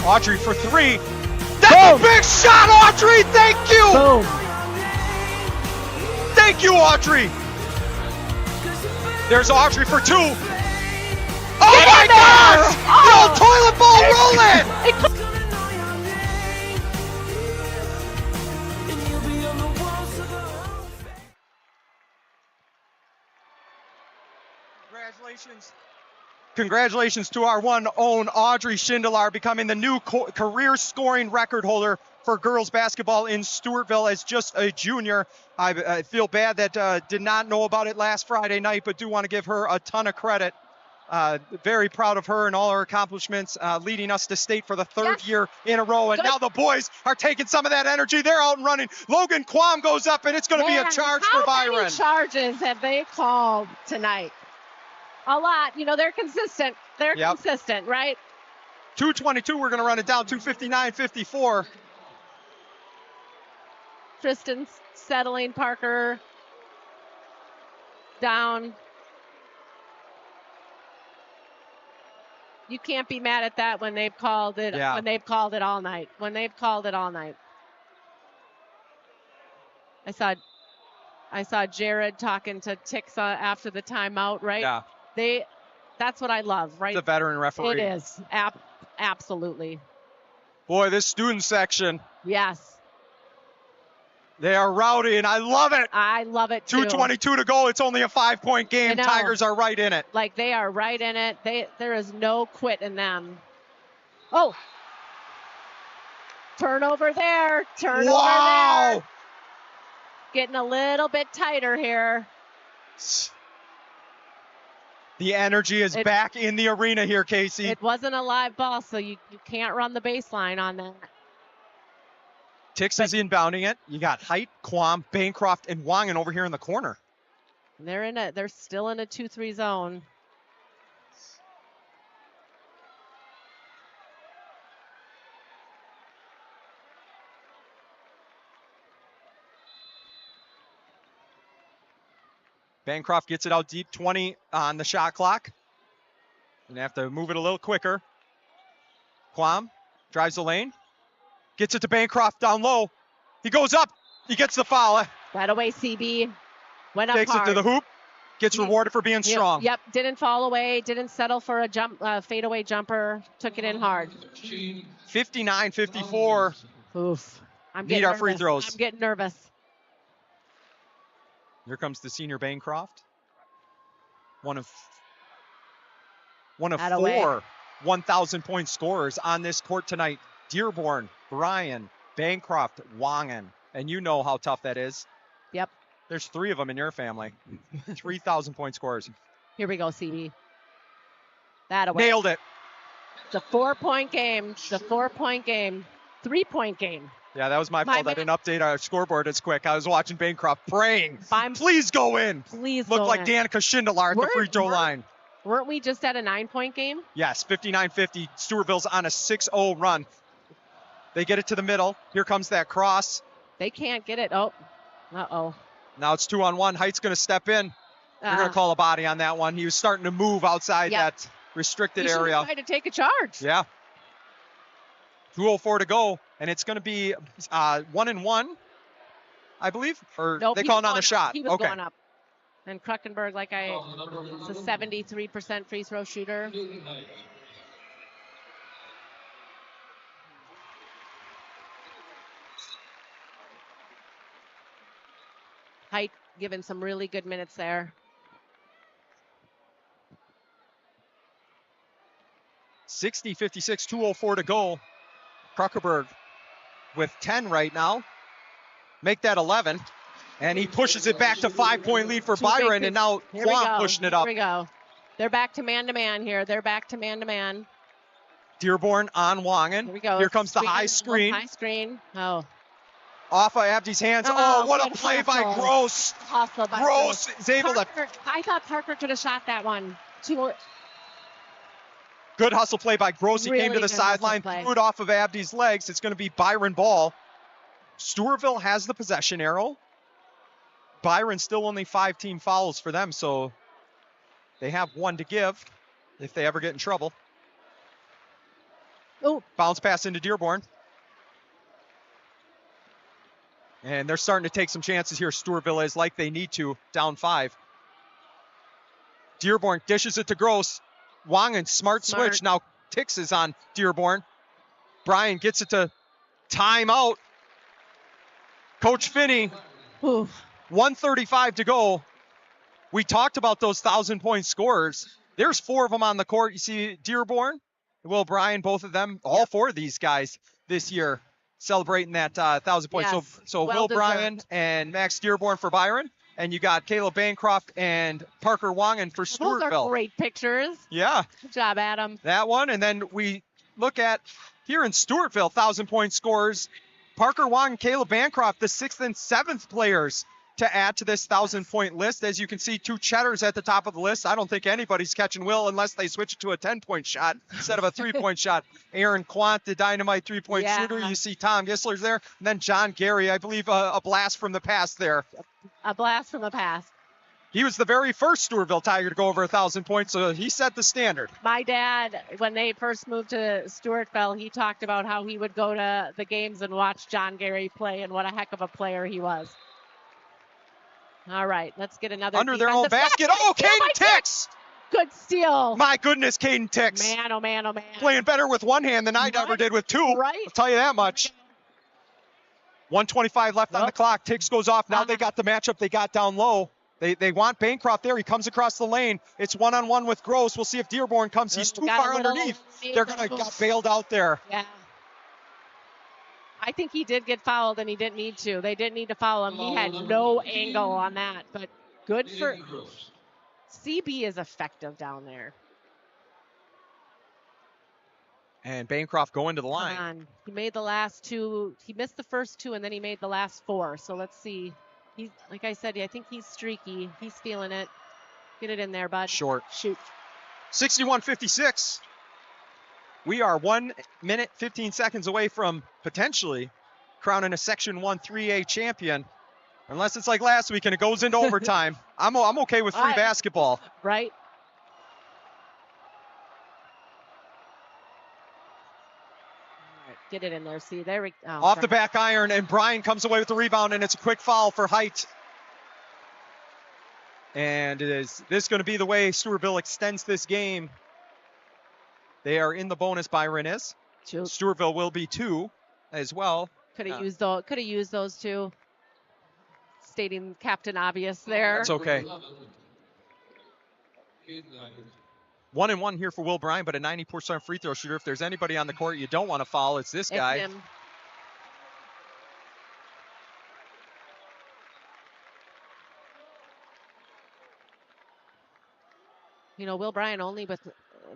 Speaker 1: Audrey for 3. That's a big shot, Audrey! Thank you!
Speaker 2: Boom.
Speaker 1: Thank you, Audrey! There's Audrey for 2. Oh my gosh! Oh. The toilet bowl rolling! Congratulations to our one own Audrey Schindler, becoming the new career scoring record holder for girls basketball in Stewartville as just a junior. I feel bad that did not know about it last Friday night, but do want to give her a ton of credit. Very proud of her and all her accomplishments, leading us to state for the third year in a row. And now the boys are taking some of that energy. They're out and running. Logan Quam goes up, and it's going to be a charge for Byron.
Speaker 2: How many charges have they called tonight? A lot. They're consistent. They're consistent, right?
Speaker 1: 2:22. We're going to run it down. 2:59-54.
Speaker 2: Tristan's settling Parker down. You can't be mad at that when they've called it. When they've called it all night. I saw I saw Jared talking to Tix after the timeout, right?
Speaker 1: Yeah.
Speaker 2: That's what I love, right?
Speaker 1: The veteran referee.
Speaker 2: It is. Absolutely.
Speaker 1: Boy, this student section.
Speaker 2: Yes.
Speaker 1: They are rowdy, and I love it.
Speaker 2: I love it, too.
Speaker 1: 2:22 to go. It's only a 5-point game. Tigers are right in it.
Speaker 2: Like, they are right in it. There is no quit in them. Oh. Turnover there. Turnover there. Getting a little bit tighter here.
Speaker 1: The energy is back in the arena here, Kasey.
Speaker 2: It wasn't a live ball, so you can't run the baseline on that.
Speaker 1: Tix is inbounding it. You got Height, Quam, Bancroft, and Wangen over here in the corner.
Speaker 2: They're still in a 2-3 zone.
Speaker 1: Bancroft gets it out deep, 20 on the shot clock. Gonna have to move it a little quicker. Quam drives the lane. Gets it to Bancroft down low. He goes up. He gets the foul.
Speaker 2: Right away, CB. Went up
Speaker 1: Takes
Speaker 2: hard.
Speaker 1: it to the hoop. Gets rewarded for being strong.
Speaker 2: Yep. Didn't fall away. Didn't settle for a fadeaway jumper. Took it in hard.
Speaker 1: 59-54.
Speaker 2: Oof.
Speaker 1: Need our free throws.
Speaker 2: I'm getting nervous.
Speaker 1: Here comes the senior Bancroft. One of
Speaker 2: That away.
Speaker 1: 4 1,000-point scorers on this court tonight. Dearborn, Bryan, Bancroft, Wangen. And you know how tough that is.
Speaker 2: Yep.
Speaker 1: There's 3 of them in your family. 3,000-point scorers.
Speaker 2: Here we go, CB. That away.
Speaker 1: Nailed it.
Speaker 2: The 4-point game. The 4-point game. 3-point game.
Speaker 1: Yeah, that was my fault. I didn't update our scoreboard as quick. I was watching Bancroft praying. Please go in.
Speaker 2: Please
Speaker 1: Looked
Speaker 2: go
Speaker 1: like
Speaker 2: in.
Speaker 1: Danica Schindler at the free throw line.
Speaker 2: Weren't we just at a 9-point game?
Speaker 1: Yes, 59-50. Stewartville's on a 6-0 run. They get it to the middle. Here comes that cross.
Speaker 2: They can't get it. Oh. Uh-oh.
Speaker 1: Now it's 2-on-1. Height's going to step in. They're going to call a body on that one. He was starting to move outside that restricted area.
Speaker 2: He tried to take a charge.
Speaker 1: Yeah. 2:04 to go, and it's going to be 1-and-1, I believe? Or
Speaker 2: nope,
Speaker 1: they call it on the shot?
Speaker 2: He was going up. And Kruckenberg, it's a 73% free throw shooter. Height given some really good minutes there.
Speaker 1: $60-56, 2:04 to go. Kruckenberg with 10 right now. Make that 11. And he pushes it back to 5-point lead for Byron, and now Quam pushing it up.
Speaker 2: Here we go. They're back to man-to-man here. They're back to man-to-man.
Speaker 1: Dearborn on Wangen.
Speaker 2: Here we go.
Speaker 1: Here comes the high screen.
Speaker 2: High screen. Oh.
Speaker 1: Off of Abdi's hands. Oh, what a play by Gross.
Speaker 2: Hustle by
Speaker 1: Gross is able to.
Speaker 2: I thought Parker could have shot that one.
Speaker 1: Good hustle play by Gross. He came to the sideline, threw it off of Abdi's legs. It's going to be Byron ball. Stewartville has the possession arrow. Byron still only 5 team fouls for them, so they have 1 to give if they ever get in trouble.
Speaker 2: Oh.
Speaker 1: Bounce pass into Dearborn. And they're starting to take some chances here. Stewartville is like they need to, down 5. Dearborn dishes it to Gross. Wangen, smart switch. Now Tix is on Dearborn. Bryan gets it to timeout. Coach Finney. 1:35 to go. We talked about those 1,000-point scorers. There's 4 of them on the court. You see Dearborn, Will Bryan, both of them, all 4 of these guys this year celebrating that 1,000 points.
Speaker 2: Yes,
Speaker 1: So
Speaker 2: well
Speaker 1: Will Bryan and Max Dearborn for Byron. And you got Caleb Bancroft and Parker Wangen for Stewartville.
Speaker 2: Those are great pictures.
Speaker 1: Yeah.
Speaker 2: Good job, Adam.
Speaker 1: That one. And then we look at here in Stewartville, 1,000-point scorers. Parker Wangen, Caleb Bancroft, the 6th and 7th players to add to this 1,000-point list. As you can see, 2 Cheddars at the top of the list. I don't think anybody's catching Will unless they switch it to a 10-point shot instead of a 3-point shot. Aaron Quant, the dynamite 3-point shooter. You see Tom Gisler's there. And then John Gary, I believe a blast from the past there.
Speaker 2: A blast from the past.
Speaker 1: He was the very first Stewartville Tiger to go over 1,000 points, so he set the standard.
Speaker 2: My dad, when they first moved to Stewartville, he talked about how he would go to the games and watch John Gary play and what a heck of a player he was. All right, let's get another
Speaker 1: under their own
Speaker 2: defensive
Speaker 1: basket. Oh, Caden Tix!
Speaker 2: Good steal.
Speaker 1: My goodness, Caden Tix.
Speaker 2: Man, oh man, oh man.
Speaker 1: Playing better with one hand than I ever did with two.
Speaker 2: Right.
Speaker 1: I'll tell you that much. 1:25 left on the clock. Tix goes off. Now they got the matchup they got down low. They want Bancroft there. He comes across the lane. It's one-on-one with Gross. We'll see if Dearborn comes. He's too far underneath. They're going to get bailed out there.
Speaker 2: Yeah. I think he did get fouled, and he didn't need to. They didn't need to foul him. He had no angle on that, but good for CB is effective down there.
Speaker 1: And Bancroft going to the line.
Speaker 2: Come on. He made the last two. He missed the first two, and then he made the last four. So let's see. He's, like I said, I think he's streaky. He's feeling it. Get it in there, bud.
Speaker 1: Short.
Speaker 2: Shoot.
Speaker 1: 61-56. We are 1 minute, 15 seconds away from potentially crowning a Section 1 3A champion. Unless it's like last week and it goes into overtime. I'm okay with free basketball.
Speaker 2: Right. Get it in there. See, there we go.
Speaker 1: Off the back iron, and Brian comes away with the rebound, and it's a quick foul for height. And is this going to be the way Stewartville extends this game? They are in the bonus. Byron is. Stewartville will be 2 as well.
Speaker 2: Could have used those. Could have used those two. Stating Captain Obvious there.
Speaker 1: That's okay. 1-1 here for Will Bryan, but a 90% free throw shooter. If there's anybody on the court you don't want to foul, it's this guy.
Speaker 2: It's him. You know, Will Bryan only with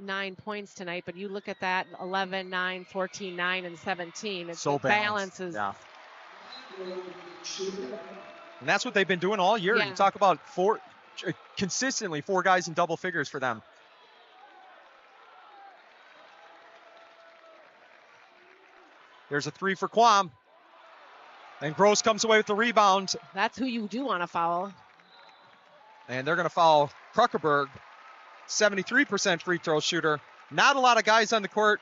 Speaker 2: 9 points tonight, but you look at that, 11, 9, 14, 9, and 17. It's
Speaker 1: so
Speaker 2: balanced.
Speaker 1: Yeah. And that's what they've been doing all year.
Speaker 2: Yeah.
Speaker 1: You talk about consistently 4 guys in double figures for them. There's a 3 for Quam. And Gross comes away with the rebound.
Speaker 2: That's who you do want to foul.
Speaker 1: And they're going to foul Kruckerberg, 73% free throw shooter. Not a lot of guys on the court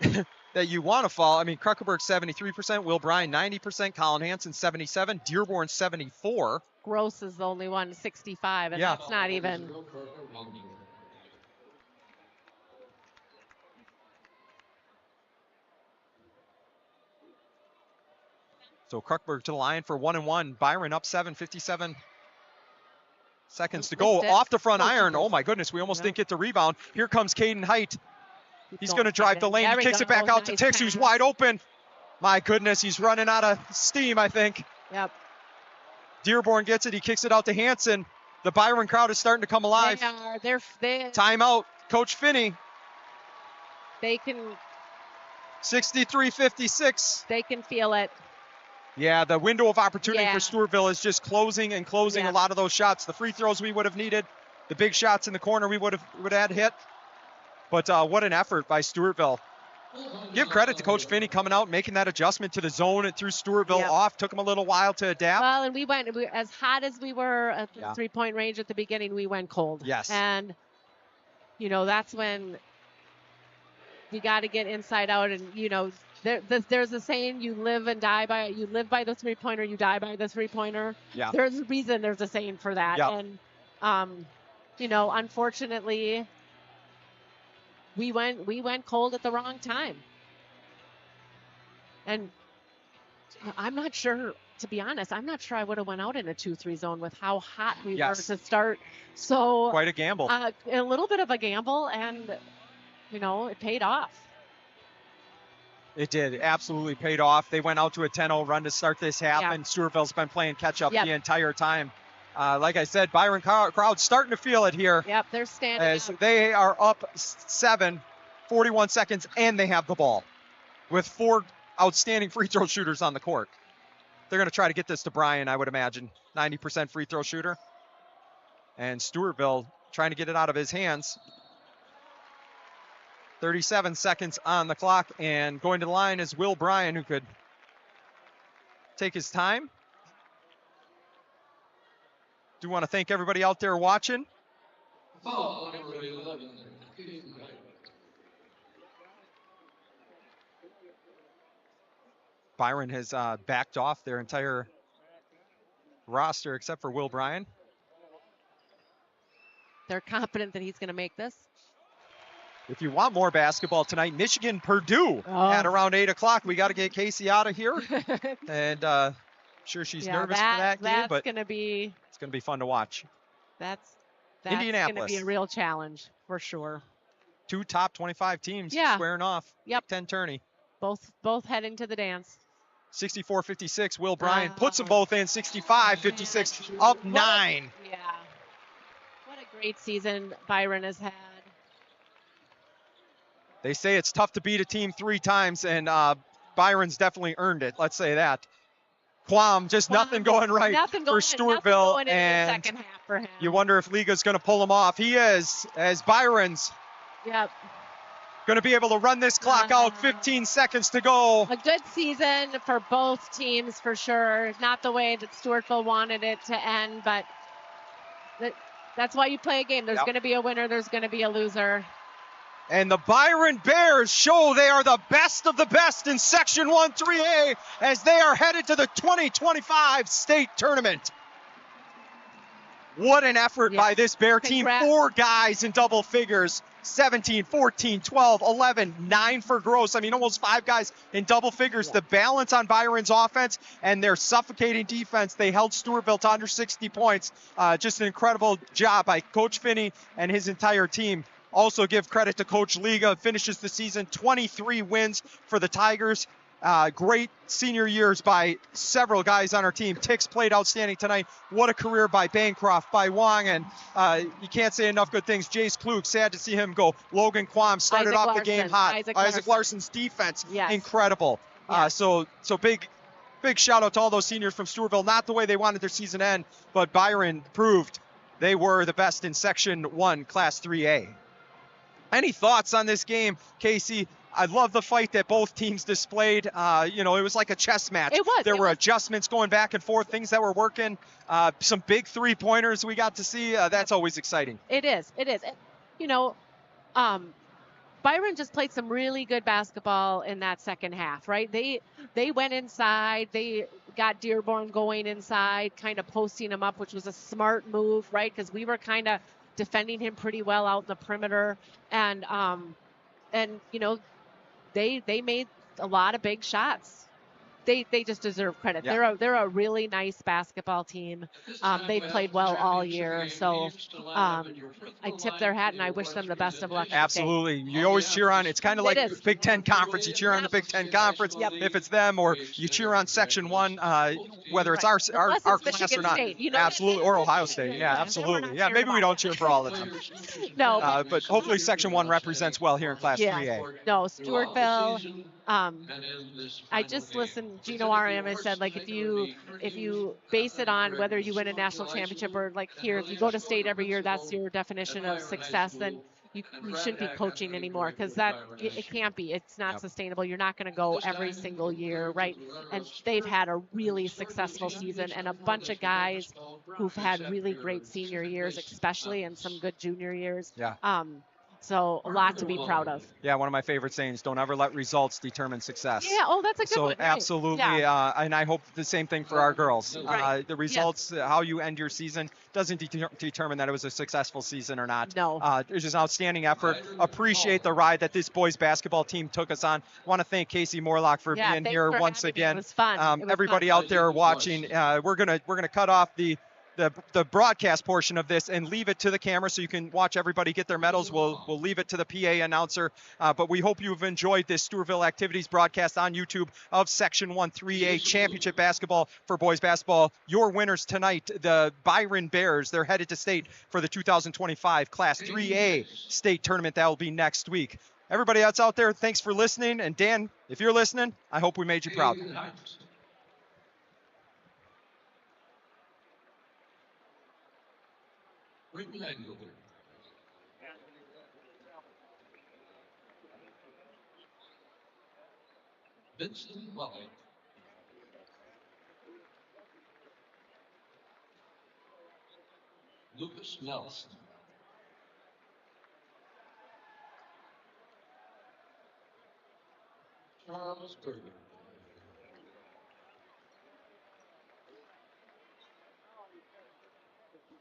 Speaker 1: that you want to foul. I mean, Kruckerberg 73%, Will Bryan 90%, Colin Hansen 77, Dearborn 74.
Speaker 2: Gross is the only one, 65, and that's not even.
Speaker 1: So Kruckerberg to the line for 1-1. Byron up 7, 57 seconds to go. Off the front iron. Oh my goodness, we almost didn't get the rebound. Here comes Caden Height. He's going to drive the lane. He kicks it back out to Tix, who's wide open. My goodness, he's running out of steam, I think.
Speaker 2: Yep.
Speaker 1: Dearborn gets it. He kicks it out to Hansen. The Byron crowd is starting to come alive.
Speaker 2: They're
Speaker 1: Timeout, Coach Finney.
Speaker 2: They can.
Speaker 1: 63-56.
Speaker 2: They can feel it.
Speaker 1: Yeah, the window of opportunity for Stewartville is just closing and closing a lot of those shots. The free throws we would have needed, the big shots in the corner we would have had hit. But what an effort by Stewartville. Give credit to Coach Finney coming out, making that adjustment to the zone and threw Stewartville off. Took him a little while to adapt.
Speaker 2: Well, and we as hot as we were at the 3-point range at the beginning, we went cold.
Speaker 1: Yes.
Speaker 2: And, you know, that's when you got to get inside out and, you know, there's a saying, you live by the 3-pointer, you die by the 3-pointer.
Speaker 1: Yeah.
Speaker 2: There's a reason there's a saying for that.
Speaker 1: Yep.
Speaker 2: And, you know, unfortunately, we went cold at the wrong time. And I'm not sure, to be honest, I'm not sure I would have went out in a 2-3 zone with how hot we were to start. So
Speaker 1: quite a gamble.
Speaker 2: A little bit of a gamble, and, you know, it paid off.
Speaker 1: It did. It absolutely paid off. They went out to a 10-0 run to start this half, and Stewartville's been playing catch-up the entire time. Like I said, Byron crowd starting to feel it here.
Speaker 2: Yep, they're standing
Speaker 1: as
Speaker 2: up.
Speaker 1: They are up 7, 41 seconds, and they have the ball with 4 outstanding free throw shooters on the court. They're going to try to get this to Brian, I would imagine. 90% free throw shooter. And Stewartville trying to get it out of his hands. 37 seconds on the clock, and going to the line is Will Bryan, who could take his time. Do want to thank everybody out there watching. Byron has backed off their entire roster except for Will Bryan.
Speaker 2: They're confident that he's going to make this.
Speaker 1: If you want more basketball tonight, Michigan, Purdue at around 8 o'clock. We got to get Kasey out of here. And I'm sure she's nervous for that game, but
Speaker 2: it's going
Speaker 1: to be fun to watch.
Speaker 2: That's going to
Speaker 1: Indianapolis.
Speaker 2: be a real challenge for sure.
Speaker 1: 2 top 25 teams squaring off.
Speaker 2: Yep.
Speaker 1: 10 tourney.
Speaker 2: Both heading to the dance.
Speaker 1: 64-56. Will Bryan puts them both in. 65-56. Up 9.
Speaker 2: Yeah. What a great season Byron has had.
Speaker 1: They say it's tough to beat a team 3 times, and Byron's definitely earned it. Let's say that. Quam, nothing going right for Stewartville,
Speaker 2: and the second half for him.
Speaker 1: You wonder if Liga's going to pull him off. He is, as Byron's going to be able to run this clock out. 15 seconds to go.
Speaker 2: A good season for both teams for sure. Not the way that Stewartville wanted it to end, but that's why you play a game. There's going to be a winner. There's going to be a loser.
Speaker 1: And the Byron Bears show they are the best of the best in Section 1 3A as they are headed to the 2025 state tournament. What an effort by this Bear team. 4 guys in double figures. 17, 14, 12, 11, 9 for Gross. I mean, almost 5 guys in double figures. The balance on Byron's offense and their suffocating defense, they held Stewartville to under 60 points. Just an incredible job by Coach Finney and his entire team. Also give credit to Coach Liga, finishes the season 23 wins for the Tigers. Great senior years by several guys on our team. Tix played outstanding tonight. What a career by Bancroft, by Wong, and you can't say enough good things. Jace Klug, sad to see him go. Logan Quam started off the game hot. Isaac Larson's defense, incredible. So big shout out to all those seniors from Stewartville. Not the way they wanted their season to end, but Byron proved they were the best in Section 1, Class 3A. Any thoughts on this game, Kasey? I love the fight that both teams displayed. It was like a chess match.
Speaker 2: It was.
Speaker 1: There were adjustments going back and forth, things that were working. Some big 3-pointers we got to see. That's always exciting.
Speaker 2: It is. Byron just played some really good basketball in that second half, right? They went inside. They got Dearborn going inside, kind of posting him up, which was a smart move, right? Because we were kind of defending him pretty well out in the perimeter, and they made a lot of big shots. They just deserve credit.
Speaker 1: Yeah.
Speaker 2: They're a really nice basketball team. They've played well all year, so I tip their hat and I wish them the best of luck.
Speaker 1: Absolutely. You always cheer on. It's kind of like Big Ten Conference. You cheer on the Big Ten Conference if it's them, or you cheer on Section 1, whether it's our class or not. Absolutely, or Ohio State. Yeah, absolutely. Yeah, maybe we don't cheer for all of them.
Speaker 2: No.
Speaker 1: But hopefully Section 1 represents well here in Class 3A.
Speaker 2: No, Stewartville. I just listened. Gino Ariam said, like, if you base it on whether you win a national championship or, like, here, if you go to state every year, that's your definition of success, then you shouldn't be coaching anymore, because it can't be. It's not sustainable. You're not going to go every single year, right? And they've had a really successful season, and a bunch of guys who've had really great senior years, especially, and some good junior years.
Speaker 1: Yeah.
Speaker 2: So a lot to be proud of.
Speaker 1: Yeah, one of my favorite sayings, don't ever let results determine success.
Speaker 2: Yeah, that's a good one.
Speaker 1: So absolutely, and I hope the same thing for our girls.
Speaker 2: Right.
Speaker 1: The results, how you end your season, doesn't determine that it was a successful season or not.
Speaker 2: No.
Speaker 1: It was just an outstanding effort. Appreciate the ride that this boys basketball team took us on. Want to thank Kasey Morlock for being here once again.
Speaker 2: It was fun.
Speaker 1: Everybody out there watching, we're gonna cut off the broadcast portion of this and leave it to the camera so you can watch everybody get their medals. We'll leave it to the PA announcer. But we hope you've enjoyed this Stewartville Activities broadcast on YouTube of Section 1 3A Championship Basketball for boys basketball. Your winners tonight, the Byron Bears. They're headed to state for the 2025 Class 3A state tournament. That will be next week. Everybody else out there, thanks for listening. And Dan, if you're listening, I hope we made you proud.
Speaker 6: Vincent Morlock. Lucas Nelson. Charles Berger.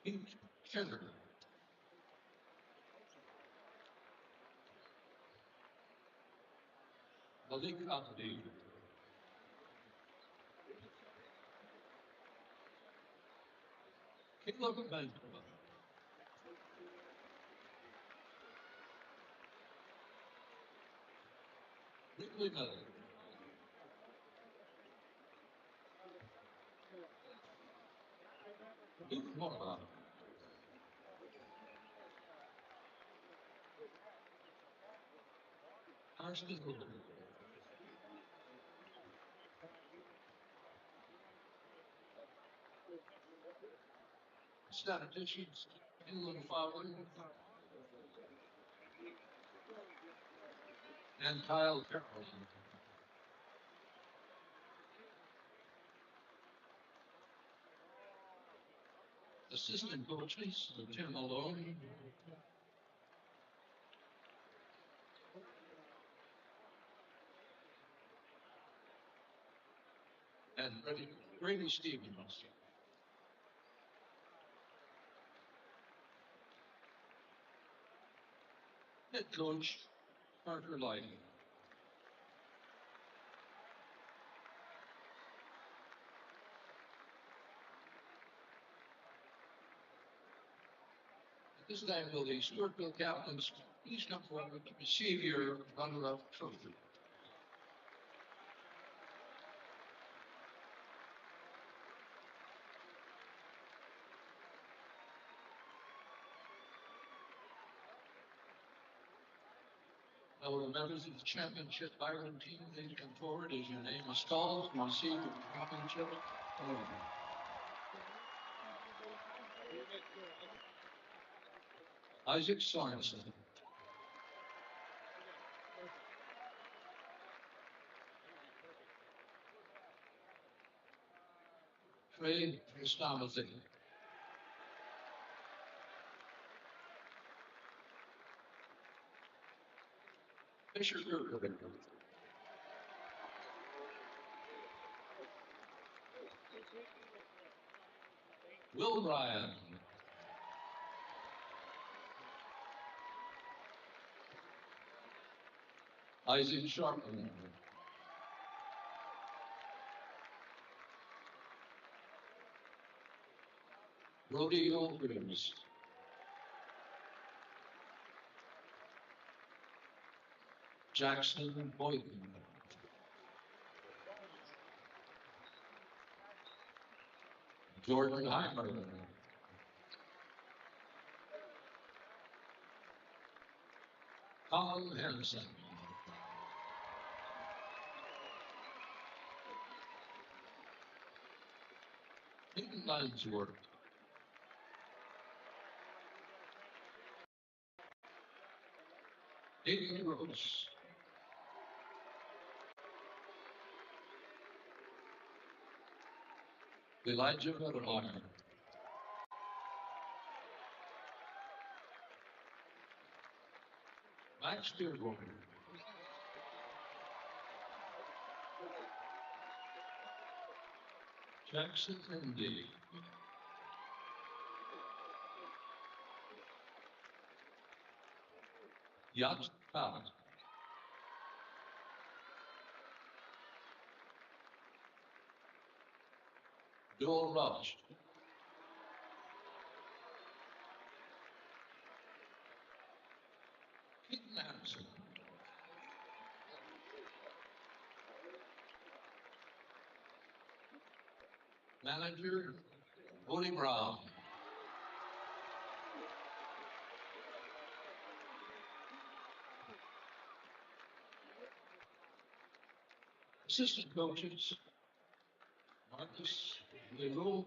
Speaker 6: Pete Cheddar. Malik Abdi. Caleb Benjamin. Ridley Miller. Luke Morlock. Carson Hoover. Statisticians, Inland Fowler, and Kyle Carroll. Assistant coaches, Tim Malone, and Brady Stevens. Head coach, Parker Light. At this time, will the Stewartville captains please come forward to receive your runner-up trophy. Now, will the members of the championship Byron team please come forward as your name is called to receive the championship? Isaac Sorensen. Trey Estamazi. Fisher Gerber. Will Ryan. Isaac Sharpman. Brody Olgrims. Jackson Boyden. Jordan Heimer. Colin Henderson. Peyton Lansworth. Aiden Rose. Elijah Vettermeyer. Max Dearborn. Jackson MD. Yacht Pat. Joel Rush. Keaton Anderson. Manager, Woody Brown. Assistant coaches, Marcus Leroux,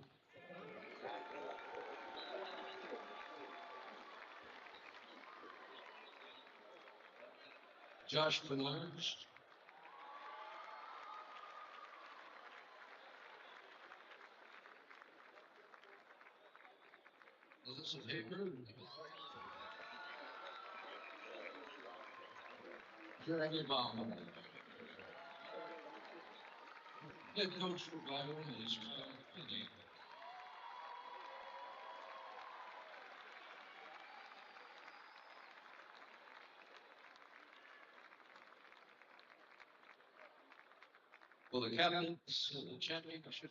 Speaker 6: Josh Bernards, Melissa Hager, Jeremy Baum. Head coach for Byron is Kyle Finney. Will the captains of the championship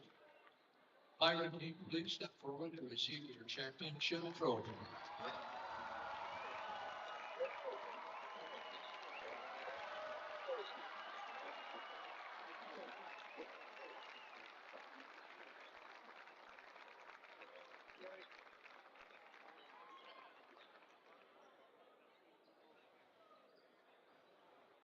Speaker 6: Byron, please step forward to receive your championship trophy.